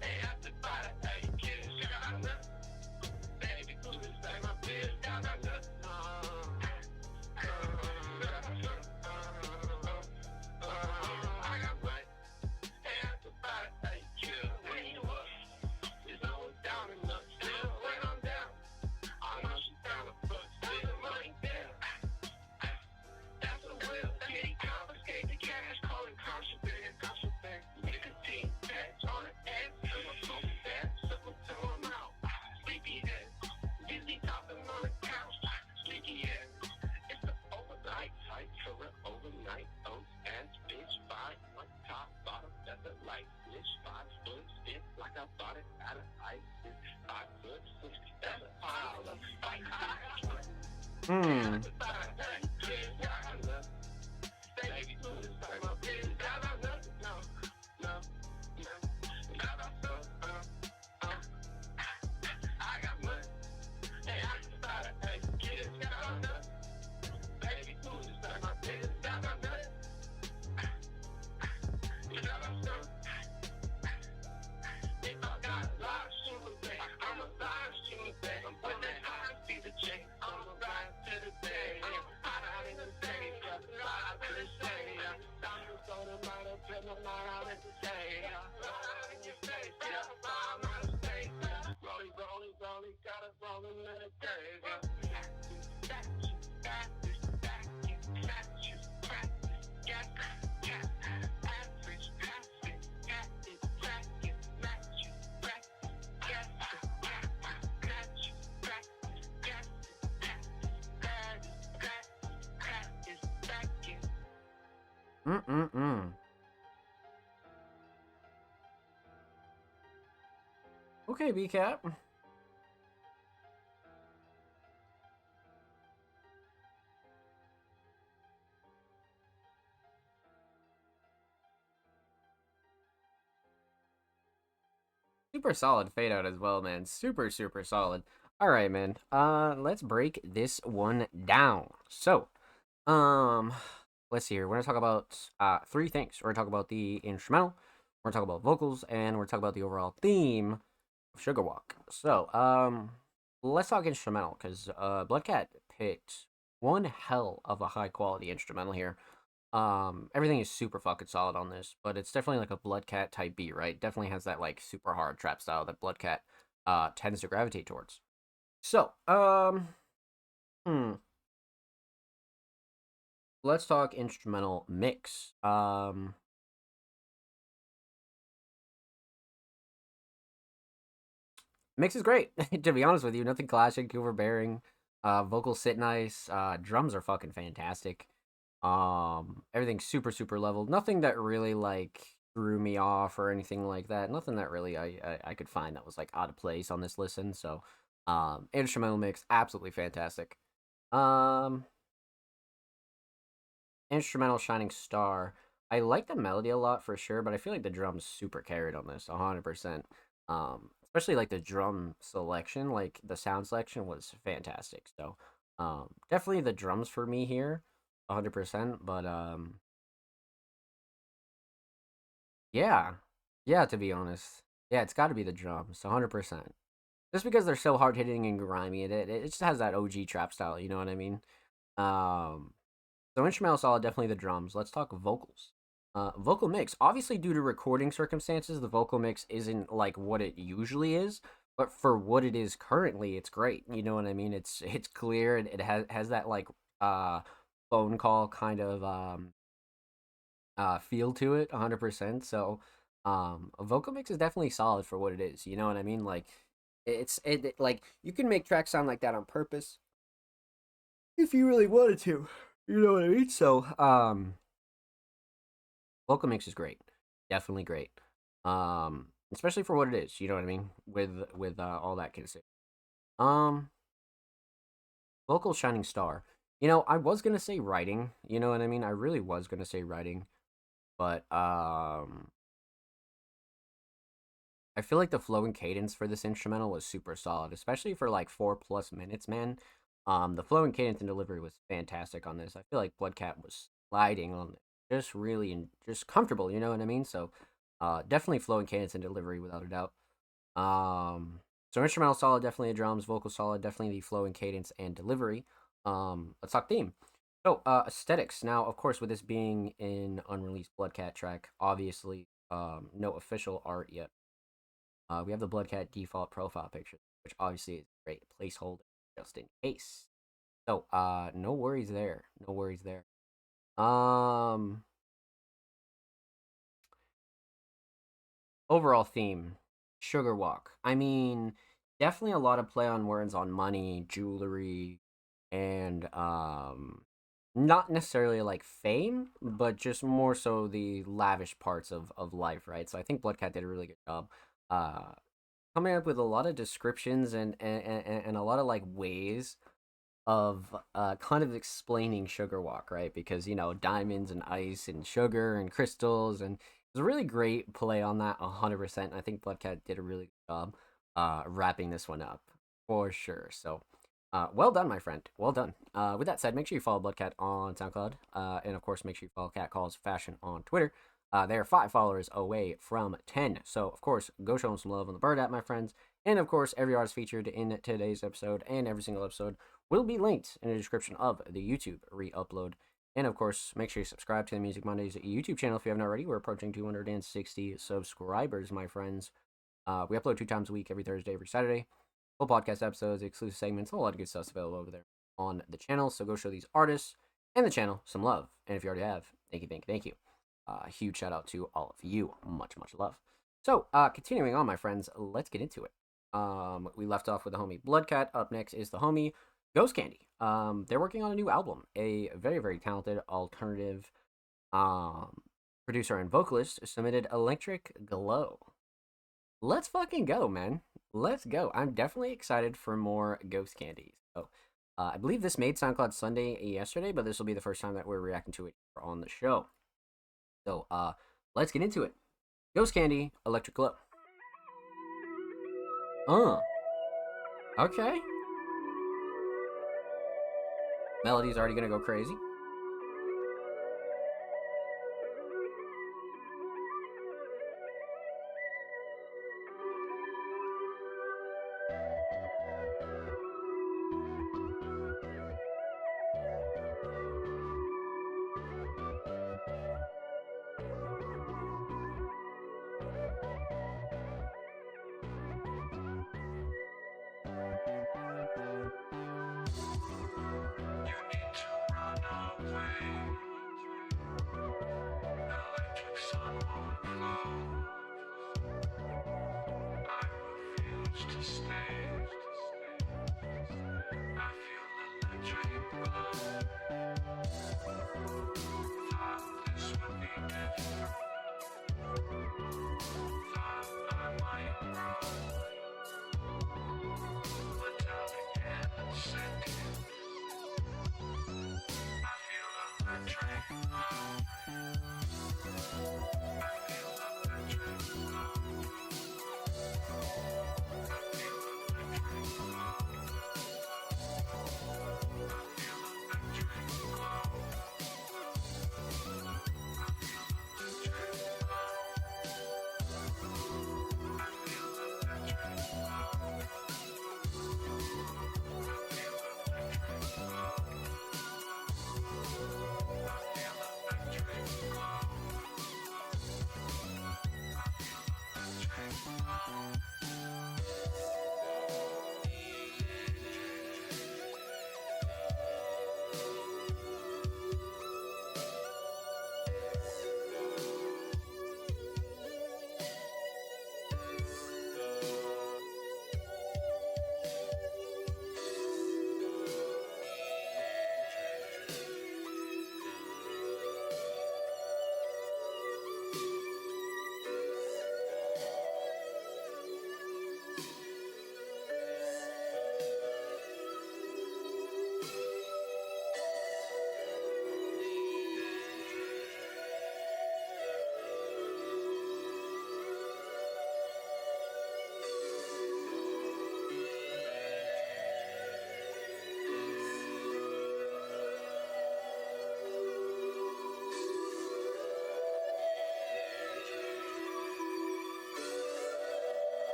They have to buy a kid, China. Baby, blue is like my bitch, China. I got money. They have to buy a kid. When you up, there's no one down enough. Still, when I'm down, I know she's down to fuck. Still, money down. That's a will. Kitty confiscate the cash, call it contraband. Nicotine patch on the ass. I'm a phone that. Simple to him out. Sleepy head. Busy topping on the couch. Sleepy head. It's the overnight fight for an overnight oats ass bitch. 5 on top, bottom, that's a light bitch. 5 foot stiff like I bought it out of ice. 5 foot 6, that's a pile of fight. Baby, do this like my bitch. No. I got money. Hey, I can start a kid. Baby, do this like my bitch. If I got live shooter back, I'm a live shooter back. I'm putting that high see the chain. I'm a ride to the day. I'm out in the day. Live to the day. I'm just on the line up and I'm not out in the day. In your face, yeah. I'm out of state. Rolling, got us rolling in the day. Okay, B-Cat. Super solid fade out as well, man. Super solid. All right, man. Let's break this one down. So, let's see here. We're gonna talk about 3 things. We're gonna talk about the instrumental, we're gonna talk about vocals, and we're gonna talk about the overall theme of Sugar Walk. So, let's talk instrumental, because Bloodcat picked one hell of a high quality instrumental here. Everything is super fucking solid on this, but it's definitely like a Bloodcat type beat, right? Definitely has that like super hard trap style that Bloodcat tends to gravitate towards. So, let's talk instrumental mix. Mix is great. To be honest with you, nothing clashing, overbearing. Vocals sit nice. Drums are fucking fantastic. Everything's super super leveled. Nothing that really like threw me off or anything like that. Nothing that really I could find that was like out of place on this listen. So, instrumental mix absolutely fantastic. Instrumental Shining Star. I like the melody a lot for sure, but I feel like the drums super carried on this 100%. Especially like the drum selection, like the sound selection was fantastic. So, definitely the drums for me here, 100%. But yeah, yeah. To be honest, yeah, it's got to be the drums, 100%. Just because they're so hard hitting and grimy, it just has that OG trap style. You know what I mean? Um, so instrumental solid, definitely the drums. Let's talk vocals. Vocal mix. Obviously, due to recording circumstances, the vocal mix isn't like what it usually is. But for what it is currently, it's great. You know what I mean? It's clear. It has that like phone call kind of feel to it, 100%. So a vocal mix is definitely solid for what it is. You know what I mean? Like like you can make tracks sound like that on purpose if you really wanted to. You know what I mean? So vocal mix is great, definitely great. Especially for what it is. You know what I mean? With all that considered. Um, vocal shining star. You know, I was gonna say writing. You know what I mean? I really was gonna say writing, but I feel like the flow and cadence for this instrumental was super solid, especially for like 4+ minutes, man. The flow and cadence and delivery was fantastic on this. I feel like Bloodcat was sliding on it, just really and just comfortable. You know what I mean? So, definitely flow and cadence and delivery without a doubt. So instrumental solid, definitely the drums. Vocal solid, definitely the flow and cadence and delivery. Let's talk theme. So, aesthetics. Now, of course, with this being an unreleased Bloodcat track, obviously, no official art yet. We have the Bloodcat default profile picture, which obviously is a great placeholder just in case. So, no worries there. No worries there. Overall theme, Sugar Walk. I mean, definitely a lot of play on words on money, jewelry, and not necessarily like fame, but just more so the lavish parts of life, right? So I think Bloodcat did a really good job coming up with a lot of descriptions and a lot of like ways of kind of explaining Sugar Walk, right? Because you know, diamonds and ice and sugar and crystals, and it was a really great play on that 100%. I think Bloodcat did a really good job wrapping this one up for sure. So well done, my friend. Well done. With that said, make sure you follow Bloodcat on SoundCloud. And of course, make sure you follow Cat Calls Fashion on Twitter. They are 5 followers away from 10. So, of course, go show them some love on the Bird app, my friends. And, of course, every artist featured in today's episode and every single episode will be linked in the description of the YouTube re-upload. And, of course, make sure you subscribe to the Music Mondays YouTube channel if you haven't already. We're approaching 260 subscribers, my friends. We upload 2 times a week, every Thursday, every Saturday. Full podcast episodes, exclusive segments, a whole lot of good stuff available over there on the channel. So go show these artists and the channel some love. And if you already have, thank you, thank you, thank you. Huge shout out to all of you. Much, much love. So, continuing on, my friends, let's get into it. We left off with the homie Bloodcat. Up next is the homie Ghost Candy. They're working on a new album. A very, very talented alternative producer and vocalist submitted Electric Glow. Let's fucking go, man. Let's go. I'm definitely excited for more Ghost Candy. So, I believe this made SoundCloud Sunday yesterday, but this will be the first time that we're reacting to it on the show. So, let's get into it. Ghost Candy, Electric Glow. Okay. Melody's already gonna go crazy.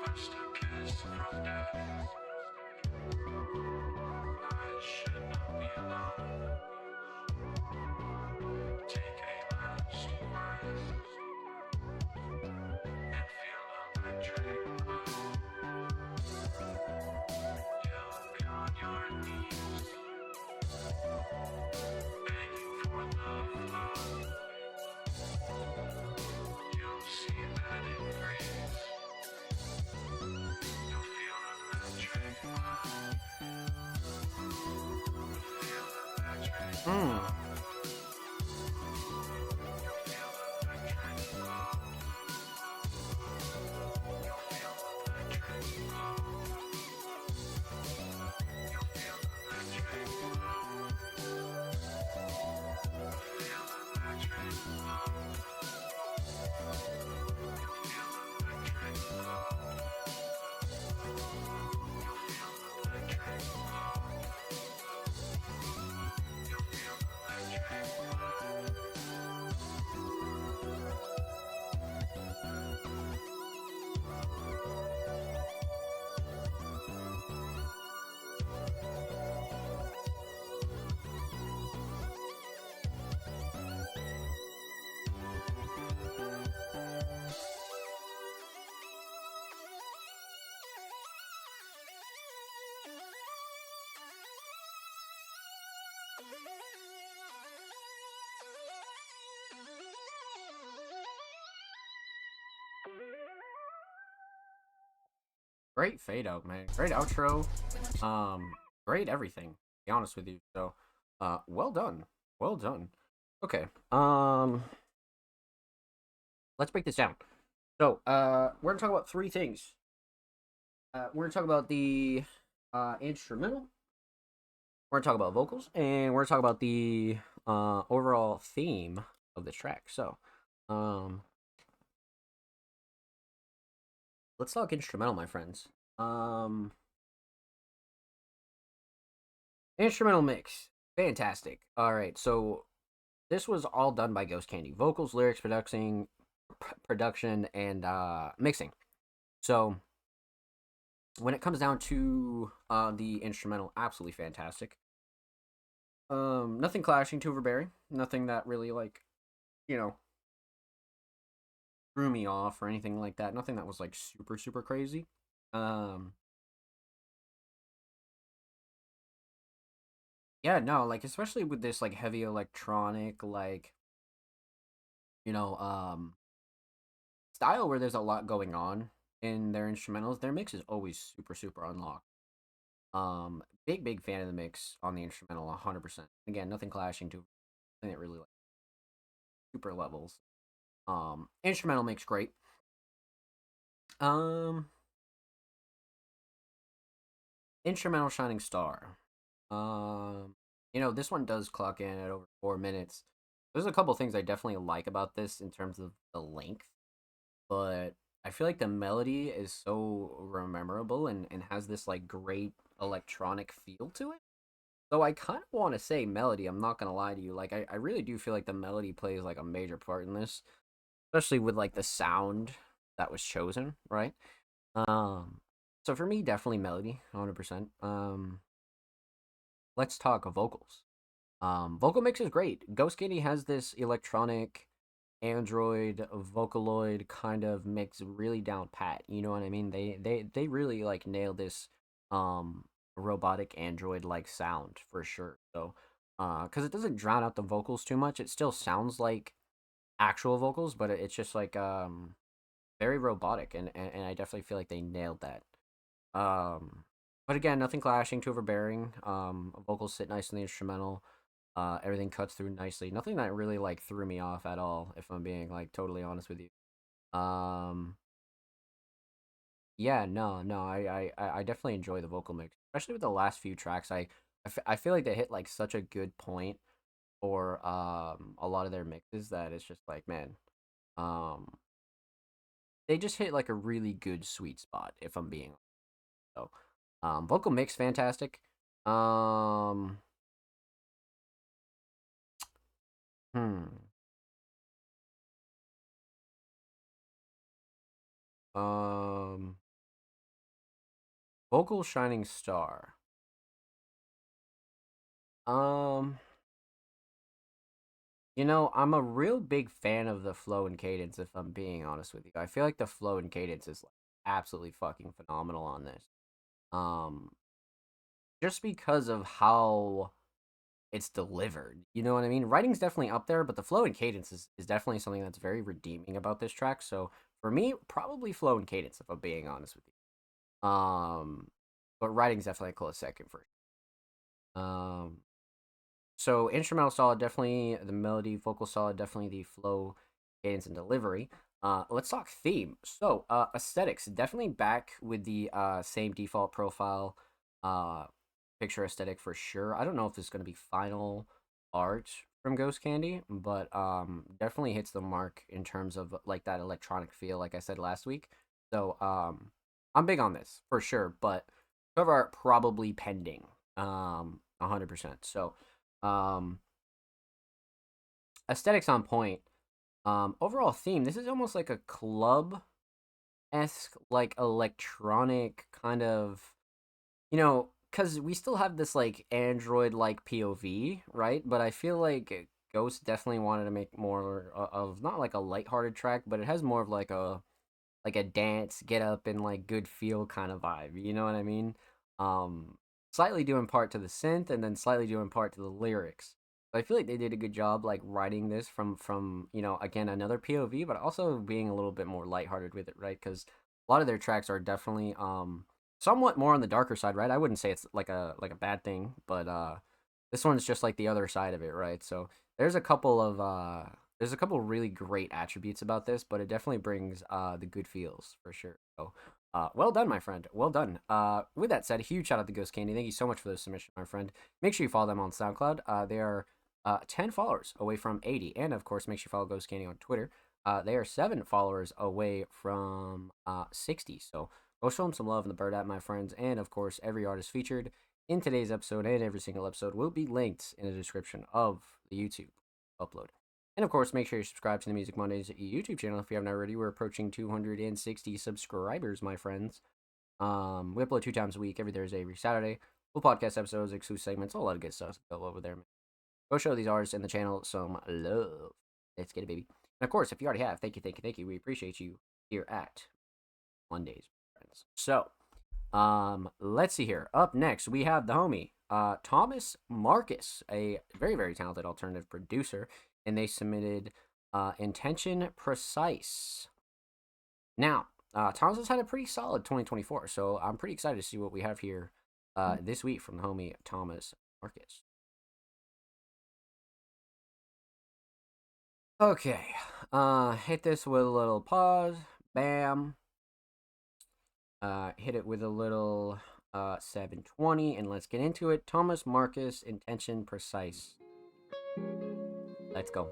First a kiss from death. I should not be alone. Take a last breath and feel electric glow. You'll be on your knees, begging for the flow. You'll see that it breathes. You'll feel electric glow. Feel electric glow. Great fade out, man. Great outro. Great everything. To be honest with you. So, well done. Well done. Okay. Let's break this down. So, we're gonna talk about three things. We're gonna talk about the instrumental. We're gonna talk about vocals, and we're gonna talk about the overall theme of the track. So, let's talk instrumental, my friends. Instrumental mix, fantastic. All right, so this was all done by Ghost Candy. Vocals, lyrics, production, and mixing. So when it comes down to the instrumental, absolutely fantastic. Nothing clashing to overbearing. Nothing that really, like, you know, threw me off or anything like that. Nothing that was like super crazy. Yeah, no, like especially with this like heavy electronic like you know style where there's a lot going on in their instrumentals, their mix is always super unlocked. Big fan of the mix on the instrumental, 100%. Again, nothing clashing to anything that really like super levels. Instrumental mix great. Um, Instrumental Shining Star. This one does clock in at over 4 minutes. There's a couple things I definitely like about this in terms of the length, but I feel like the melody is so memorable and has this like great electronic feel to it. So I kind of want to say melody. I'm not gonna lie to you. Like I really do feel like the melody plays like a major part in this, especially with like the sound that was chosen, right? Um, so for me, definitely melody, 100%. Let's talk vocals. Vocal mix is great. Ghost Candy has this electronic Android Vocaloid kind of mix really down pat. You know what I mean? They really like nailed this robotic Android like sound for sure. So because it doesn't drown out the vocals too much. It still sounds like actual vocals, but it's just like very robotic and I definitely feel like they nailed that. But again, nothing clashing, too overbearing. Vocals sit nice in the instrumental. Everything cuts through nicely. Nothing that really like threw me off at all, if I'm being like totally honest with you. Um, yeah, no, I definitely enjoy the vocal mix, especially with the last few tracks. I feel like they hit like such a good point for a lot of their mixes that it's just like man, um, they just hit like a really good sweet spot. If I'm being so, vocal mix fantastic. Um, hmm. Um, Vocal Shining Star. Um, I'm a real big fan of the flow and cadence, if I'm being honest with you. I feel like the flow and cadence is like absolutely fucking phenomenal on this. Um, just because of how it's delivered. You know what I mean? Writing's definitely up there, but the flow and cadence is definitely something that's very redeeming about this track. So for me, probably flow and cadence, if I'm being honest with you. But writing's definitely a close second for um so instrumental solid, definitely the melody, vocal solid, definitely the flow, cadence, and delivery. Let's talk theme. So aesthetics, definitely back with the same default profile, picture aesthetic for sure. I don't know if this is gonna be final art from Ghost Candy, but definitely hits the mark in terms of like that electronic feel, like I said last week. So I'm big on this for sure, but cover art probably pending. 100%. So um aesthetics on point. Overall theme, this is almost like a club esque, like electronic kind of, because we still have this like Android like POV, right? But I feel like Ghost definitely wanted to make more of not like a lighthearted track, but it has more of like a dance, get up, and like good feel kind of vibe. You know what I mean? Slightly due in part to the synth, and then slightly due in part to the lyrics. So I feel like they did a good job like writing this from again another POV, but also being a little bit more lighthearted with it, right? Because a lot of their tracks are definitely somewhat more on the darker side, right? I wouldn't say it's like a bad thing, but this one's just like the other side of it, right? So there's a couple really great attributes about this, but it definitely brings the good feels for sure. So well done, my friend. Well done. With that said, a huge shout out to Ghost Candy. Thank you so much for the submission, my friend. Make sure you follow them on SoundCloud. They are 10 followers away from 80. And of course, make sure you follow Ghost Candy on Twitter. They are 7 followers away from 60. So go show them some love in the bird app, my friends. And of course, every artist featured in today's episode and every single episode will be linked in the description of the YouTube upload. And of course, make sure you subscribe to the Music Mondays YouTube channel if you haven't already. We're approaching 260 subscribers, my friends. We upload 2 times a week, every Thursday, every Saturday. Full podcast episodes, exclusive segments, a lot of good stuff. Go over there. Go show these artists in the channel some love. Let's get it, baby. And of course, if you already have, thank you. We appreciate you here at Mondays, friends. So, let's see here. Up next, we have the homie, Thomas Marcus, a very, very talented alternative producer, and they submitted Intention Precise. Now, Thomas has had a pretty solid 2024, so I'm pretty excited to see what we have here this week from the homie Thomas Marcus. Okay, hit this with a little pause, bam. Hit it with a little 720, and let's get into it. Thomas Marcus, Intention Precise. Let's go.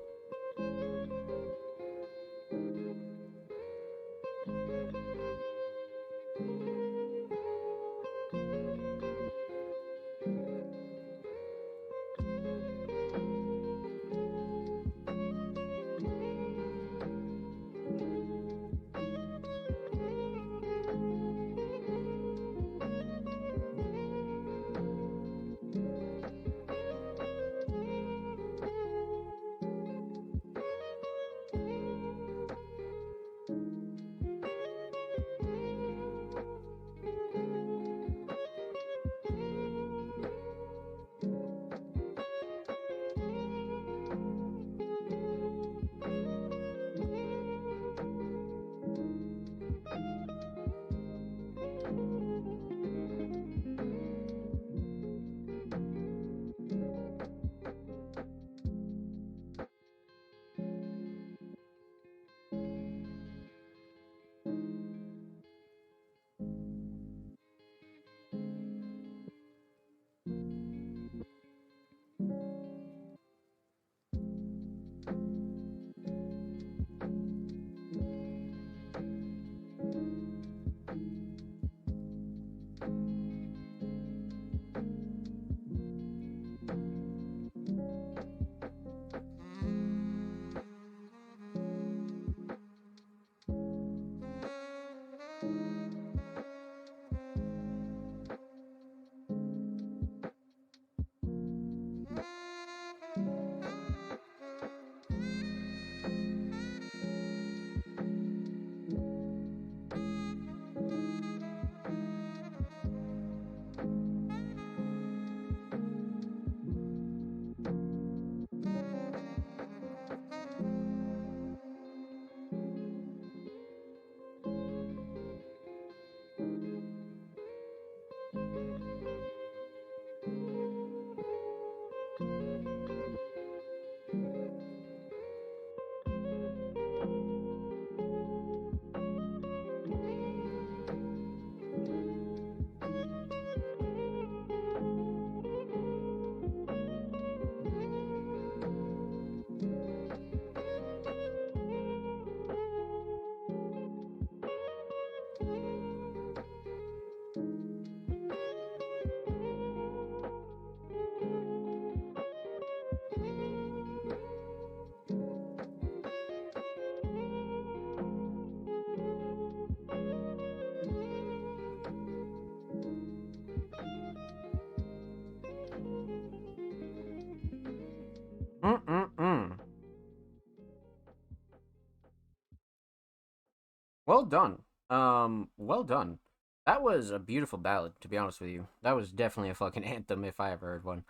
Well done. Well done. That was a beautiful ballad, to be honest with you. That was definitely a fucking anthem if I ever heard one.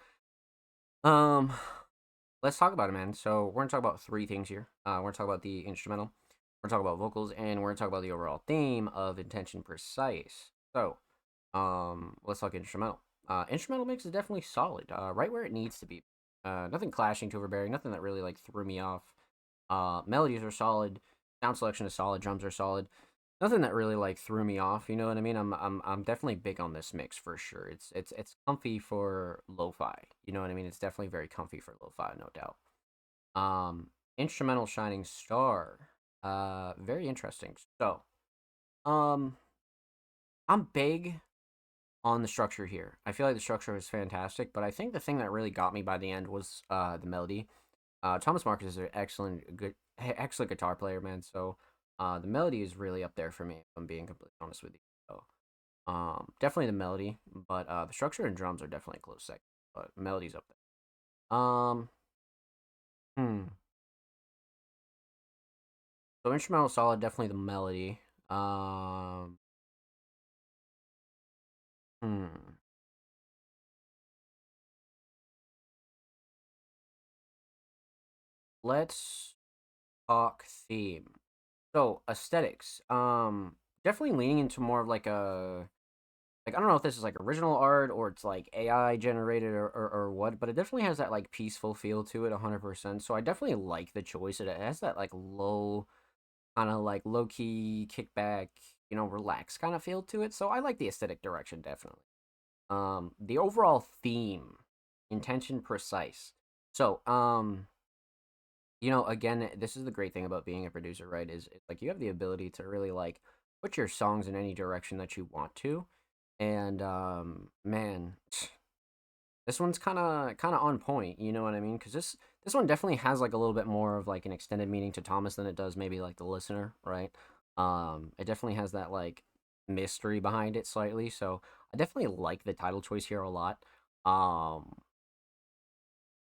Um, let's talk about it, man. So we're gonna talk about three things here. We're gonna talk about the instrumental, we're gonna talk about vocals, and we're gonna talk about the overall theme of Intention Precise. So, let's talk instrumental. Instrumental mix is definitely solid. Right where it needs to be. Nothing clashing, too overbearing. Nothing that really like threw me off. Melodies are solid. Sound selection is solid. Drums are solid. Nothing that really like threw me off. You know what I mean? I'm definitely big on this mix for sure. It's comfy for lo-fi. You know what I mean? It's definitely very comfy for lo-fi, no doubt. Instrumental shining star. Very interesting. So, I'm big on the structure here. I feel like the structure is fantastic, but I think the thing that really got me by the end was the melody. Thomas Marcus is an excellent guitar player, man. So the melody is really up there for me, if I'm being completely honest with you. So definitely the melody, but the structure and drums are definitely a close second. But melody's up there. So instrumental solid, definitely the melody. let's talk theme. So aesthetics. Definitely leaning into more of like I don't know if this is like original art or it's like AI generated or what, but it definitely has that like peaceful feel to it 100%. So I definitely like the choice. It has that like low, kind of like low key kickback, relaxed kind of feel to it. So I like the aesthetic direction definitely. The overall theme, intention precise. So, again, this is the great thing about being a producer, right? Is it's like you have the ability to really like put your songs in any direction that you want to. And man, this one's kind of on point, you know what I mean? Cuz this one definitely has like a little bit more of like an extended meaning to Thomas than it does maybe like the listener, right? It definitely has that like mystery behind it slightly. So, I definitely like the title choice here a lot. Um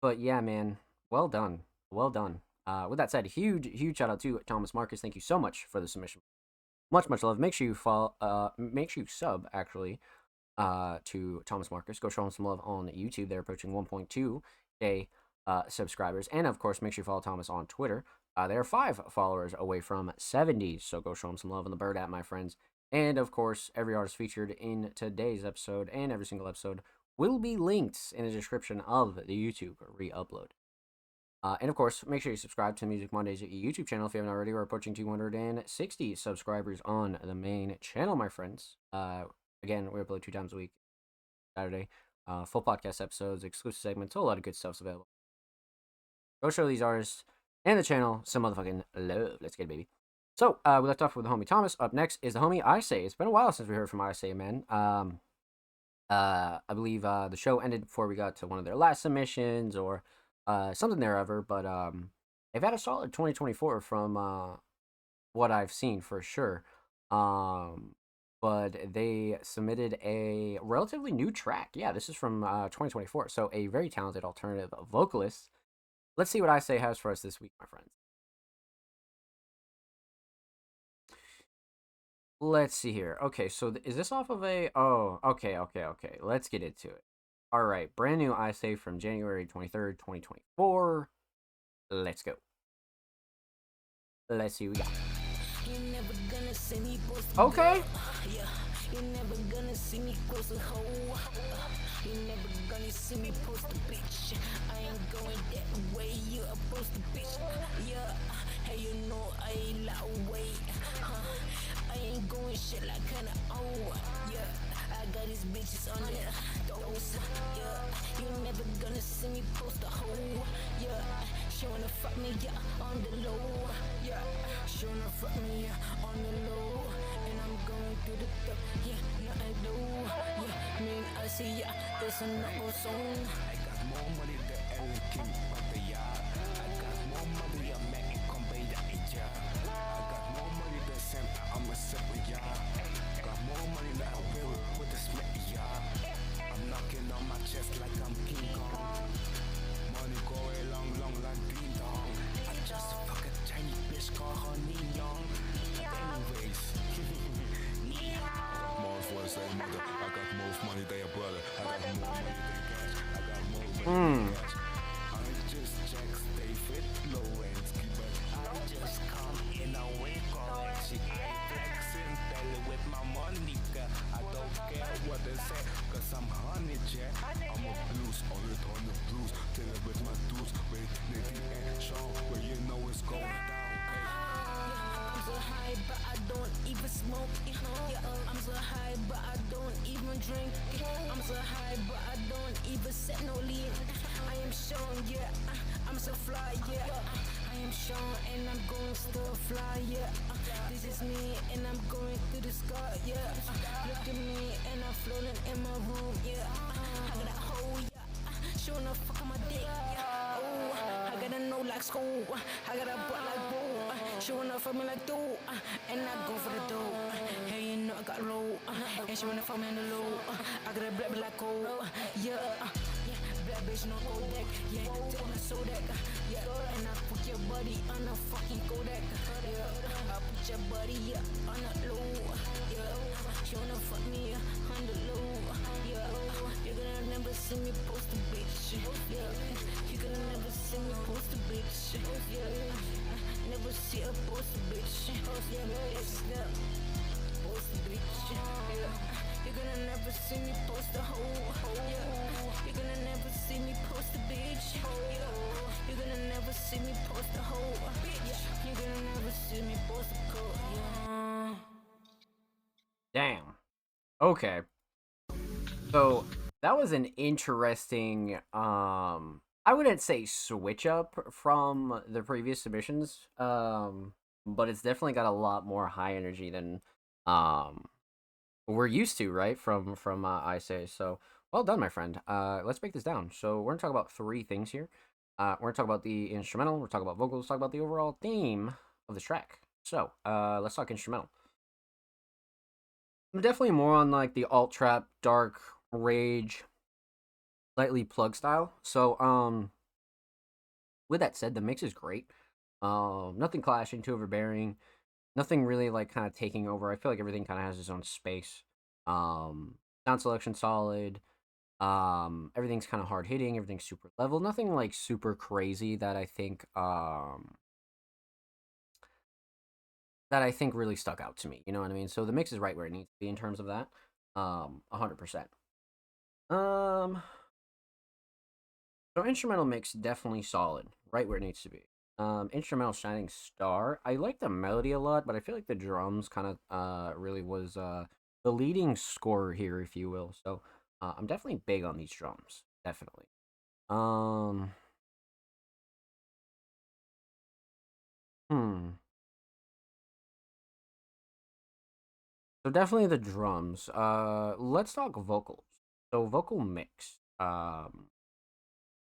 but yeah, man, well done. Well done. With that said, huge shout out to Thomas Marcus. Thank you so much for the submission. Much love. Make sure you follow. Make sure you sub actually. To Thomas Marcus. Go show him some love on YouTube. They're approaching 1.2K subscribers, and of course, make sure you follow Thomas on Twitter. They are 5 followers away from 70, so go show him some love on the Bird app, my friends. And of course, every artist featured in today's episode and every single episode will be linked in the description of the YouTube re-upload. And of course, make sure you subscribe to Music Mondays YouTube channel if you haven't already. We're approaching 260 subscribers on the main channel, my friends. Again, we upload 2 times a week, Saturday. Full podcast episodes, exclusive segments, a whole lot of good stuff's available. Go show these artists and the channel some motherfucking love. Let's get it, baby. So, we left off with the homie Thomas. Up next is the homie I Say. It's been a while since we heard from I Say, man. I believe the show ended before we got to one of their last submissions or something thereover, but they've had a solid 2024 from what I've seen for sure. But they submitted a relatively new track. Yeah, this is from 2024, so a very talented alternative vocalist. Let's see what I Say has for us this week, my friends. Let's see here. Okay, so is this off of a... Oh, okay. Let's get into it. All right, brand new I Say from January 23rd, 2024. Let's go. Let's see what we got. Okay. You're never gonna see me close a hoe. You're never gonna see me post a bitch. I ain't going that way, you a post a bitch. Yeah, hey, you know I ain't loud way. I ain't going shit like kinda yeah. I got these bitches on their toes. Yeah, you never gonna see me post a hoe. Yeah, she wanna fuck me, yeah, on the low. Yeah, she wanna fuck me, yeah, on the low. And I'm going through the top, yeah, no I do. Yeah, me and I see, yeah, there's a knuckle zone. I got more money than Ellen King, but the yard. I got more money, I'm making company that it's yeah. I got more money than Sam, I'm a separate yard. Got more money than I will with the smack yard. I'm knocking on my chest like I'm King Kong. Money going long like Ding Dong. I just fuck a tiny bitch called her Neon. Anyways, more for the same mother. I got most money than your brother. I got more money than cash. I got more money than cash. I just check, stay fit, low and ski, but I just come in a wink on that shit. I ain't flexing, belly with my money, girl. I don't care what they say, cause I'm honey, Jack. I'm a blues, on the blues. Till it with my dudes, with Nicky and Sean, where you know it's going down. I'm so high, but I don't even smoke. Yeah, I'm so high, but I don't even drink. I'm so high, but I don't even set no lean. I am Sean, yeah. I'm so fly, yeah. I am Sean, and I'm going still fly, yeah. This is me, and I'm going through the sky, yeah. Look at me, and I'm floating in my room, yeah. I got a hole, yeah. She wanna fuck on my dick, yeah. Oh, I got a no like school. I got a butt like boo. She wanna fuck me like dough, and I go for the dough. Hey, you know I got low, and she wanna fuck me on the low. I got a black like cold, yeah. Black bitch no Kodak, yeah. Take my Sodak, yeah. And I put your body on a fucking Kodak, yeah. I put your body, yeah, on a low, yeah. She wanna fuck me on the low, yeah. You're gonna never see me post a bitch, yeah. You're gonna never see me post a bitch. bitch. Never see a boss bitch. Yeah, boss bitch. Yeah. You're gonna never see me post a hoe. Yeah. You're gonna never see me post a bitch. Yeah. You're gonna never see me post a hoe. Yeah. You're gonna never see me post a coat. Yeah. Damn. Okay. So that was an interesting I wouldn't say switch up from the previous submissions. But it's definitely got a lot more high energy than we're used to, right? From I say. So well done, my friend. Let's break this down. So we're gonna talk about 3 things here. We're gonna talk about the instrumental, we're talk about vocals, talk about the overall theme of the track. So let's talk instrumental. I'm definitely more on like the alt trap, dark, rage, slightly plug style. So with that said, the mix is great. Nothing clashing, too overbearing, nothing really like kind of taking over. I feel like everything kind of has its own space. Sound selection solid. Everything's kind of hard hitting, everything's super level, nothing like super crazy that I think really stuck out to me, you know what I mean? So the mix is right where it needs to be in terms of that. 100%. So instrumental mix definitely solid, right where it needs to be. Instrumental shining star. I like the melody a lot, but I feel like the drums kind of really was the leading scorer here, if you will. So I'm definitely big on these drums, definitely. So definitely the drums. Let's talk vocals. So vocal mix.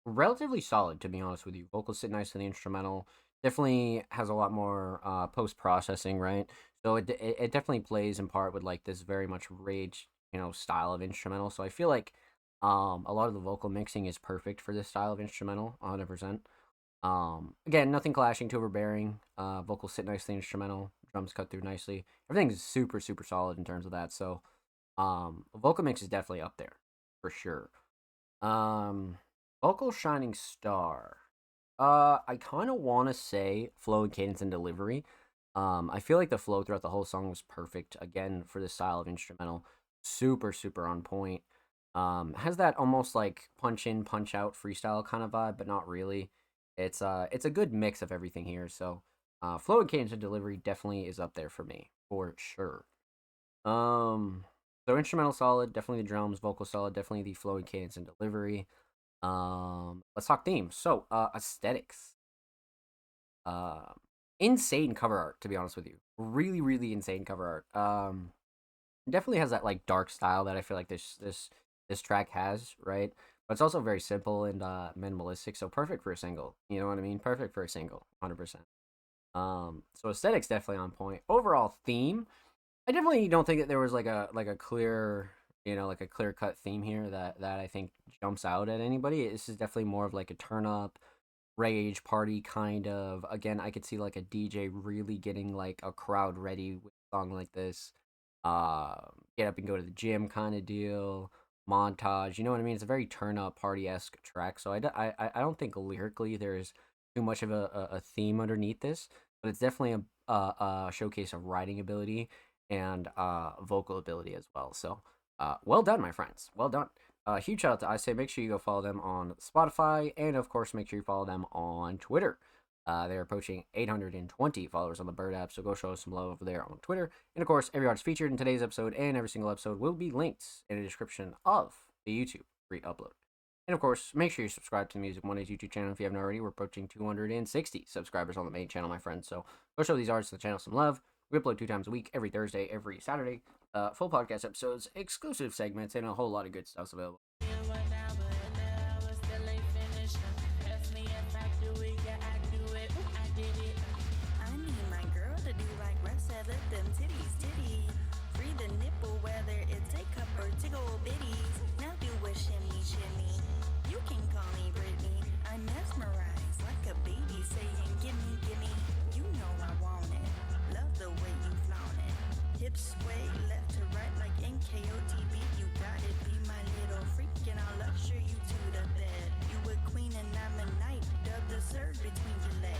Relatively solid, to be honest with you. Vocals sit nice in the instrumental. Definitely has a lot more post processing, right? So it definitely plays in part with like this very much rage, style of instrumental. So I feel like a lot of the vocal mixing is perfect for this style of instrumental, 100%. Again, nothing clashing, too overbearing. Vocals sit nicely in the instrumental. Drums cut through nicely. Everything's super, super solid in terms of that. So, vocal mix is definitely up there for sure. Vocal shining star. I kind of want to say flow and cadence and delivery. I feel like the flow throughout the whole song was perfect. Again, for this style of instrumental, super, super on point. Has that almost like punch in, punch out freestyle kind of vibe, but not really. It's a good mix of everything here. So, flow and cadence and delivery definitely is up there for me for sure. So instrumental solid, definitely the drums. Vocal solid, definitely the flow and cadence and delivery. Let's talk themes. So, aesthetics. Insane cover art, to be honest with you. Really, really insane cover art. Definitely has that like dark style that I feel like this track has, right? But it's also very simple and minimalistic, so perfect for a single. You know what I mean? Perfect for a single, 100%. So aesthetics definitely on point. Overall theme, I definitely don't think that there was like a clear, like a clear cut theme here that I think jumps out at anybody. This is definitely more of like a turn up, rage party kind of. Again, I could see like a DJ really getting like a crowd ready with a song like this. Get up and go to the gym kind of deal. Montage, you know what I mean? It's a very turn up party-esque track. So I don't think lyrically there's too much of a theme underneath this, but it's definitely a showcase of writing ability and vocal ability as well. So well done, my friends. Well done. Huge shout out to I Say. Make sure you go follow them on Spotify, and of course make sure you follow them on Twitter. They're approaching 820 followers on the Bird app, so go show us some love over there on Twitter. And of course, every artist featured in today's episode and every single episode will be linked in the description of the YouTube free upload. And of course, make sure you subscribe to the Music Mondays YouTube channel if you haven't already. We're approaching 260 subscribers on the main channel, my friends. So go show these artists on the channel some love. We upload 2 times a week, every Thursday, every Saturday. Full podcast episodes, exclusive segments, and a whole lot of good stuff's available. Them titties, free the nipple, whether it's a cup or tickle bitties. Now do a shimmy, shimmy. You can call me Britney. I'm mesmerized like a baby saying, gimme, gimme. You know I want it. Love the way you flaunt it. Hips sway left to right like NKOTB. You gotta be my little freak and I'll usher you to the bed. You a queen and I'm a knight. Dub the surge between your legs.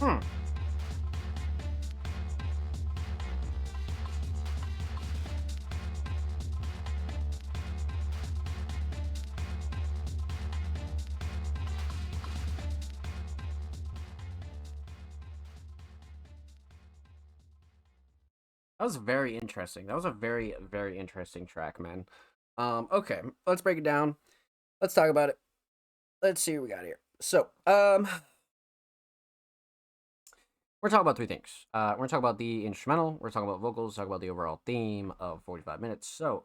That was very interesting. That was a very, very interesting track, man. Okay, let's break it down. Let's talk about it. Let's see what we got here. So, we're talking about three things. We're gonna talk about the instrumental. We're talking about vocals. Talk about the overall theme of 45 minutes. So,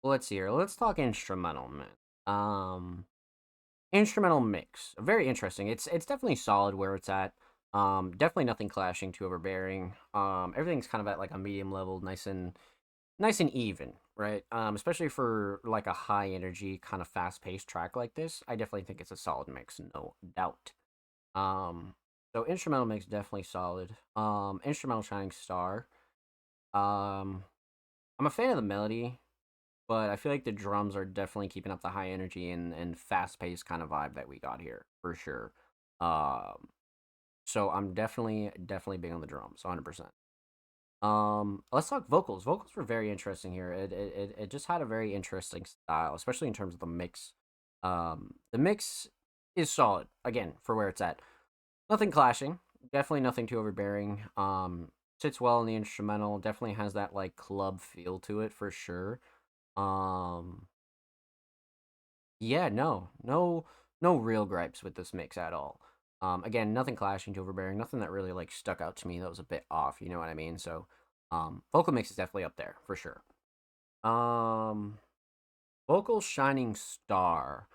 let's see here. Let's talk instrumental, man. Instrumental mix. Very interesting. It's definitely solid where it's at. Definitely nothing clashing, too overbearing. Everything's kind of at like a medium level, nice and even, right? Especially for like a high energy, kind of fast paced track like this. I definitely think it's a solid mix, no doubt. So instrumental mix definitely solid. Instrumental shining star. I'm a fan of the melody, but I feel like the drums are definitely keeping up the high energy and fast paced kind of vibe that we got here for sure. So I'm definitely big on the drums, 100%. Let's talk vocals. Vocals were very interesting here. It just had a very interesting style, especially in terms of the mix. The mix is solid again for where it's at. Nothing clashing. Definitely nothing too overbearing. Sits well in the instrumental. Definitely has that like club feel to it for sure. Yeah, no real gripes with this mix at all. Again, nothing clashing too overbearing. Nothing that really like stuck out to me that was a bit off. You know what I mean? So, vocal mix is definitely up there for sure. Vocal shining star.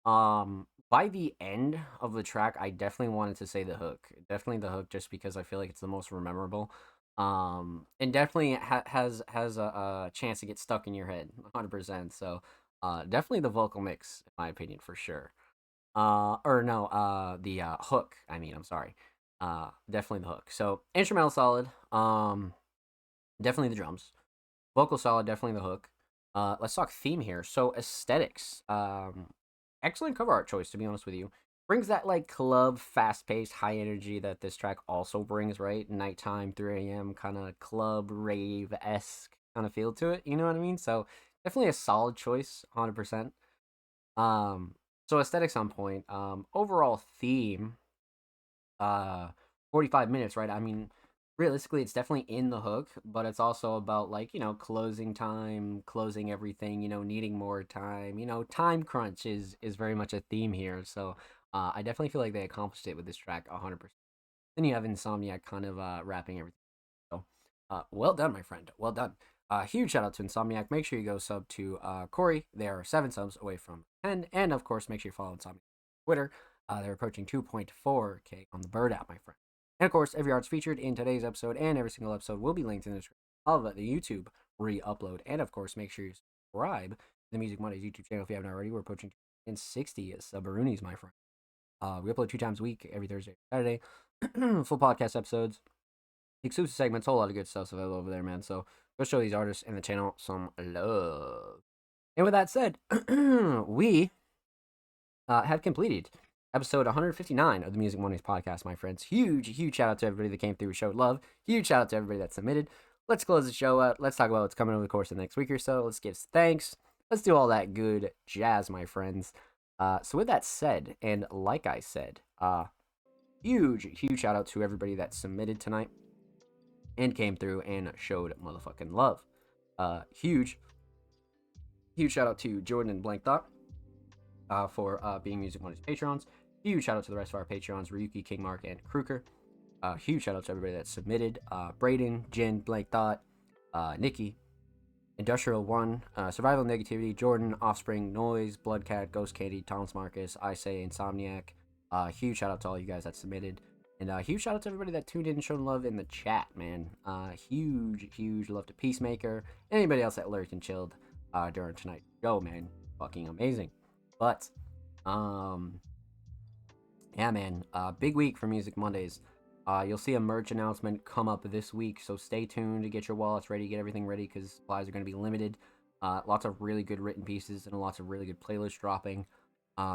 By the end of the track, I definitely wanted to say the hook. Definitely the hook, just because I feel like it's the most memorable. And definitely has a chance to get stuck in your head, 100%. So, definitely the vocal mix, in my opinion, for sure. Or no, the hook. I mean, I'm sorry. Definitely the hook. So instrumental solid. Definitely the drums. Vocal solid. Definitely the hook. Let's talk theme here. So aesthetics. Excellent cover art choice, to be honest with you. Brings that like club, fast paced, high energy that this track also brings, right? Nighttime, 3 a.m. kind of club rave esque kind of feel to it. You know what I mean? So definitely a solid choice, 100%. So aesthetics on point. Overall theme, 45 minutes, right? I mean, realistically, it's definitely in the hook, but it's also about like, closing time, closing everything, needing more time. Time crunch is very much a theme here. So, I definitely feel like they accomplished it with this track 100%. Then you have Insomniac kind of wrapping everything. So, well done, my friend. Well done. Huge shout out to Insomniac. Make sure you go sub to Corey. They are 7 subs away from 10. And of course, make sure you follow Insomniac on Twitter. They're approaching 2.4K on the Bird app, my friend. And of course, every art's featured in today's episode and every single episode will be linked in the description of the YouTube re-upload. And of course, make sure you subscribe to the Music Mondays YouTube channel if you haven't already. We're approaching 60 Subarunis, my friend. We upload 2 times a week, every Thursday, Saturday. Full podcast episodes, exclusive segments, whole lot of good stuff available over there, man. So go show these artists and the channel some love. And with that said, we have completed episode 159 of the Music Mondays podcast, my friends. Huge shout out to everybody that came through, showed love. Huge shout out to everybody that submitted. Let's close the show out. Let's talk about what's coming over the course of the next week or so. Let's give thanks. Let's do all that good jazz, my friends. So with that said, and like I said, huge shout out to everybody that submitted tonight and came through and showed motherfucking love. Huge shout out to Jordan and Blank Thought for being Music Mondays patrons. Huge shout out to the rest of our patrons, Ryuki, King Mark, and Kruger. Huge shout out to everybody that submitted. Braden, Jin, Blank Thought, Nikki, Industrial One, Survival Negativity, Jordan, Offspring, Noise, Bloodcat, Ghost Candy, Thomas Marcus, I Say, Insomniac. Huge shout out to all you guys that submitted. And huge shout out to everybody that tuned in and showed love in the chat, man. Huge love to Peacemaker. Anybody else that lurked and chilled during tonight's show, man. Fucking amazing. But, yeah, man. Big week for Music Mondays. You'll see a merch announcement come up this week, so stay tuned to get your wallets ready, get everything ready, because supplies are going to be limited. Lots of really good written pieces and lots of really good playlists dropping.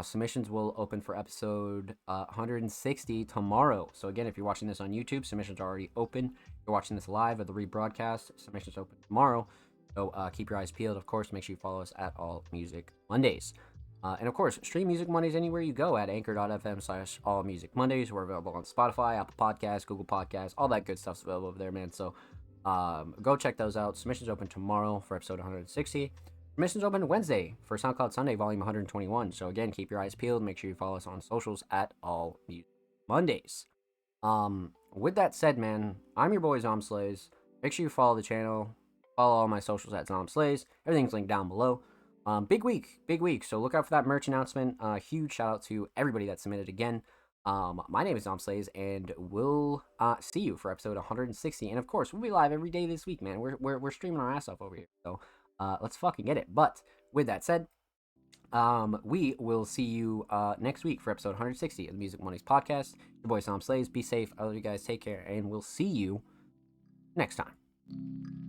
Submissions will open for episode 160 tomorrow. So again, if you're watching this on YouTube, submissions are already open. If you're watching this live or the rebroadcast, submissions open tomorrow. So keep your eyes peeled. Of course, make sure you follow us at All Music Mondays. And of course, stream Music Mondays anywhere you go at anchor.fm/All Music Mondays. We're available on Spotify, Apple Podcasts, Google Podcasts, all that good stuff's available over there, man. So go check those out. Submissions open tomorrow for episode 160. Submissions open Wednesday for SoundCloud Sunday, volume 121. So again, keep your eyes peeled. Make sure you follow us on socials at All Music Mondays. With that said, man, I'm your boy Zomslays. Make sure you follow the channel. Follow all my socials at Zomslays. Everything's linked down below. Big week. So look out for that merch announcement. Huge shout out to everybody that submitted again. My name is Zomslays, and we'll see you for episode 160. And of course, we'll be live every day this week, man. We're streaming our ass off over here. So let's fucking get it. But with that said, we will see you next week for episode 160 of the Music Mondays podcast. Your boy Zomslays. Be safe. I love you guys. Take care, and we'll see you next time.